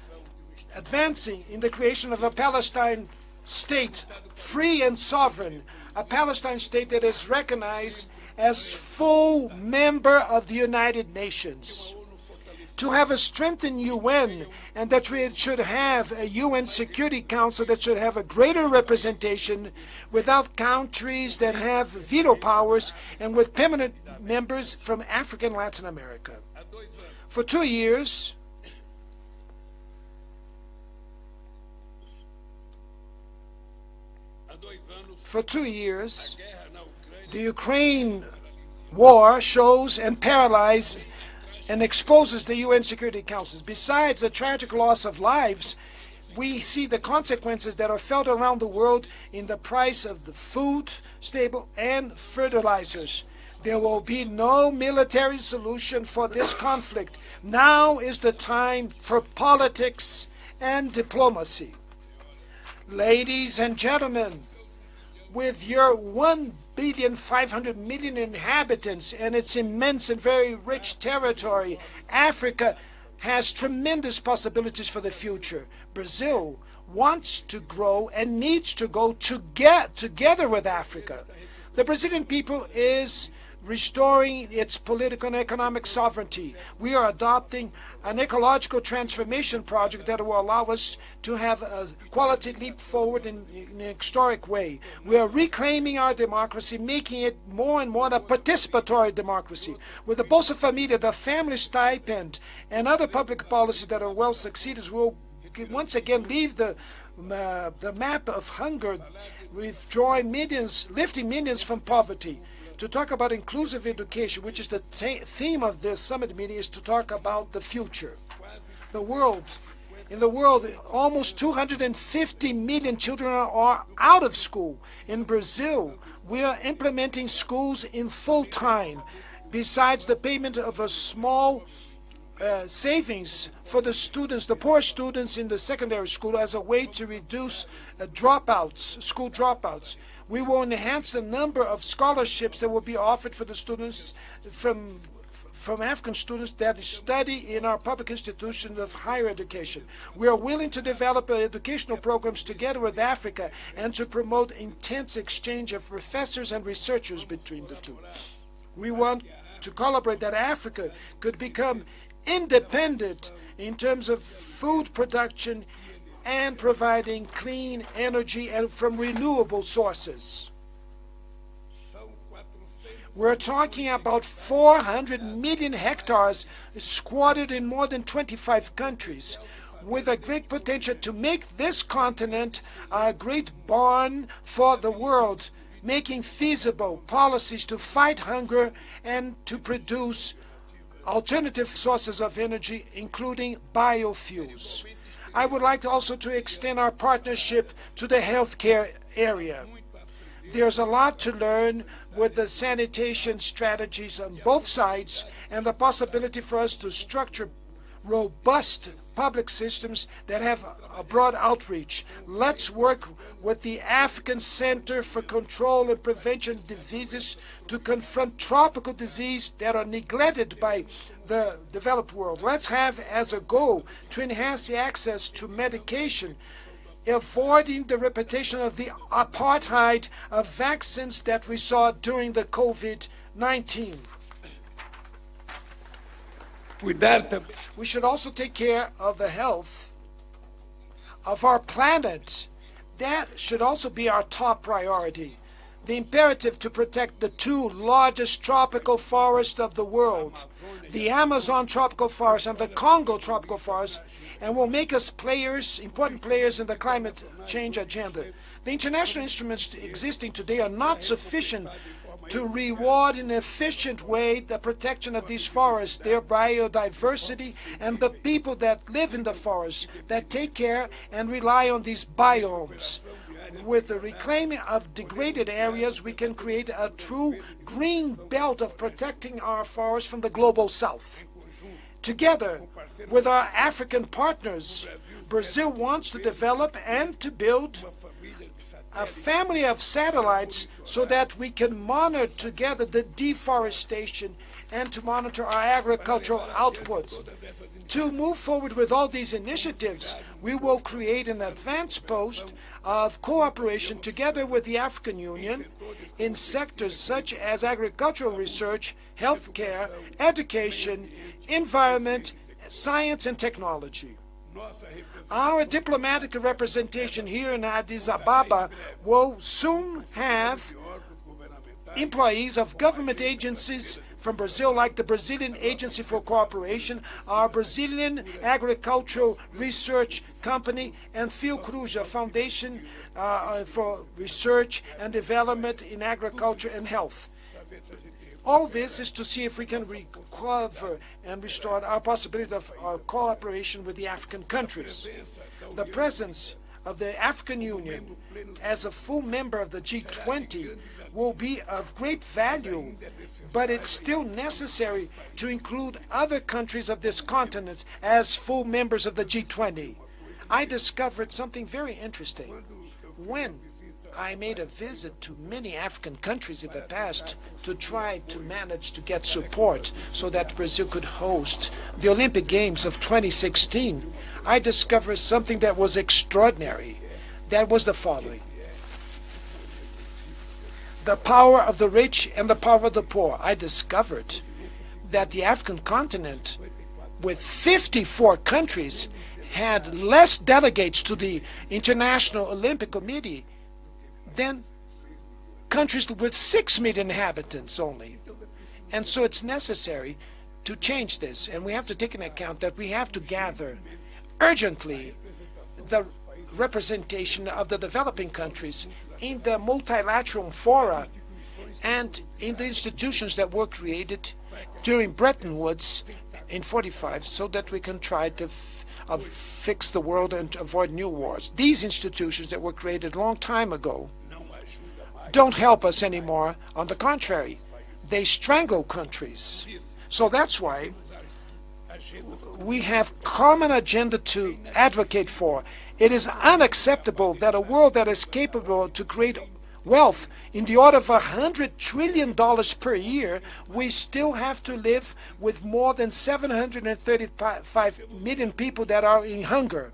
advancing in the creation of a Palestine state, free and sovereign, a Palestine state that is recognized as full member of the United Nations. To have a strengthened UN, and that we should have a UN Security Council that should have a greater representation without countries that have veto powers and with permanent members from Africa and Latin America. For 2 years, the Ukraine war shows and paralyzes and exposes the UN Security Council. Besides the tragic loss of lives, we see the consequences that are felt around the world in the price of the food, stable, and fertilizers. There will be no military solution for this conflict. Now is the time for politics and diplomacy. Ladies and gentlemen, with your 1,500,000,000 inhabitants and its immense and very rich territory, Africa has tremendous possibilities for the future. Brazil wants to grow and needs to go together with Africa. The Brazilian people is restoring its political and economic sovereignty. We are adopting an ecological transformation project that will allow us to have a quality leap forward in an historic way. We are reclaiming our democracy, making it more and more a participatory democracy. With the Bolsa Família, the family stipend, and other public policies that are well succeeded, we will once again leave the map of hunger, withdrawing millions, lifting millions from poverty. To talk about inclusive education, which is the theme of this summit meeting, is to talk about the future. In the world, almost 250 million children are out of school. In Brazil, we are implementing schools in full time, besides the payment of a small savings for the students, the poor students in the secondary school, as a way to reduce school dropouts. We will enhance the number of scholarships that will be offered for the students from African students that study in our public institutions of higher education. We are willing to develop educational programs together with Africa and to promote intense exchange of professors and researchers between the two. We want to collaborate that Africa could become independent in terms of food production and providing clean energy and from renewable sources. We're talking about 400 million hectares squatted in more than 25 countries, with a great potential to make this continent a great barn for the world, making feasible policies to fight hunger and to produce alternative sources of energy, including biofuels. I would like also to extend our partnership to the healthcare area. There's a lot to learn with the sanitation strategies on both sides and the possibility for us to structure robust public systems that have a broad outreach. Let's work with the African Center for Control and Prevention of Diseases to confront tropical diseases that are neglected by the developed world. Let's have as a goal to enhance the access to medication, avoiding the repetition of the apartheid of vaccines that we saw during the COVID-19. With that, we should also take care of the health of our planet. That should also be our top priority. The imperative to protect the two largest tropical forests of the world, the Amazon tropical forest and the Congo tropical forest, and will make us players, important players in the climate change agenda. The international instruments existing today are not sufficient to reward in an efficient way the protection of these forests, their biodiversity, and the people that live in the forests, that take care and rely on these biomes. With the reclaiming of degraded areas, we can create a true green belt of protecting our forests from the global south. Together with our African partners, Brazil wants to develop and to build a family of satellites so that we can monitor together the deforestation and to monitor our agricultural output. To move forward with all these initiatives, we will create an advanced post of cooperation together with the African Union in sectors such as agricultural research, healthcare, education, environment, science and technology. Our diplomatic representation here in Addis Ababa will soon have employees of government agencies from Brazil, like the Brazilian Agency for Cooperation, our Brazilian Agricultural Research Company, and Fiocruz, a foundation for research and development in agriculture and health. All this is to see if we can recover and restore our possibility of cooperation with the African countries. The presence of the African Union as a full member of the G20 will be of great value, but it's still necessary to include other countries of this continent as full members of the G20. I discovered something very interesting. When I made a visit to many African countries in the past to try to manage to get support so that Brazil could host the Olympic Games of 2016, I discovered something that was extraordinary. That was the following: the power of the rich and the power of the poor. I discovered that the African continent, with 54 countries, had less delegates to the International Olympic Committee than countries with 6 million inhabitants only. And so it's necessary to change this, and we have to take into account that we have to gather urgently the representation of the developing countries in the multilateral fora and in the institutions that were created during Bretton Woods in 45, so that we can try to fix the world and avoid new wars. These institutions that were created a long time ago don't help us anymore. On the contrary, they strangle countries. So that's why we have common agenda to advocate for. It is unacceptable that a world that is capable to create wealth in the order of $100 trillion per year, we still have to live with more than 735 million people that are in hunger.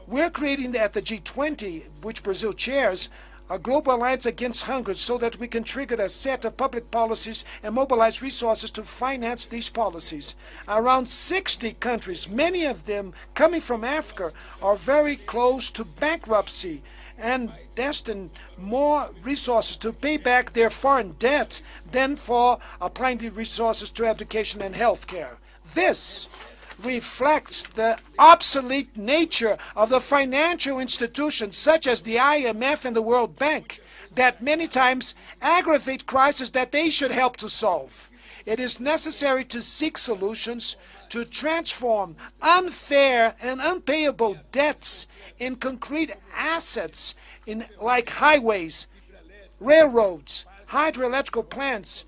We're creating at the G20, which Brazil chairs, a global alliance against hunger so that we can trigger a set of public policies and mobilize resources to finance these policies. Around 60 countries, many of them coming from Africa, are very close to bankruptcy and destined more resources to pay back their foreign debt than for applying the resources to education and health care. This reflects the obsolete nature of the financial institutions such as the IMF and the World Bank that many times aggravate crises that they should help to solve. It is necessary to seek solutions to transform unfair and unpayable debts in concrete assets like highways, railroads, hydroelectrical plants,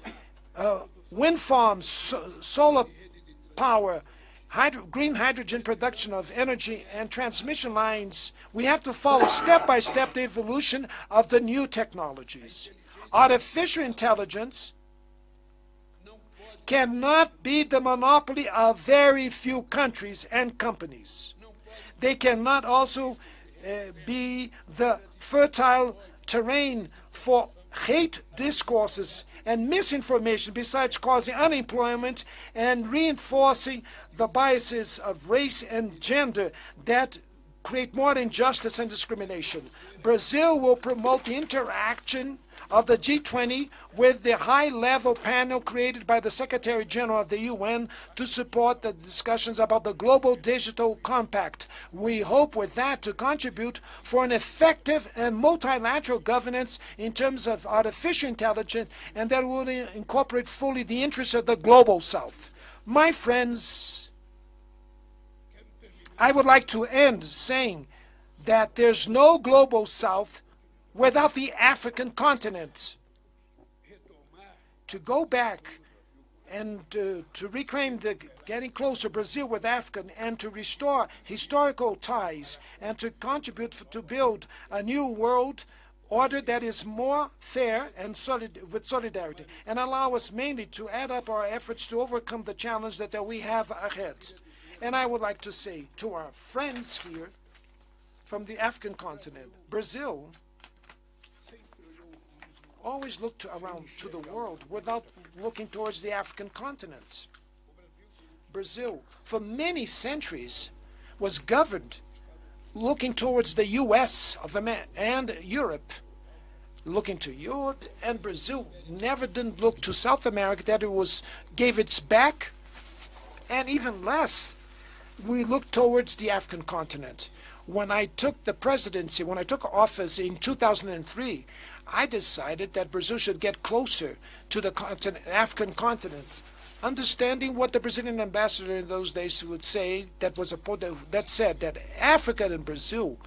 wind farms, solar power, green hydrogen production of energy, and transmission lines. We have to follow step-by-step the evolution of the new technologies. Artificial intelligence cannot be the monopoly of very few countries and companies. They cannot also be the fertile terrain for hate discourses and misinformation, besides causing unemployment and reinforcing the biases of race and gender that create more injustice and discrimination. Brazil will promote the interaction of the G20 with the high-level panel created by the Secretary General of the UN to support the discussions about the Global Digital Compact. We hope with that to contribute for an effective and multilateral governance in terms of artificial intelligence, and that will incorporate fully the interests of the Global South. My friends, I would like to end saying that there's no Global South without the African continent. To go back and to reclaim the getting closer Brazil with Africa, and to restore historical ties, and to contribute to build a new world order that is more fair and with solidarity, and allow us mainly to add up our efforts to overcome the challenge that we have ahead. And I would like to say to our friends here from the African continent, Brazil always looked around to the world without looking towards the African continent. Brazil, for many centuries, was governed looking towards the U.S. and Europe, looking to Europe, and Brazil never didn't look to South America, that it gave its back, and even less, we looked towards the African continent. When I took the presidency, when I took office in 2003, I decided that Brazil should get closer to the African continent, understanding what the Brazilian ambassador in those days would say, that said that Africa and Brazil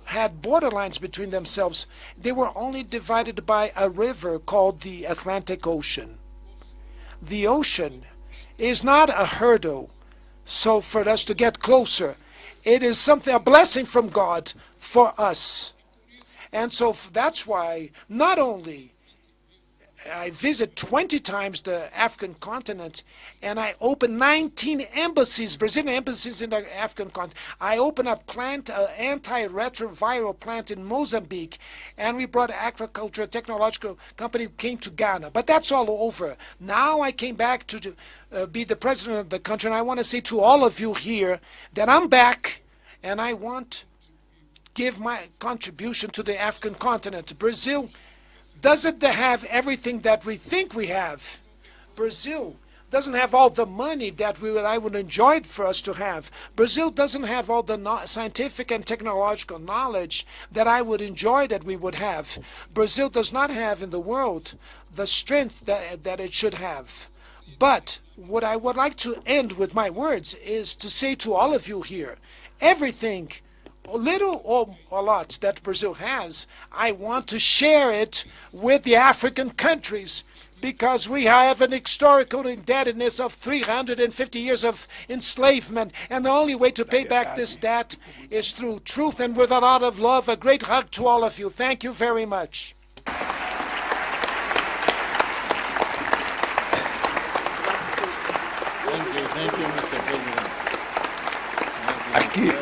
had borderlines between themselves. They were only divided by a river called the Atlantic Ocean. The ocean is not a hurdle so for us to get closer. It is a blessing from God for us. And so that's why not only I visit 20 times the African continent, and I open 19 embassies, Brazilian embassies in the African continent. I open a plant, an antiretroviral plant in Mozambique, and we brought agriculture, technological company came to Ghana. But that's all over. Now I came back to be the president of the country, and I want to say to all of you here that I'm back, and I want give my contribution to the African continent. Brazil doesn't have everything that we think we have. Brazil doesn't have all the money that I would enjoy for us to have. Brazil doesn't have all the scientific and technological knowledge that I would enjoy that we would have. Brazil does not have in the world the strength that it should have. But what I would like to end with my words is to say to all of you here, everything, little or a lot, that Brazil has, I want to share it with the African countries, because we have an historical indebtedness of 350 years of enslavement, and the only way to pay back this debt is through truth and with a lot of love. A great hug to all of you. Thank you very much. Thank you, Mr. President. Aquí.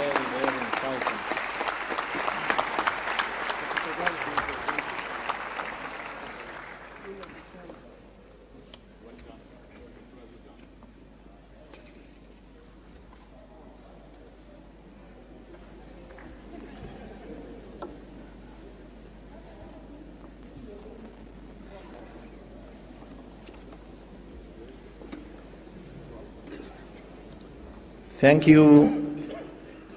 Thank you.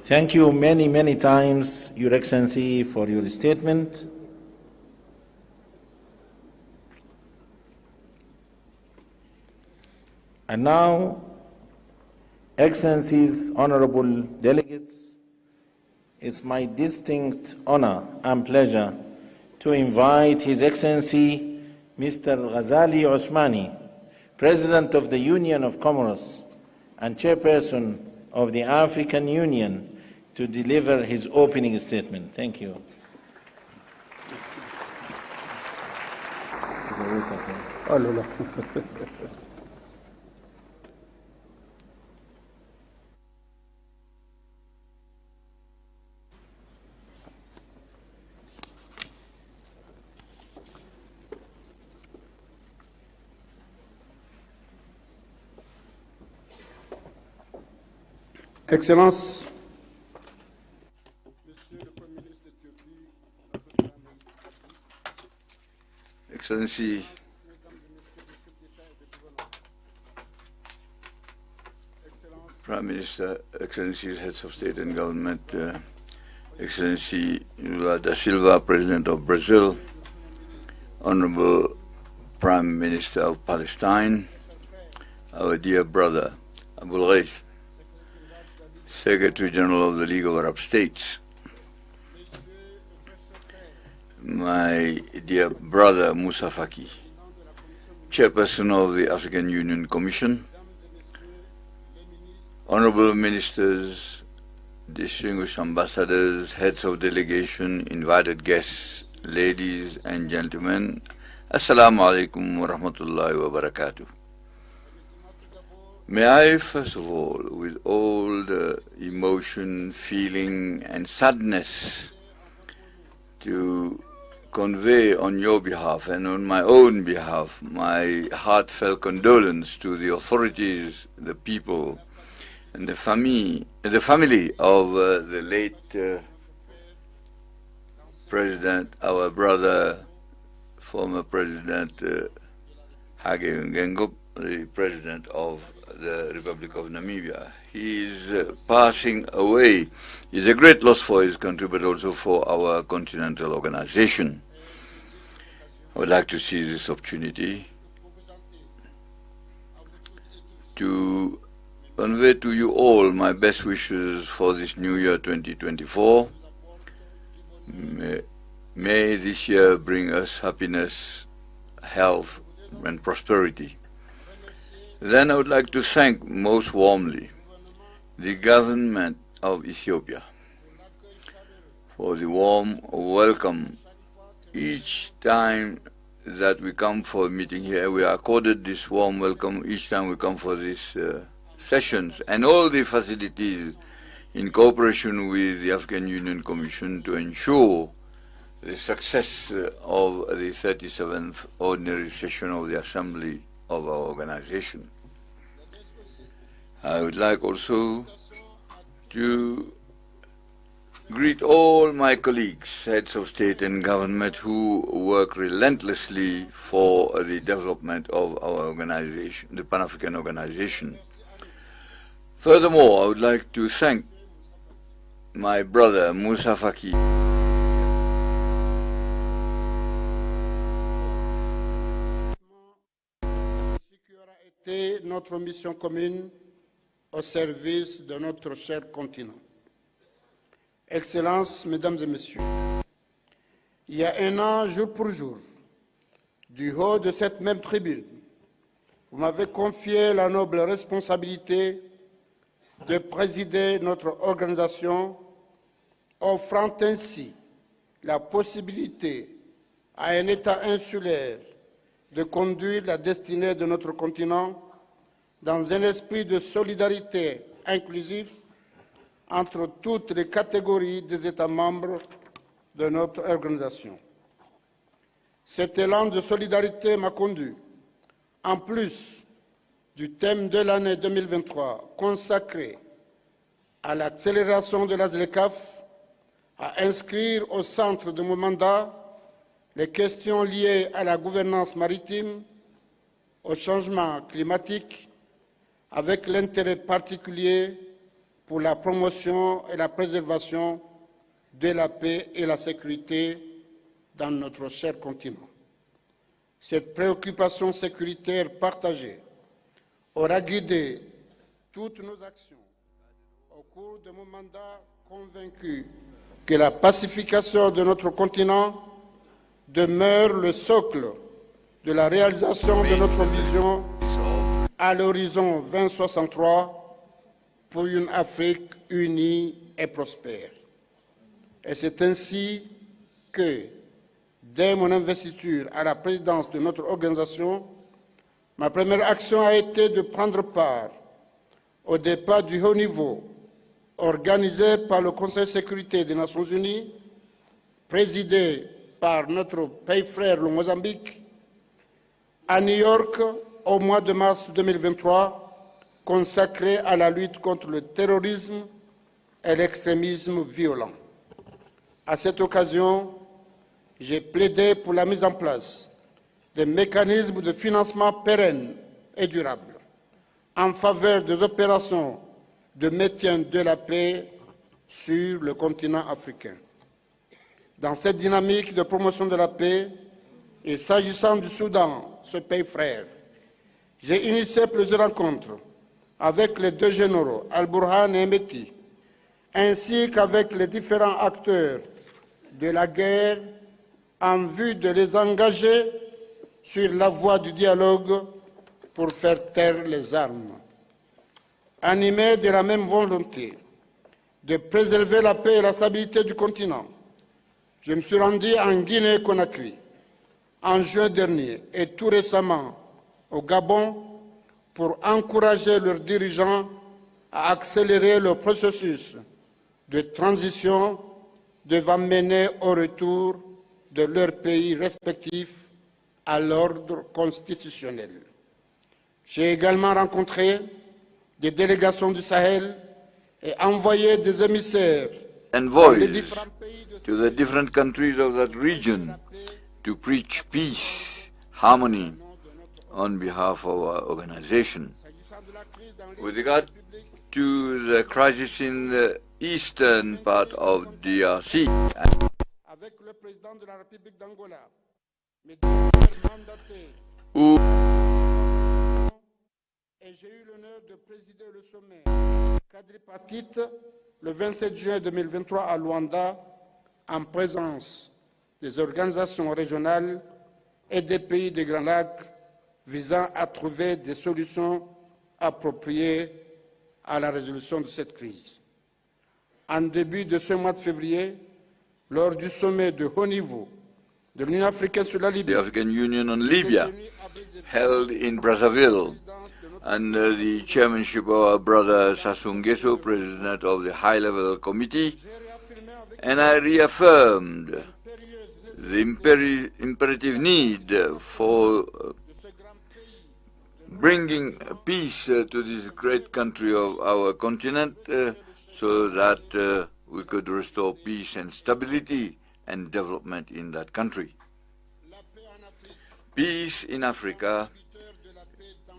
Thank you many, many times, Your Excellency, for your statement. And now Excellencies, honorable delegates, it's my distinct honor and pleasure to invite His Excellency Mr. Ghazali Osmani, President of the Union of Comoros and Chairperson of the African Union, to deliver his opening statement. Thank you. Oh, no, no. Excellence, Excellency, Prime Minister, Excellencies, Heads of State and Government, Excellency Lula da Silva, President of Brazil, Honorable Prime Minister of Palestine, our dear brother Abul Ghait, Secretary General of the League of Arab States, my dear brother Moussa Faki, Chairperson of the African Union Commission, Honorable Ministers, distinguished ambassadors, heads of delegation, invited guests, ladies and gentlemen, Assalamu alaikum wa rahmatullahi wa barakatuh. May I, first of all, with all the emotion, feeling and sadness, to convey on your behalf and on my own behalf my heartfelt condolence to the authorities, the people, and the family of the late President, our brother, former President Hage Geingob, the President of the Republic of Namibia. He is passing away. It's a great loss for his country, but also for our continental organization. I would like to seize this opportunity to convey to you all my best wishes for this new year 2024. May this year bring us happiness, health, and prosperity. Then I would like to thank most warmly the government of Ethiopia for the warm welcome. Each time that we come for a meeting here, we are accorded this warm welcome each time we come for these sessions, and all the facilities in cooperation with the African Union Commission to ensure the success of the 37th Ordinary Session of the Assembly of our organization. I would like also to greet all my colleagues, heads of state and government, who work relentlessly for the development of our organization, the Pan-African organization. Furthermore, I would like to thank my brother Moussa Faki. Ce qui aura été notre mission commune au service de notre cher continent. Excellences, Mesdames et Messieurs, il y a un an, jour pour jour, du haut de cette même tribune, vous m'avez confié la noble responsabilité de présider notre organisation, offrant ainsi la possibilité à un État insulaire de conduire la destinée de notre continent dans un esprit de solidarité inclusif entre toutes les catégories des États membres de notre organisation. Cet élan de solidarité m'a conduit, en plus du thème de l'année 2023 consacré à l'accélération de la ZLECAf, à inscrire au centre de mon mandat les questions liées à la gouvernance maritime, au changement climatique, avec l'intérêt particulier pour la promotion et la préservation de la paix et la sécurité dans notre cher continent. Cette préoccupation sécuritaire partagée aura guidé toutes nos actions au cours de mon mandat, convaincu que la pacification de notre continent demeure le socle de la réalisation de notre vision à l'horizon 2063 pour une Afrique unie et prospère. Et c'est ainsi que, dès mon investiture à la présidence de notre organisation, ma première action a été de prendre part au débat du haut niveau organisé par le Conseil de sécurité des Nations Unies, présidé par notre pays frère, le Mozambique, à New York au mois de mars 2023, consacré à la lutte contre le terrorisme et l'extrémisme violent. À cette occasion, j'ai plaidé pour la mise en place des mécanismes de financement pérennes et durables en faveur des opérations de maintien de la paix sur le continent africain. Dans cette dynamique de promotion de la paix, et s'agissant du Soudan, ce pays frère, j'ai initié plusieurs rencontres avec les deux généraux, Al-Burhan et Meti, ainsi qu'avec les différents acteurs de la guerre en vue de les engager sur la voie du dialogue pour faire taire les armes. Animé de la même volonté de préserver la paix et la stabilité du continent, je me suis rendu en Guinée-Conakry en juin dernier et tout récemment au Gabon pour encourager leurs dirigeants à accélérer le processus de transition devant mener au retour de leurs pays respectifs à l'ordre constitutionnel. J'ai également rencontré des délégations du Sahel et envoyé des émissaires envoys to the different countries of that region to preach peace, harmony on behalf of our organization. With regard to the crisis in the eastern part of DRC, avec le président de la République d'Angola, et j'ai eu l'honneur de présider le sommet quadripartite le 27 juin 2023 à Luanda en présence des organisations régionales et des pays des Grands Lacs visant à trouver des solutions appropriées à la résolution de cette crise. En début de ce mois de février, lors du sommet de haut niveau de l'Union africaine sur la Libye, the African Union on Libya, held in Brazzaville, under the chairmanship of our brother Sassou Nguesso, president of the high-level committee, and I reaffirmed the imperative need for bringing peace to this great country of our continent so that we could restore peace and stability and development in that country. Peace in Africa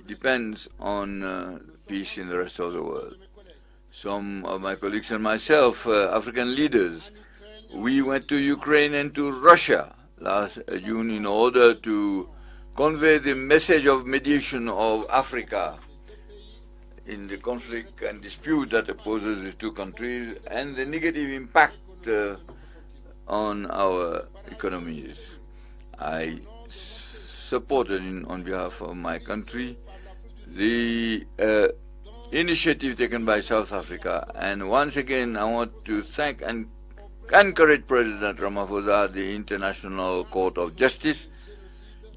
depends on peace in the rest of the world. Some of my colleagues and myself, African leaders, we went to Ukraine and to Russia last June in order to convey the message of mediation of Africa in the conflict and dispute that opposes the two countries and the negative impact on our economies. I supported on behalf of my country the initiative taken by South Africa, and once again I want to thank and encourage President Ramaphosa, the International Court of Justice,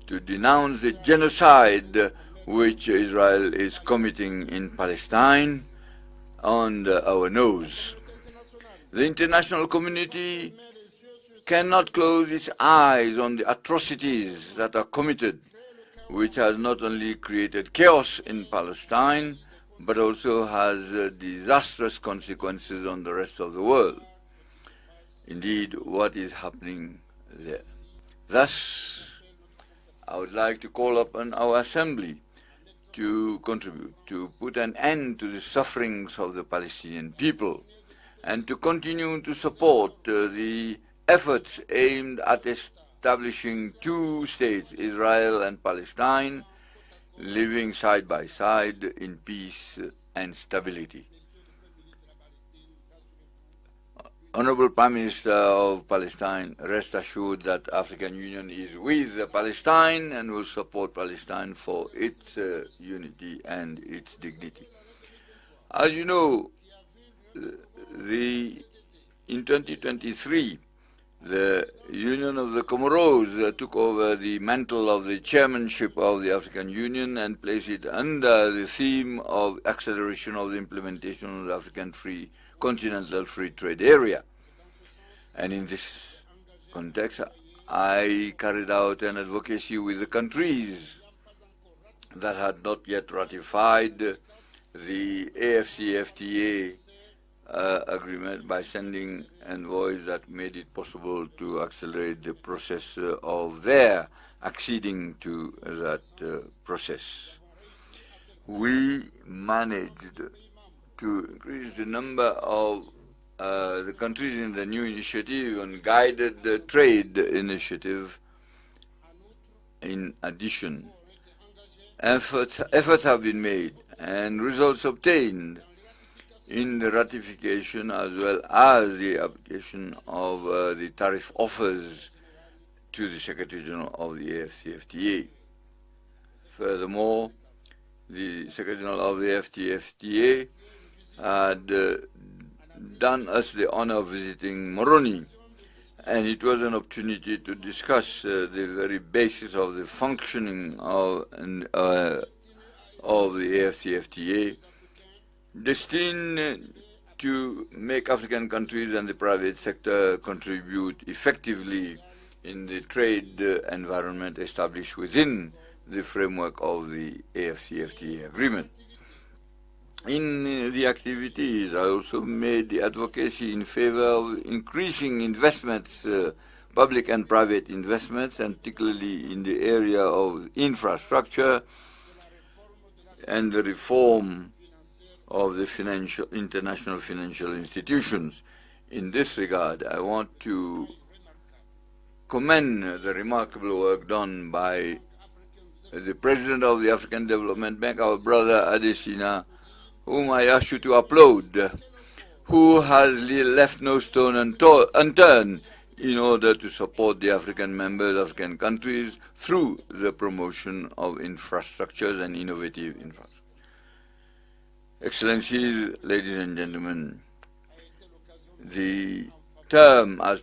to denounce the genocide which Israel is committing in Palestine on our nose. The international community cannot close its eyes on the atrocities that are committed, which has not only created chaos in Palestine, but also has disastrous consequences on the rest of the world. Indeed, what is happening there. Thus, I would like to call upon our Assembly to contribute, to put an end to the sufferings of the Palestinian people, and to continue to support the efforts aimed at establishing two states, Israel and Palestine, living side by side in peace and stability. Honorable Prime Minister of Palestine, rest assured that African Union is with Palestine and will support Palestine for its unity and its dignity. As you know, in 2023, the Union of the Comoros took over the mantle of the chairmanship of the African Union and placed it under the theme of acceleration of the implementation of the African Continental Free Trade Area. And in this context, I carried out an advocacy with the countries that had not yet ratified the AFCFTA agreement by sending envoys that made it possible to accelerate the process of their acceding to that process. We managed to increase the number of the countries in the new initiative and guided trade initiative. In addition, efforts have been made and results obtained in the ratification as well as the application of the tariff offers to the Secretary General of the AFCFTA. Furthermore, the Secretary General of the AFCFTA had done us the honor of visiting Moroni, and it was an opportunity to discuss the very basis of the functioning of the AFCFTA, destined to make African countries and the private sector contribute effectively in the trade environment established within the framework of the AFCFTA agreement. In the activities, I also made the advocacy in favor of increasing investments, public and private investments, and particularly in the area of infrastructure and the reform of the international financial institutions. In this regard, I want to commend the remarkable work done by the President of the African Development Bank, our brother Addis, whom I ask you to applaud, who has left no stone unturned in order to support the African members, African countries, through the promotion of infrastructures and innovative infrastructure. Excellencies, ladies and gentlemen, the term as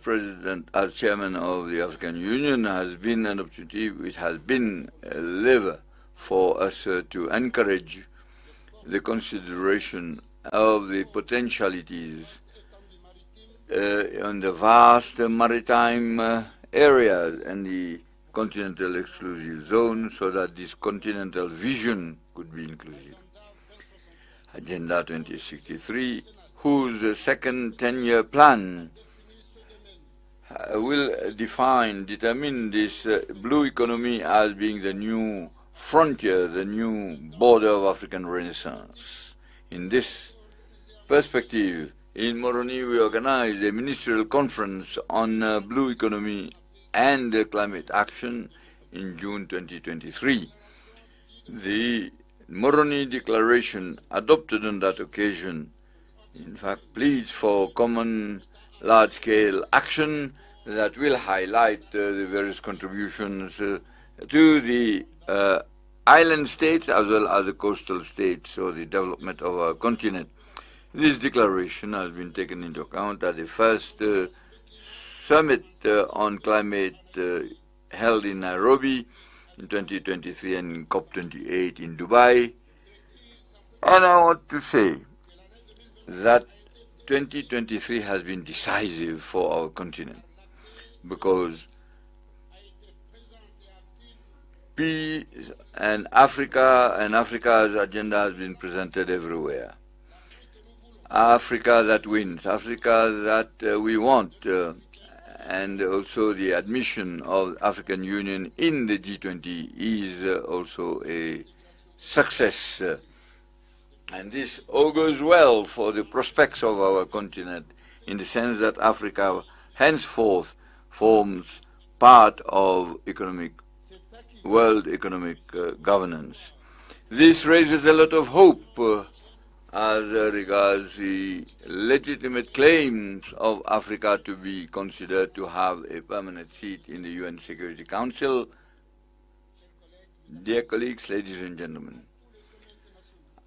chairman of the African Union has been an opportunity which has been a lever for us to encourage the consideration of the potentialities on the vast maritime areas and the continental exclusive zone, so that this continental vision could be inclusive. Agenda 2063, whose second 10-year plan will determine this blue economy as being the new frontier, the new border of African Renaissance. In this perspective, in Moroni we organized a ministerial conference on blue economy and climate action in June 2023. The Moroni Declaration adopted on that occasion, in fact, pleads for common large-scale action that will highlight the various contributions to the island states as well as the coastal states, or the development of our continent. This declaration has been taken into account at the first summit on climate held in Nairobi in 2023 and in COP28 in Dubai. And I want to say that 2023 has been decisive for our continent, because peace and Africa's agenda has been presented everywhere. Africa that wins, Africa that we want, and also the admission of African Union in the G20 is also a success. And this augurs well for the prospects of our continent, in the sense that Africa henceforth forms part of world economic governance. This raises a lot of hope as regards the legitimate claims of Africa to be considered to have a permanent seat in the UN Security Council. Dear colleagues, ladies and gentlemen,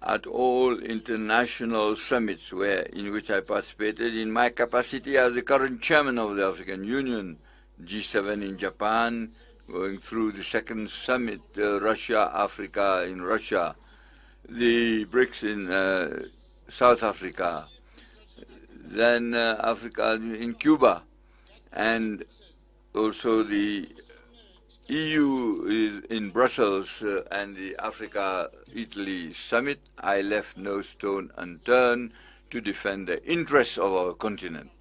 at all international summits in which I participated in my capacity as the current chairman of the African Union, G7 in Japan, going through the second summit, Russia-Africa in Russia, the BRICS in South Africa, then Africa in Cuba, and also the EU is in Brussels and the Africa-Italy summit. I left no stone unturned to defend the interests of our continent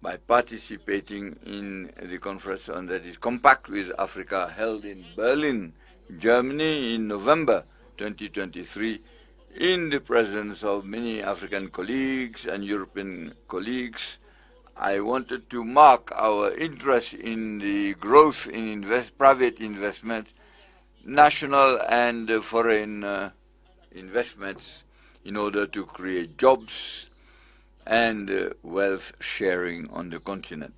by participating in the conference on that is Compact with Africa held in Berlin, Germany in November 2023 in the presence of many African colleagues and European colleagues. I wanted to mark our interest in the growth in private investment, national and foreign investments in order to create jobs and wealth sharing on the continent.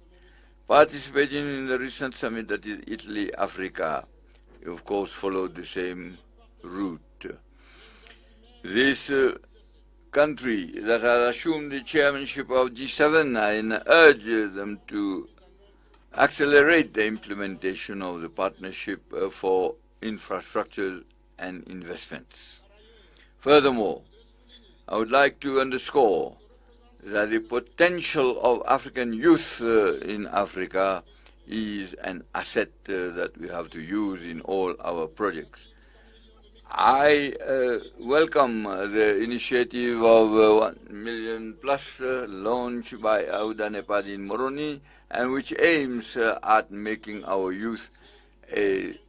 Participating in the recent summit that is Italy-Africa, of course, followed the same route. This country that has assumed the chairmanship of G7, I urge them to accelerate the implementation of the partnership for infrastructure and investments. Furthermore, I would like to underscore that the potential of African youth in Africa is an asset that we have to use in all our projects. I welcome the initiative of 1 million plus launched by Auda Nepadi in Moroni, and which aims at making our youth an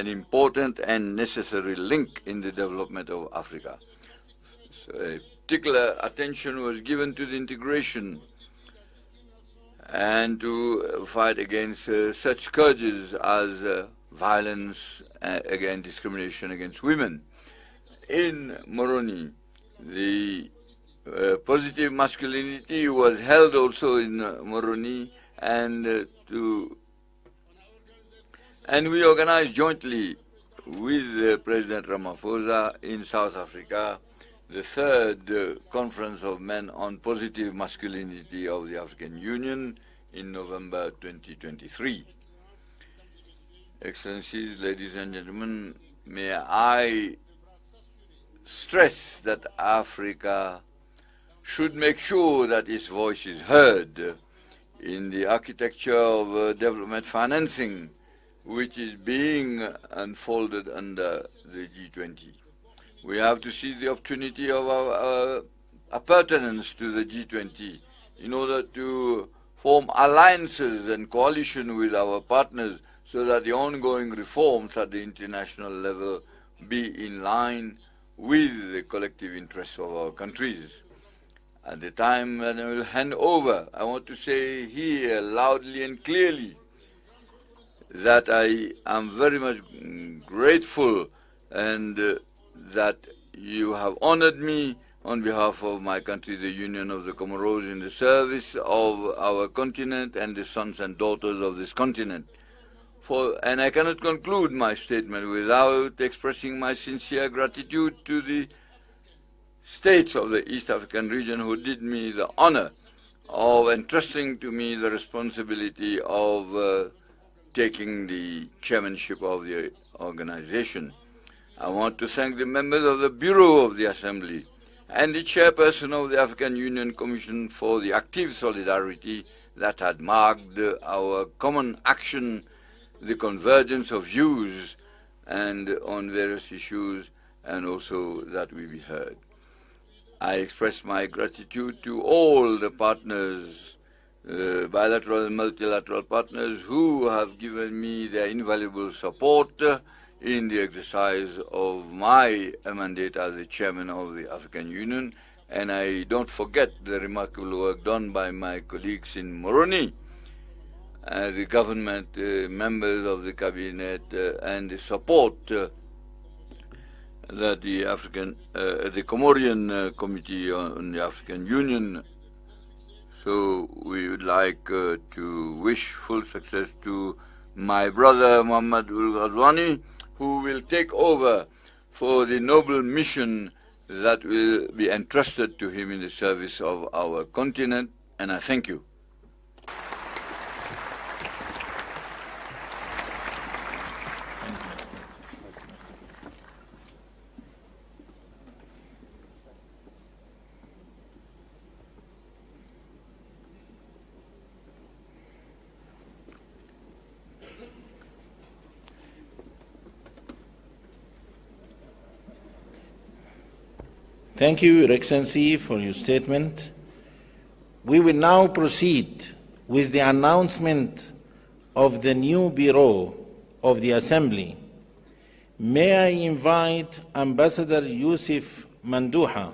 important and necessary link in the development of Africa. So, particular attention was given to the integration and to fight against such scourges as violence against discrimination against women. In Moroni, the positive masculinity was held also in Moroni, and we organized jointly with President Ramaphosa in South Africa the third Conference of Men on Positive Masculinity of the African Union in November 2023. Excellencies, ladies and gentlemen, may I stress that Africa should make sure that its voice is heard in the architecture of development financing, which is being unfolded under the G20. We have to seize the opportunity of our pertinence to the G20 in order to form alliances and coalition with our partners so that the ongoing reforms at the international level be in line with the collective interests of our countries. At the time when I will hand over, I want to say here loudly and clearly that I am very much grateful and that you have honored me on behalf of my country, the Union of the Comoros, in the service of our continent and the sons and daughters of this continent. And I cannot conclude my statement without expressing my sincere gratitude to the states of the East African region who did me the honor of entrusting to me the responsibility of taking the chairmanship of the organization. I want to thank the members of the Bureau of the Assembly and the chairperson of the African Union Commission for the active solidarity that had marked our common action, the convergence of views and on various issues, and also that we be heard. I express my gratitude to all the partners, bilateral and multilateral partners, who have given me their invaluable support in the exercise of my mandate as the chairman of the African Union. And I don't forget the remarkable work done by my colleagues in Moroni, the government, members of the cabinet, and the support that the Comorian Committee on the African Union. So we would like to wish full success to my brother Muhammad Ul Ghazwani, who will take over for the noble mission that will be entrusted to him in the service of our continent, and I thank you. Thank you, Your Excellency, for your statement. We will now proceed with the announcement of the new Bureau of the Assembly. May I invite Ambassador Yusuf Manduha,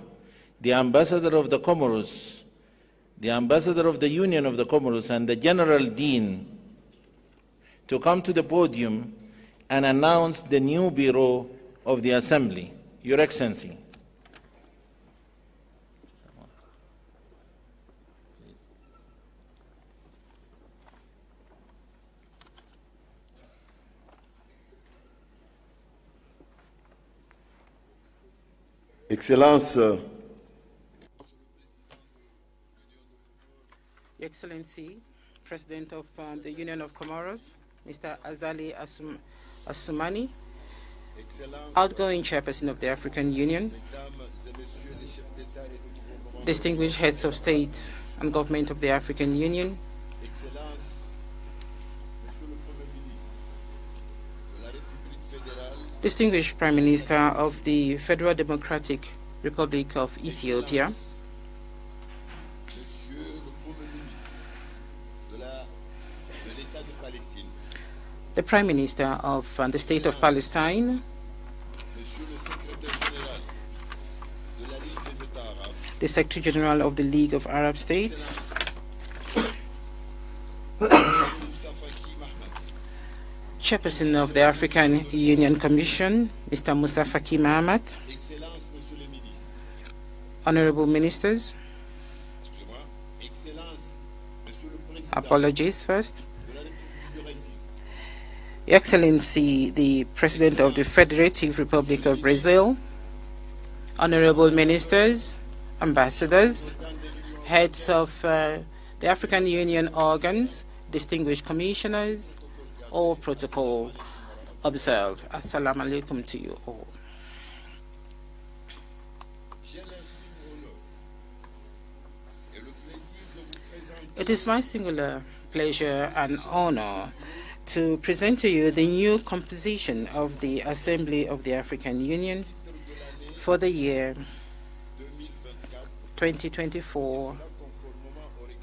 the Ambassador of the Comoros, the Ambassador of the Union of the Comoros, and the General Dean to come to the podium and announce the new Bureau of the Assembly. Your Excellency. Excellence, Your Excellency, President of the Union of Comoros, Mr. Azali Assoumani, outgoing Chairperson of the African Union, distinguished heads of state and government of the African Union, distinguished Prime Minister of the Federal Democratic Republic of Ethiopia, the Prime Minister of the State of Palestine, the Secretary General of the League of Arab States, Chairperson of the African Union Commission, Mr. Moussa Faki Mahamat, Honorable Ministers, apologies first, Your Excellency, the President of the Federative Republic of Brazil, Honorable Ministers, Ambassadors, heads of the African Union organs, distinguished commissioners, all protocol observed. Assalamu alaikum to you all. It is my singular pleasure and honor to present to you the new composition of the Assembly of the African Union for the year 2024,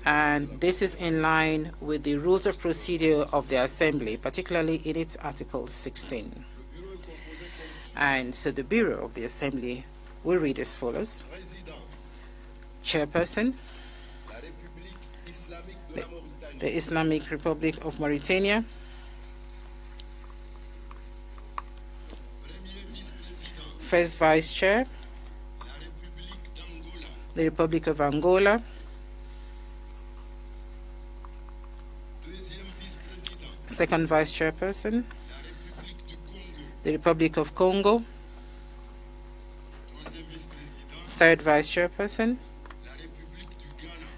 and this is in line with the rules of procedure of the Assembly, particularly in its Article 16. And so the Bureau of the Assembly will read as follows. Chairperson, the Islamic Republic of Mauritania. First Vice Chair, the Republic of Angola. Second Vice Chairperson, the Republic of Congo. Third Vice Chairperson,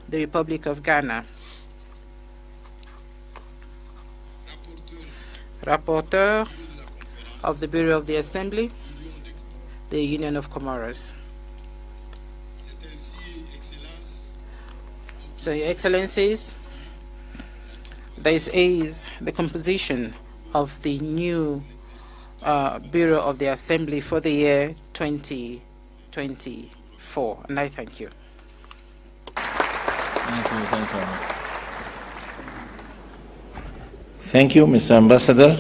the Republic of Ghana. Rapporteur of the Bureau of the Assembly, the Union of Comoros. So, Your Excellencies, this is the composition of the new Bureau of the Assembly for the year 2024, and I thank you. Thank you, Thank you, Mr. Ambassador,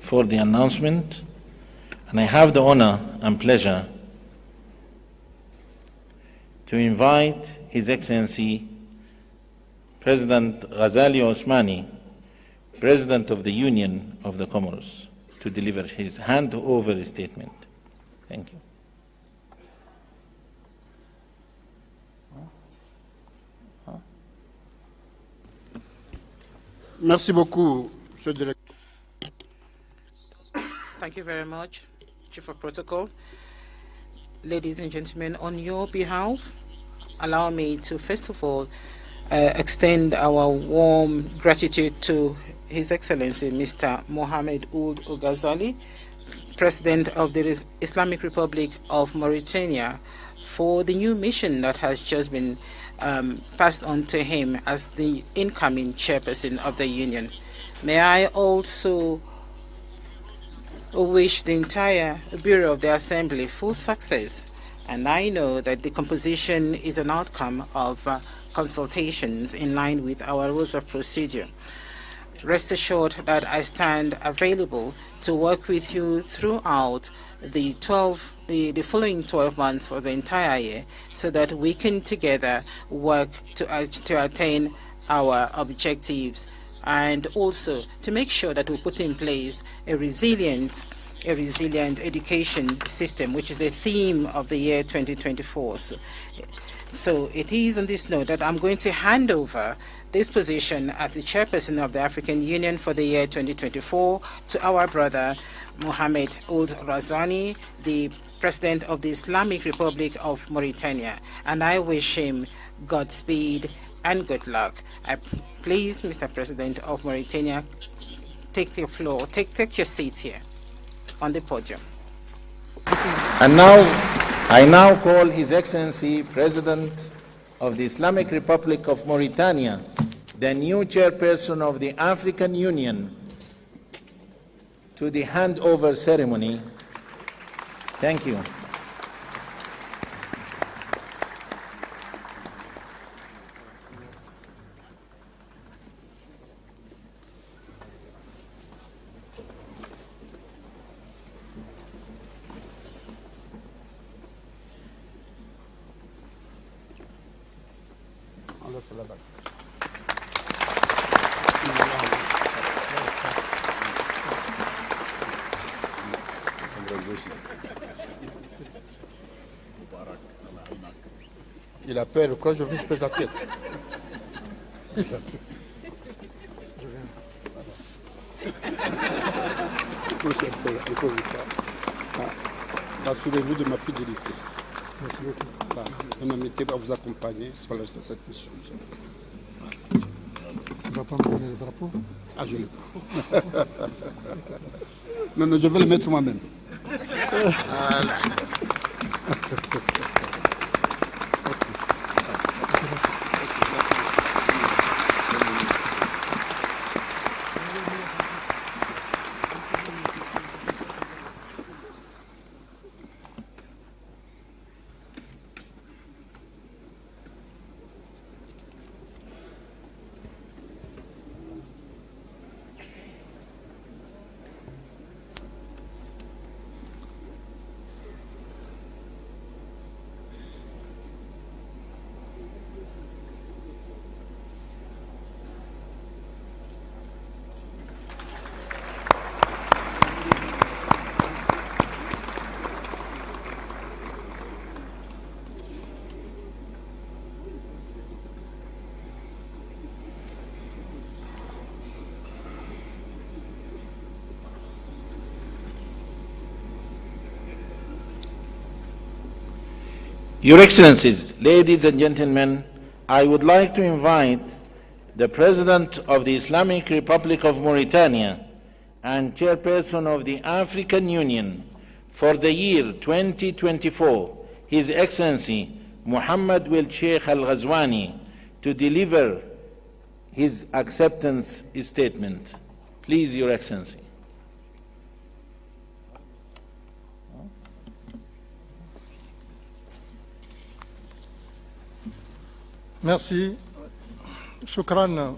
for the announcement, and I have the honor and pleasure to invite His Excellency President Ghazali Osmani, President of the Union of the Comoros, to deliver his handover statement. Thank you. Merci beaucoup, Monsieur le Directeur. Thank you very much, Chief of Protocol. Ladies and gentlemen, on your behalf, allow me to first of all extend our warm gratitude to His Excellency Mr. Mohamed Ould Ghazali, President of the Islamic Republic of Mauritania, for the new mission that has just been passed on to him as the incoming chairperson of the Union. May I also wish the entire Bureau of the Assembly full success, and I know that the composition is an outcome of consultations in line with our rules of procedure. Rest assured that I stand available to work with you throughout the following 12 months for the entire year, so that we can together work to attain our objectives, and also to make sure that we put in place a resilient education system, which is the theme of the year 2024. So it is on this note that I'm going to hand over this position as the chairperson of the African Union for the year 2024 to our brother Mohamed Ould Ghazali, the President of the Islamic Republic of Mauritania, and I wish him Godspeed and good luck. Please, Mr. President of Mauritania, take the floor, take your seat here on the podium. And now, I now call His Excellency President of the Islamic Republic of Mauritania, the new chairperson of the African Union, to the handover ceremony. Thank you. Il a peur, quoi, je vais faire la tête. Assurez-vous de ma fidélité. Merci beaucoup. Je m'invite à vous accompagner sur l'âge de cette mission. Tu ne vas pas me donner le drapeau? Ah, je l'ai pas. Non, non, je vais le mettre moi-même. Your Excellencies, ladies and gentlemen, I would like to invite the President of the Islamic Republic of Mauritania and Chairperson of the African Union for the year 2024, His Excellency Mohammed Ould Sheikh Al Ghazwani, to deliver his acceptance statement. Please, Your Excellency. Merci. Shukran.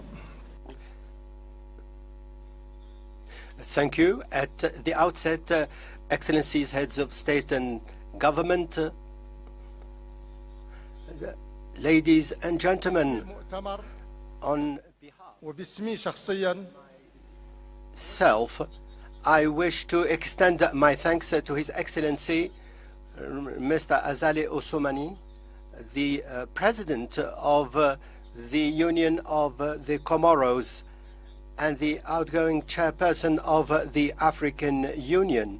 Thank you. At the outset, Excellencies, Heads of State and Government, ladies and gentlemen, on behalf of myself, I wish to extend my thanks to His Excellency Mr. Azali Osomani, the President of the Union of the Comoros and the outgoing Chairperson of the African Union,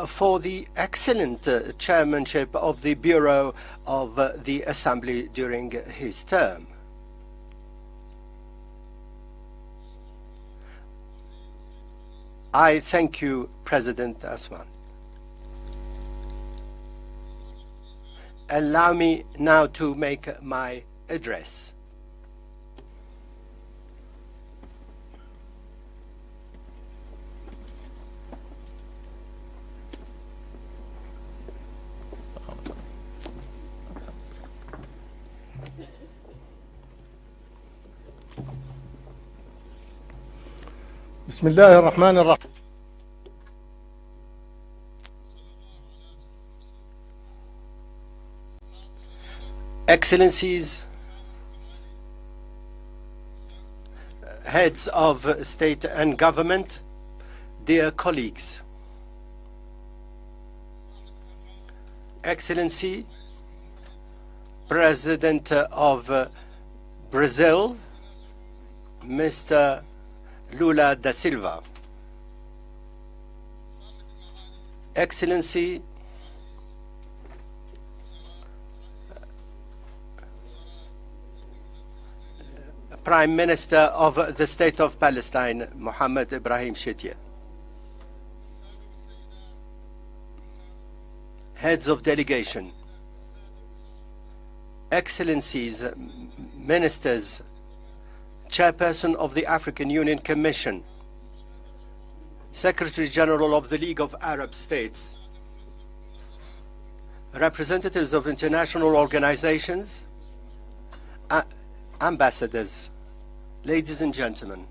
for the excellent chairmanship of the Bureau of the Assembly during his term. I thank you, President Aswan. Allow me now to make my address. بسم الله الرحمن الرحيم. Excellencies, heads of state and government, dear colleagues, Excellency, President of Brazil, Mr. Lula da Silva, Excellency, Prime Minister of the State of Palestine, Mohammed Ibrahim Shitye, heads of delegation, Excellencies, Ministers, Chairperson of the African Union Commission, Secretary General of the League of Arab States, representatives of international organizations, ambassadors, ladies and gentlemen.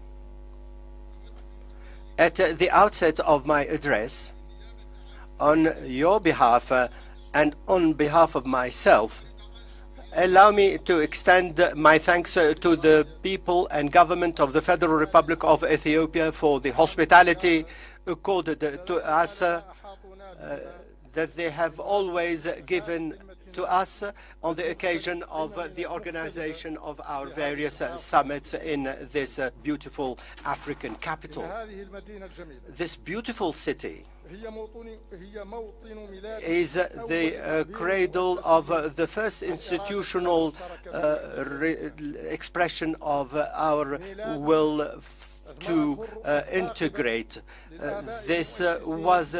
At the outset of my address, on your behalf and on behalf of myself, allow me to extend my thanks to the people and government of the Federal Republic of Ethiopia for the hospitality accorded to us that they have always given to us on the occasion of the organization of our various summits in this beautiful African capital. This beautiful city is the cradle of the first institutional expression of our will to integrate. This was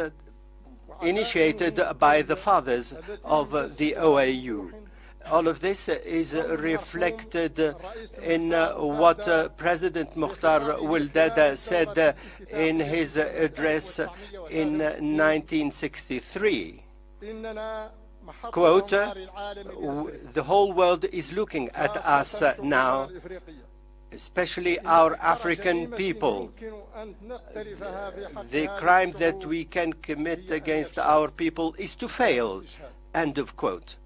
initiated by the fathers of the OAU. All of this is reflected in what President Mukhtar Wildada said in his address in 1963. Quote, the whole world is looking at us now, especially our African people. The crime that we can commit against our people is to fail. End of quote.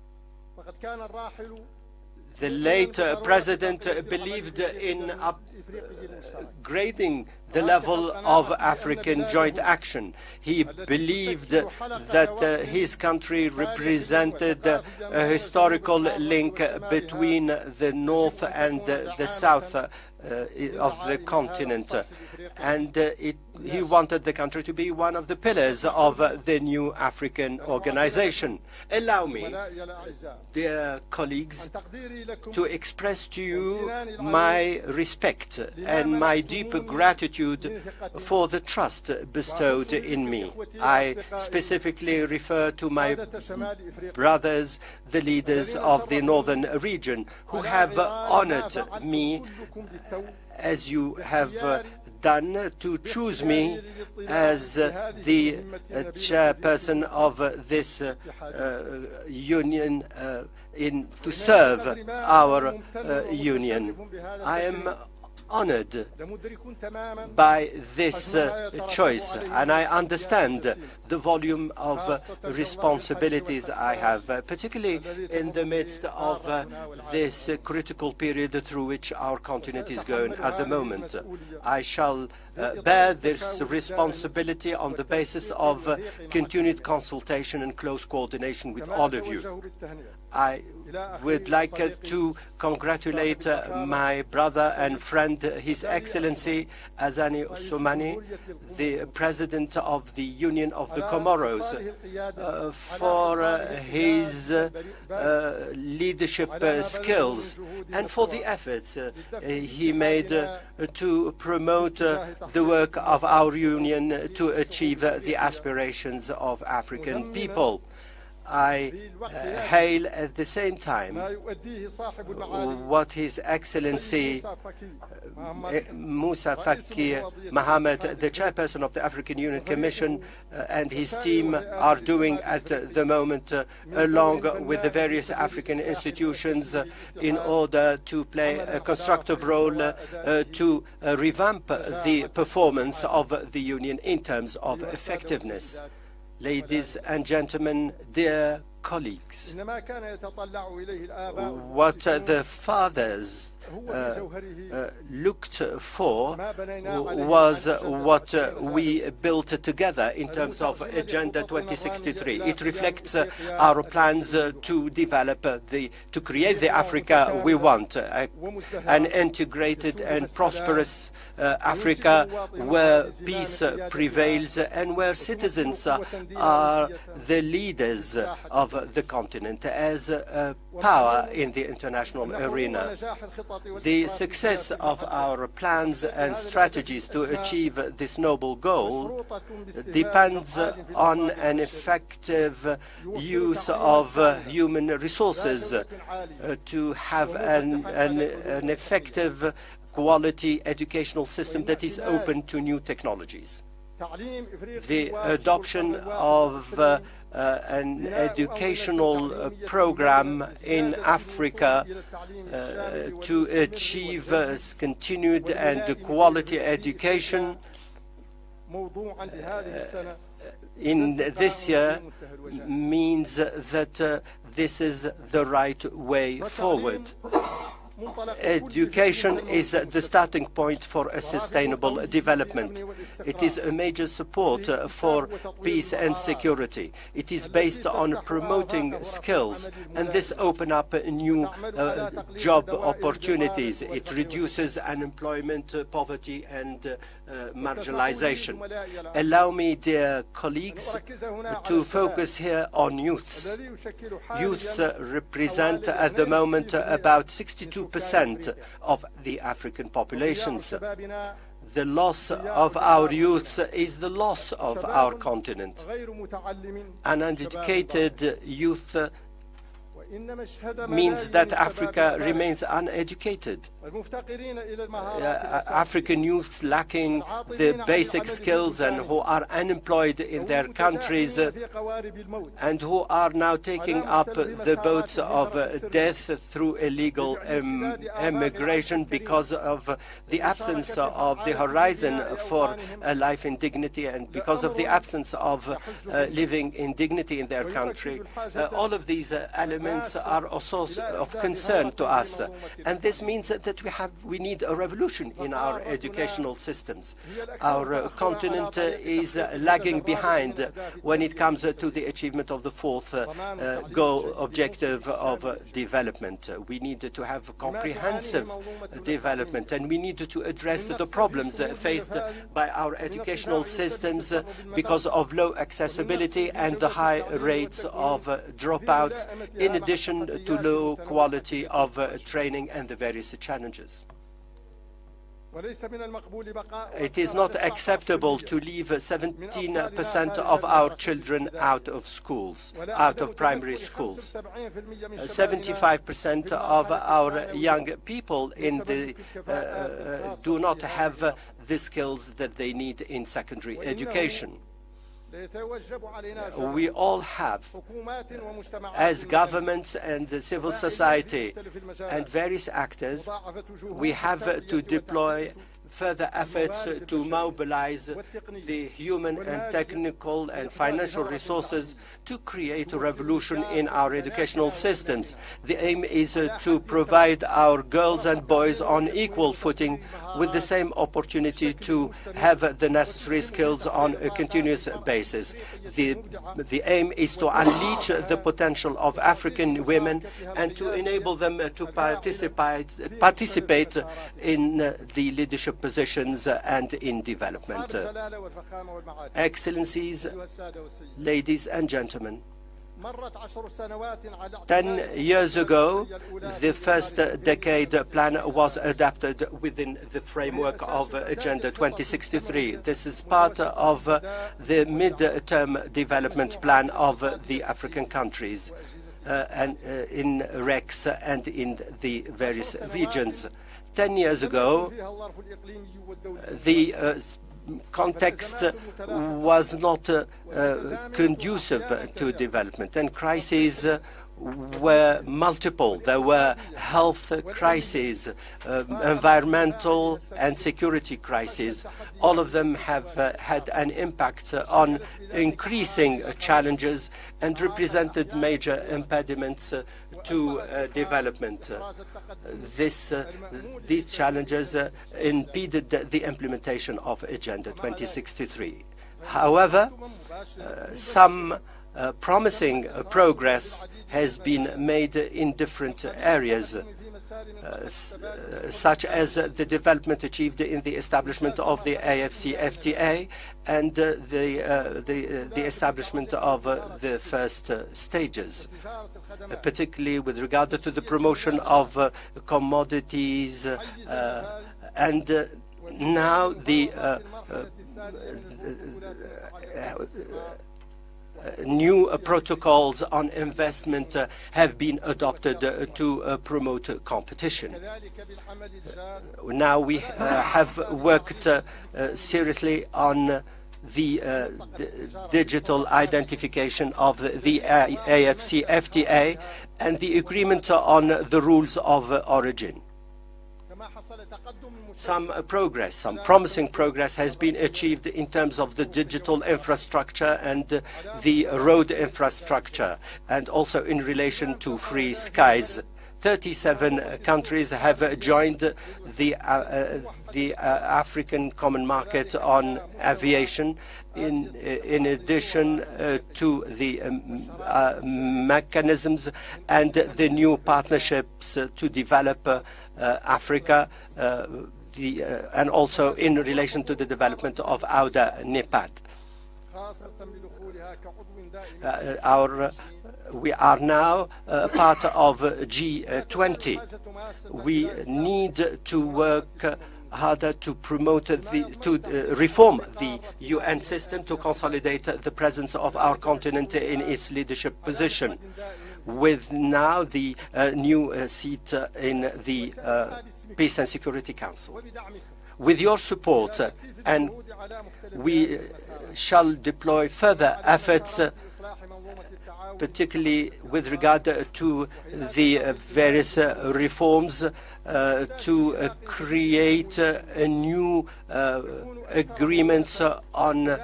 The late president believed in upgrading the level of African joint action. He believed that his country represented a historical link between the north and the south of the continent, and he wanted the country to be one of the pillars of the new African organization. Allow me, dear colleagues, to express to you my respect and my deep gratitude for the trust bestowed in me. I specifically refer to my brothers, the leaders of the northern region, who have honored me as you have done to choose me as the chairperson of this union to serve our union. I am honored by this choice, and I understand the volume of responsibilities I have, particularly in the midst of this critical period through which our continent is going at the moment. I shall bear this responsibility on the basis of continued consultation and close coordination with all of you. I would like to congratulate my brother and friend, His Excellency Azani Soumani, the President of the Union of the Comoros, for his leadership skills and for the efforts he made to promote the work of our Union to achieve the aspirations of African people. I hail at the same time what His Excellency Musa Faki Mohammed, the chairperson of the African Union Commission, and his team are doing at the moment, along with the various African institutions, in order to play a constructive role to revamp the performance of the Union in terms of effectiveness. Ladies and gentlemen, dear colleagues, what the fathers looked for was what we built together in terms of Agenda 2063. It reflects our plans to develop to create the Africa we want, an integrated and prosperous Africa where peace prevails and where citizens are the leaders of the continent as a power in the international arena. The success of our plans and strategies to achieve this noble goal depends on an effective use of human resources to have an effective quality educational system that is open to new technologies. The adoption of an educational program in Africa to achieve continued and quality education in this year means that this is the right way forward. Education is the starting point for a sustainable development. It is a major support for peace and security. It is based on promoting skills, and this opens up new job opportunities. It reduces unemployment, poverty, and marginalization. Allow me, dear colleagues, to focus here on youths. Youths represent at the moment about 62% of the African populations. The loss of our youths is the loss of our continent. An uneducated youth means that Africa remains uneducated. African youths lacking the basic skills and who are unemployed in their countries and who are now taking up the boats of death through illegal immigration because of the absence of the horizon for a life in dignity and because of the absence of living in dignity in their country. All of these elements are a source of concern to us, and this means that we need a revolution in our educational systems. Our continent is lagging behind when it comes to the achievement of the fourth objective of development. We need to have comprehensive development, and we need to address the problems faced by our educational systems because of low accessibility and the high rates of dropouts, in addition to low quality of training and the various challenges. It is not acceptable to leave 17% of our children out of schools, out of primary schools. 75% of our young people do not have the skills that they need in secondary education. we all have, as governments and civil society and various actors, we have to deploy further efforts to mobilize the human and technical and financial resources to create a revolution in our educational systems. The aim is to provide our girls and boys on equal footing with the same opportunity to have the necessary skills on a continuous basis. The aim is to unleash the potential of African women and to enable them to participate in the leadership positions and in development. Excellencies, ladies and gentlemen, 10 years ago, the first decade plan was adapted within the framework of Agenda 2063. This is part of the mid-term development plan of the African countries and in REX and in the various regions. 10 years ago, the context was not conducive to development, and crises were multiple. There were health crises, environmental and security crises. All of them have had an impact on increasing challenges and represented major impediments to development. These challenges impeded the implementation of Agenda 2063. However, some promising progress has been made in different areas, such as the development achieved in the establishment of the AFCFTA and the establishment of the first stages, particularly with regard to the promotion of commodities and now the new protocols on investment have been adopted to promote competition. Now we have worked seriously on the digital identification of the AFCFTA and the agreement on the rules of origin. Some promising progress has been achieved in terms of the digital infrastructure and the road infrastructure, and also in relation to free skies. 37 countries have joined the African Common Market on aviation, in addition to the mechanisms and the new partnerships to develop Africa, and also in relation to the development of Auda Nepad. We are now part of G20. We need to work harder to promote to reform the UN system to consolidate the presence of our continent in its leadership position, with now the new seat in the Peace and Security Council. With your support, and we shall deploy further efforts, particularly with regard to the various reforms to create a new agreements on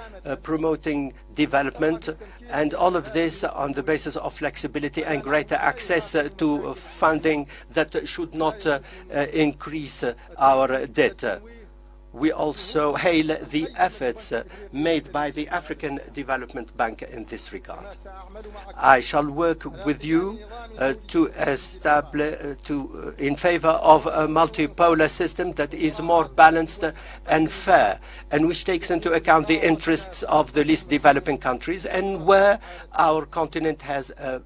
promoting development, and all of this on the basis of flexibility and greater access to funding that should not increase our debt. We also hail the efforts made by the African Development Bank in this regard. I shall work with you to establish in favor of a multipolar system that is more balanced and fair, and which takes into account the interests of the least developing countries, and where our continent has a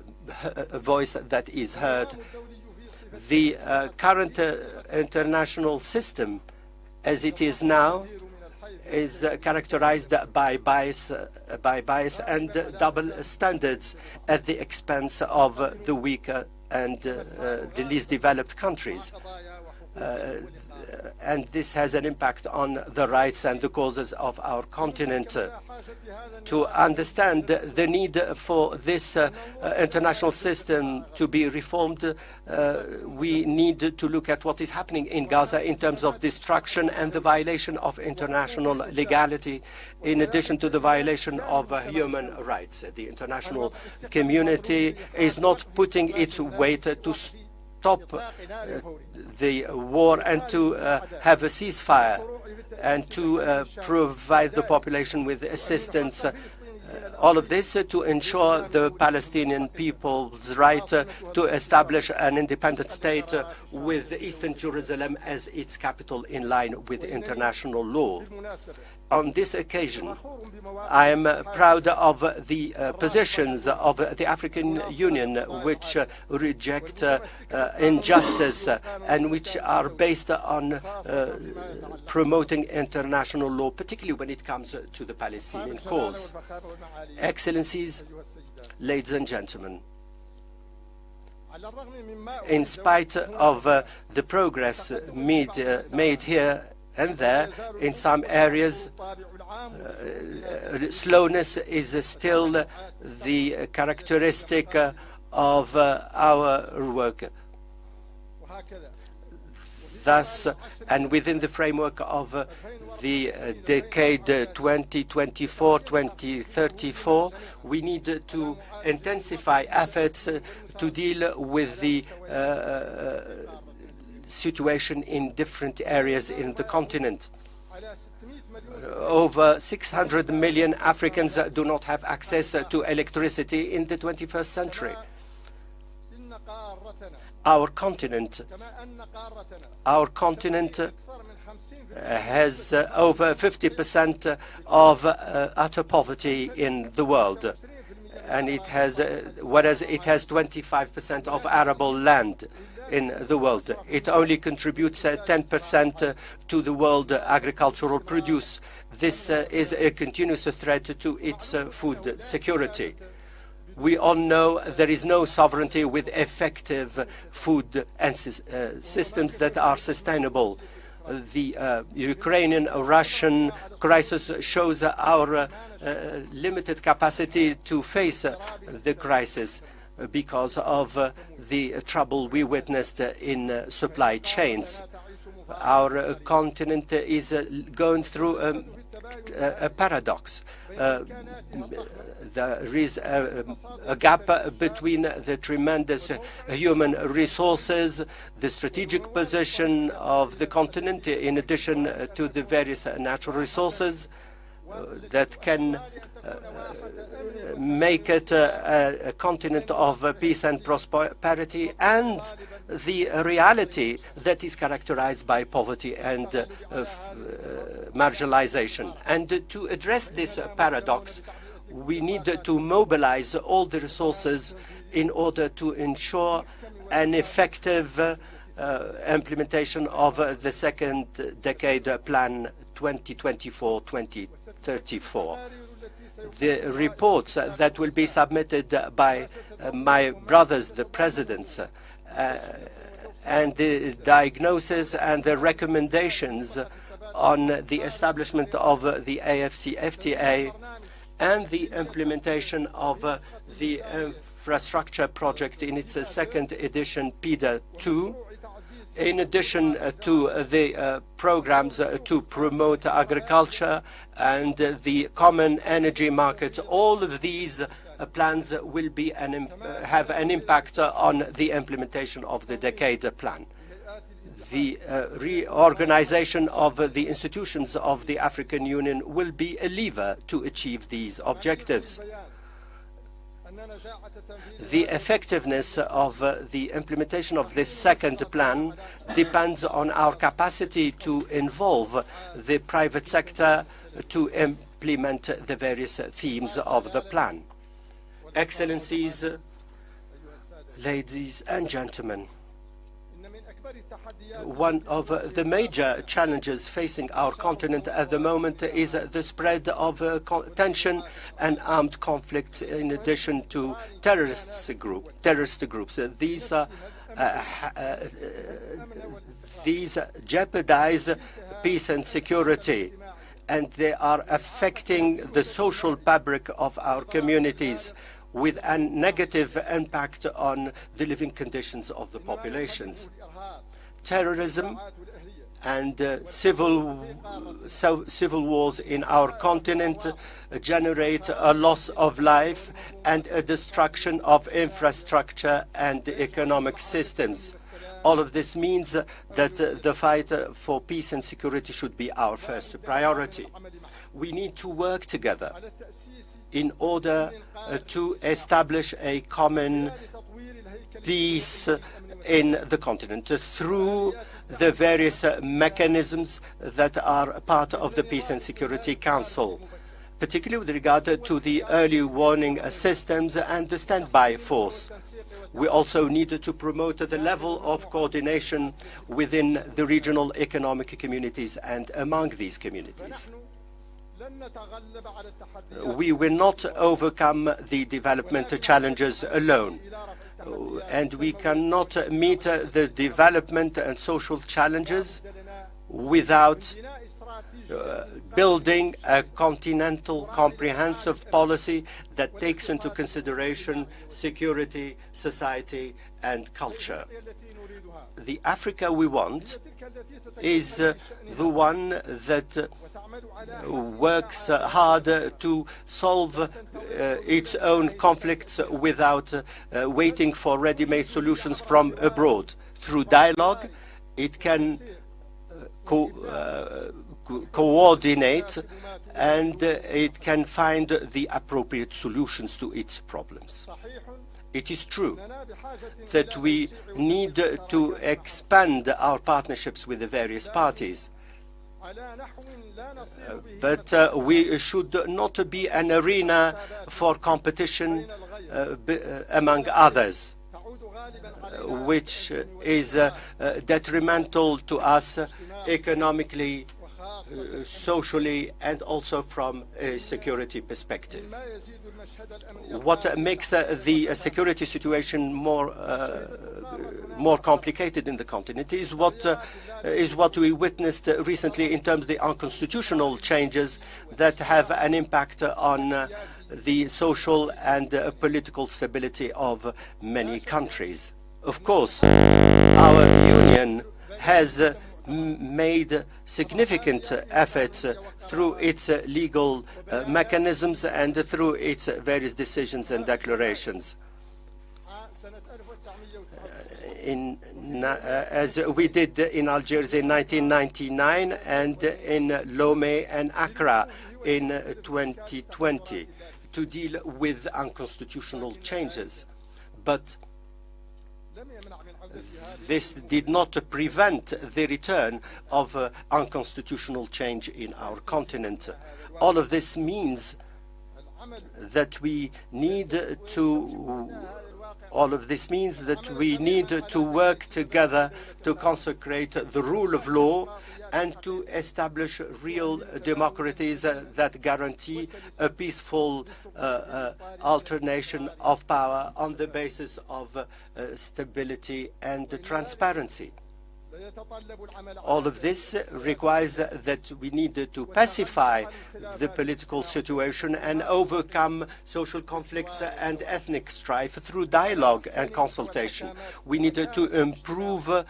voice that is heard. The current international system, as it is now, is characterized by bias and double standards at the expense of the weaker and the least developed countries. and this has an impact on the rights and the causes of our continent. To understand the need for this international system to be reformed, we need to look at what is happening in Gaza in terms of destruction and the violation of international legality, in addition to the violation of human rights. The international community is not putting its weight to stop the war and to have a ceasefire and to provide the population with assistance. All of this to ensure the Palestinian people's right to establish an independent state with Eastern Jerusalem as its capital in line with international law. On this occasion, I am proud of the positions of the African Union, which reject injustice and which are based on promoting international law, particularly when it comes to the Palestinian cause. Excellencies, ladies and gentlemen, in spite of the progress made here and there, in some areas, slowness is still the characteristic of our work. Thus, and within the framework of the decade 2024-2034, we need to intensify efforts to deal with the situation in different areas in the continent. Over 600 million Africans do not have access to electricity in the 21st century. Our continent has over 50% of utter poverty in the world, and it has, whereas it has 25% of arable land in the world. It only contributes 10% to the world agricultural produce. This is a continuous threat to its food security. We all know there is no sovereignty with effective food and systems that are sustainable. The Ukrainian-Russian crisis shows our limited capacity to face the crisis because of the trouble we witnessed in supply chains. Our continent is going through a paradox. There is a gap between the tremendous human resources, the strategic position of the continent, in addition to the various natural resources that can make it a continent of peace and prosperity, and the reality that is characterized by poverty and marginalization. And to address this paradox, we need to mobilize all the resources in order to ensure an effective implementation of the second decade plan 2024-2034. The reports that will be submitted by my brothers, the presidents, and the diagnosis and the recommendations on the establishment of the AFCFTA and the implementation of the infrastructure project in its second edition, PIDA 2, in addition to the programs to promote agriculture and the common energy market. All of these plans will be have an impact on the implementation of the decade plan. The reorganization of the institutions of the African Union will be a lever to achieve these objectives. The effectiveness of the implementation of this second plan depends on our capacity to involve the private sector to implement the various themes of the plan. Excellencies, ladies and gentlemen, one of the major challenges facing our continent at the moment is the spread of tension and armed conflicts, in addition to terrorist groups. These these jeopardize peace and security, and they are affecting the social fabric of our communities with a negative impact on the living conditions of the populations. Terrorism and civil wars in our continent generate a loss of life and a destruction of infrastructure and economic systems. All of this means that the fight for peace and security should be our first priority. We need to work together in order to establish a common peace in the continent through the various mechanisms that are part of the Peace and Security Council, particularly with regard to the early warning systems and the standby force. We also need to promote the level of coordination within the regional economic communities and among these communities. We will not overcome the development challenges alone, and we cannot meet the development and social challenges without building a continental comprehensive policy that takes into consideration security, society, and culture. The Africa we want is the one that works hard to solve its own conflicts without waiting for ready-made solutions from abroad. Through dialogue, it can coordinate and it can find the appropriate solutions to its problems. It is true that we need to expand our partnerships with the various parties, but we should not be an arena for competition among others, which is detrimental to us economically, socially, and also from a security perspective. What makes the security situation more complicated in the continent is what we witnessed recently in terms of the unconstitutional changes that have an impact on the social and political stability of many countries. Of course, our union has made significant efforts through its legal mechanisms and through its various decisions and declarations. As we did in Algiers in 1999 and in Lomé and Accra in 2020 to deal with unconstitutional changes. But this did not prevent the return of unconstitutional change in our continent. All of this means that we need to work together to consecrate the rule of law and to establish real democracies that guarantee a peaceful alternation of power on the basis of stability and transparency. All of this requires that we need to pacify the political situation and overcome social conflicts and ethnic strife through dialogue and consultation. We need to improve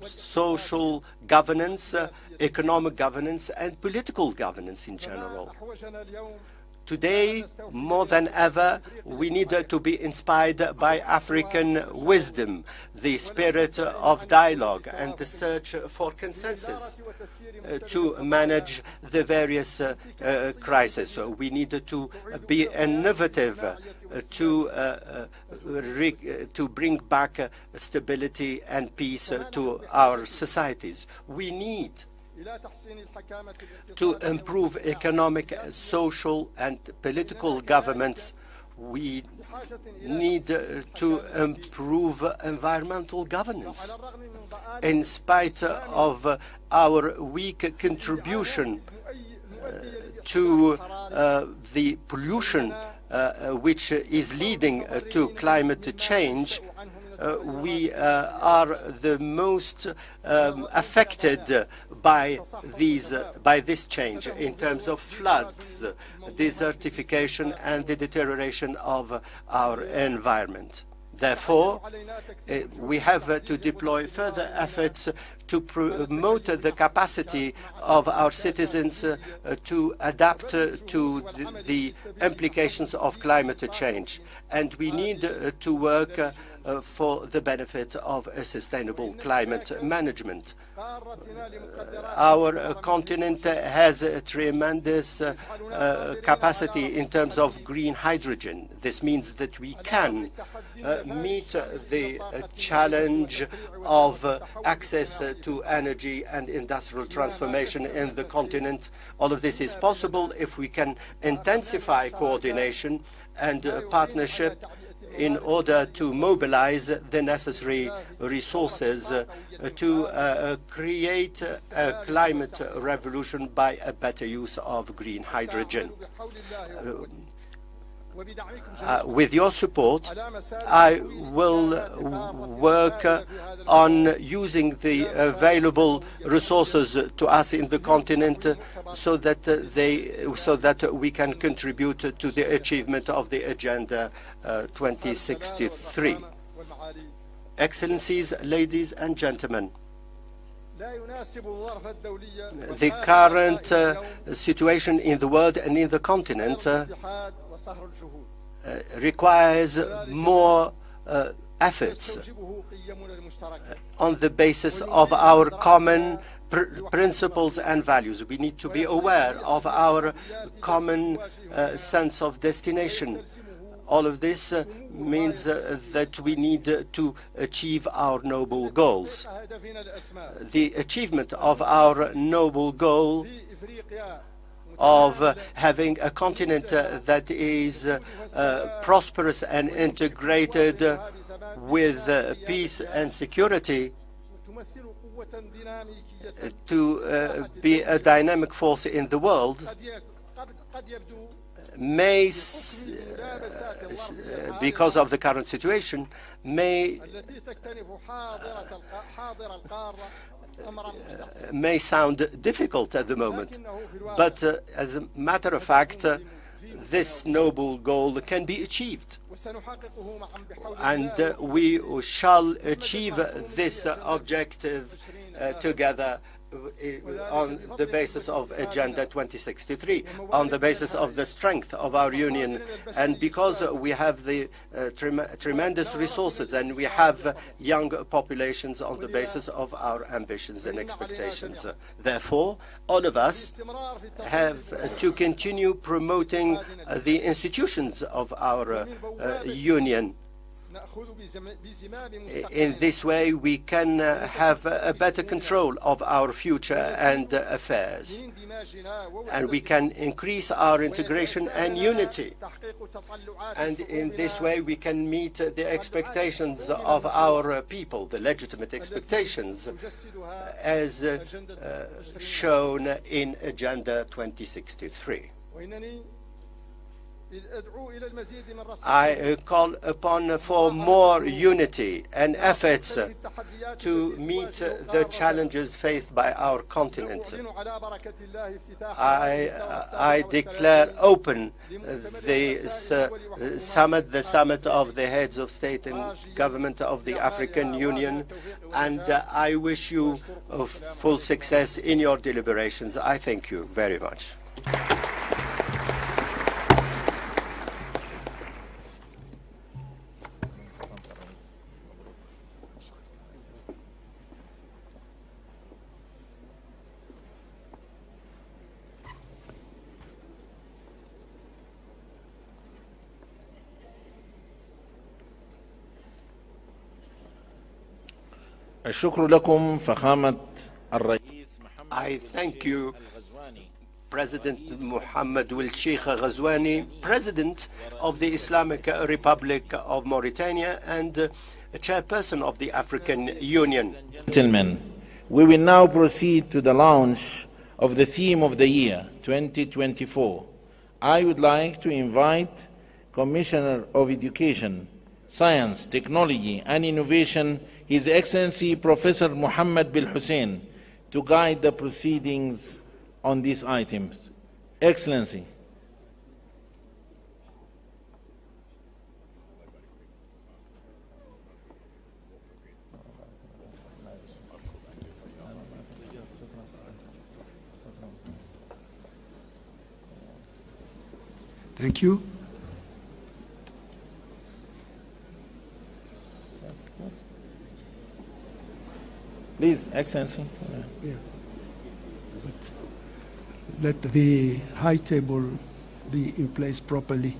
social governance, economic governance, and political governance in general. Today, more than ever, we need to be inspired by African wisdom, the spirit of dialogue, and the search for consensus to manage the various crises. So we need to be innovative to bring back stability and peace to our societies. We need to improve economic, social, and political governments. We need to improve environmental governance. In spite of our weak contribution to the pollution which is leading to climate change, we are the most affected by this change in terms of floods, desertification, and the deterioration of our environment. Therefore, we have to deploy further efforts to promote the capacity of our citizens to adapt to the implications of climate change. And we need to work for the benefit of a sustainable climate management. Our continent has a tremendous capacity in terms of green hydrogen. This means that we can meet the challenge of access to energy and industrial transformation in the continent. All of this is possible if we can intensify coordination and partnership in order to mobilize the necessary resources to create a climate revolution by a better use of green hydrogen. With your support, I will work on using the available resources to us in the continent so that we can contribute to the achievement of the Agenda 2063. Excellencies, ladies and gentlemen, the current situation in the world and in the continent requires more efforts on the basis of our common principles and values. We need to be aware of our common sense of destination. All of this means that we need to achieve our noble goals. The achievement of our noble goal of having a continent that is prosperous and integrated with peace and security, to be a dynamic force in the world, may, because of the current situation, may sound difficult at the moment. But as a matter of fact, this noble goal can be achieved. And we shall achieve this objective together on the basis of Agenda 2063, on the basis of the strength of our union, and because we have the tremendous resources and we have young populations on the basis of our ambitions and expectations. Therefore, all of us have to continue promoting the institutions of our union. In this way, we can have a better control of our future and affairs, and we can increase our integration and unity. And in this way, we can meet the expectations of our people, the legitimate expectations, as shown in Agenda 2063. I call upon for more unity and efforts to meet the challenges faced by our continent. I declare open this summit, the summit of the heads of state and government of the African Union, and I wish you full success in your deliberations. I thank you very much. الشكر لكم فخامة الرئيس. I thank you, President Mohammed Ould Sheikh Ghazouani, President of the Islamic Republic of Mauritania and Chairperson of the African Union. Gentlemen, we will now proceed to the launch of the theme of the year 2024. I would like to invite Commissioner of Education, Science, Technology and Innovation, His Excellency Professor Mohammed Bil Hussein, to guide the proceedings on these items. Excellency. Thank you. Please, Excellency. Yeah. But let the high table be in place properly.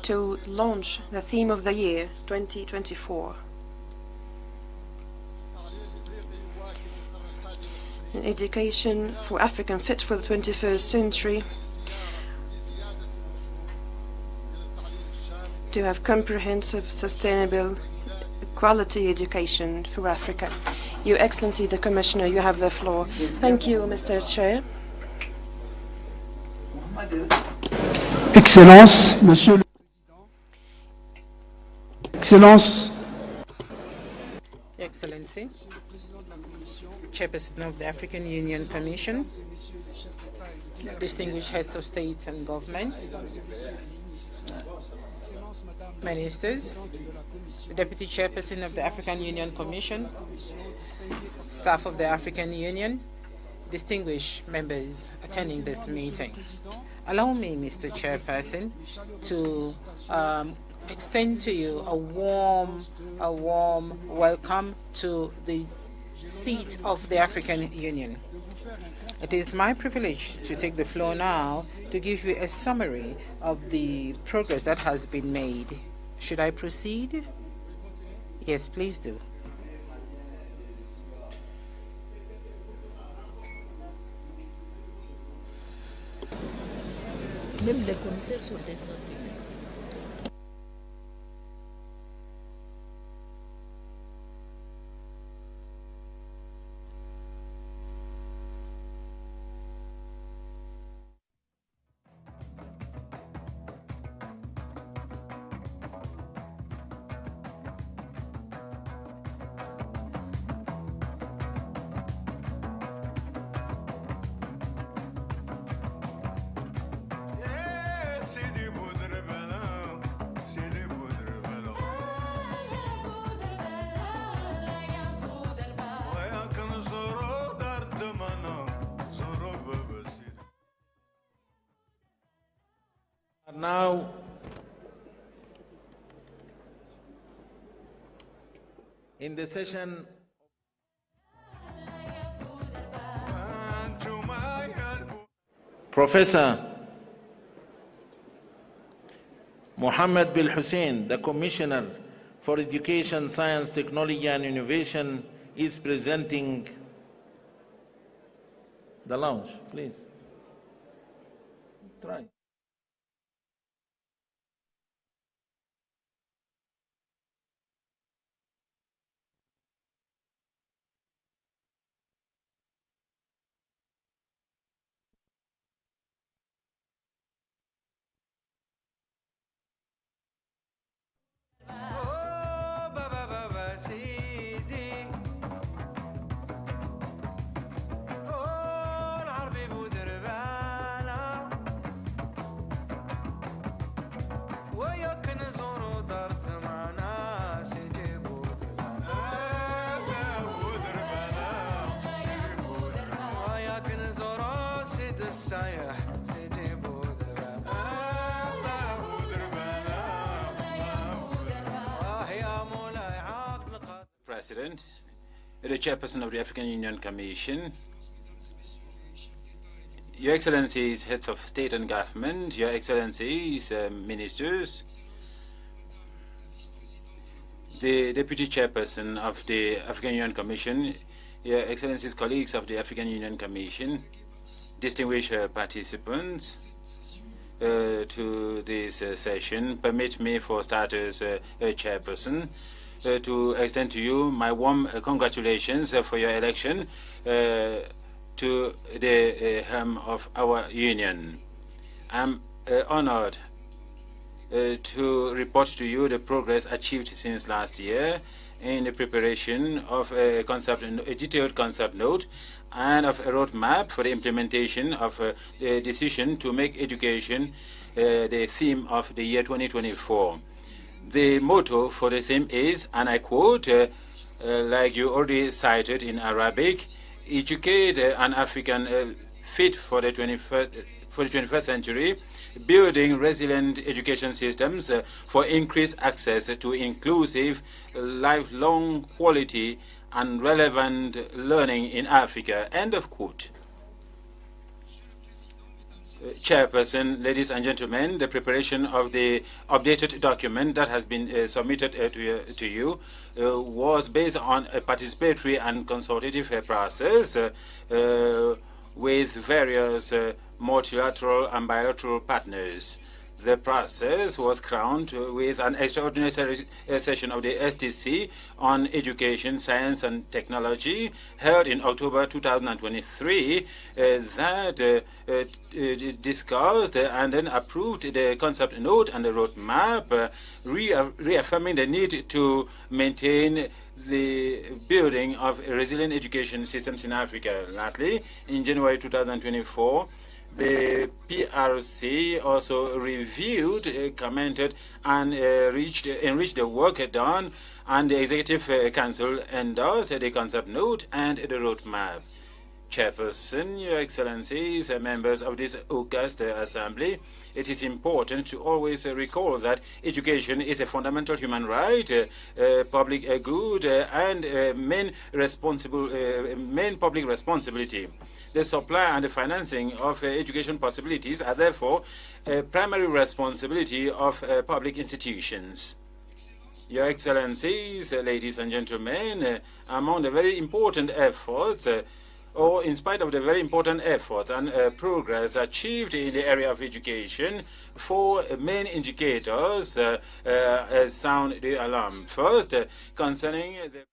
To launch the theme of the year 2024. An education for African fit for the 21st century, to have comprehensive, sustainable, quality education for Africa. Your Excellency, the Commissioner, you have the floor. Thank you, Mr. Chair. Excellence, Monsieur le Excellence. Excellency, Chairperson of the African Union Commission, distinguished heads of state and government, ministers, the Deputy Chairperson of the African Union Commission, staff of the African Union, distinguished members attending this meeting. Allow me, Mr. Chairperson, to extend to you a warm welcome to the seat of the African Union. It is my privilege to take the floor now to give you a summary of the progress that has been made. Should I proceed? Yes, please do. Même les commissaires sont descendus. Now, in the session Professor Mohammed Bil Hussein, the Commissioner for Education, Science, Technology and Innovation, is presenting the launch. Please. Try. President, the Chairperson of the African Union Commission, Your Excellencies, Heads of State and Government, Your Excellencies, Ministers, the Deputy Chairperson of the African Union Commission, Your Excellencies, colleagues of the African Union Commission, distinguished participants to this session, permit me for starters, Chairperson, to extend to you my warm congratulations for your election to the helm of our union. I'm honored to report to you the progress achieved since last year in the preparation of a detailed concept note and of a roadmap for the implementation of the decision to make education the theme of the year 2024. The motto for the theme is, and I quote, like you already cited in Arabic, educate an African fit for the 21st century, building resilient education systems for increased access to inclusive, lifelong quality and relevant learning in Africa. End of quote. Chairperson, ladies and gentlemen, the preparation of the updated document that has been submitted to you was based on a participatory and consultative process with various multilateral and bilateral partners. The process was crowned with an extraordinary session of the STC on education, science and technology held in October 2023 that discussed and then approved the concept note and the roadmap, reaffirming the need to maintain the building of resilient education systems in Africa. Lastly, in January 2024, the PRC also reviewed, commented, and enriched the work done, and the Executive Council endorsed the concept note and the roadmap. Chairperson, Your Excellencies, members of this august assembly, it is important to always recall that education is a fundamental human right, public good, and main public responsibility. The supply and the financing of education possibilities are therefore a primary responsibility of public institutions. Your Excellencies, ladies and gentlemen, among the very important efforts, or in spite of the very important efforts and progress achieved in the area of education, four main indicators sound the alarm. First, concerning the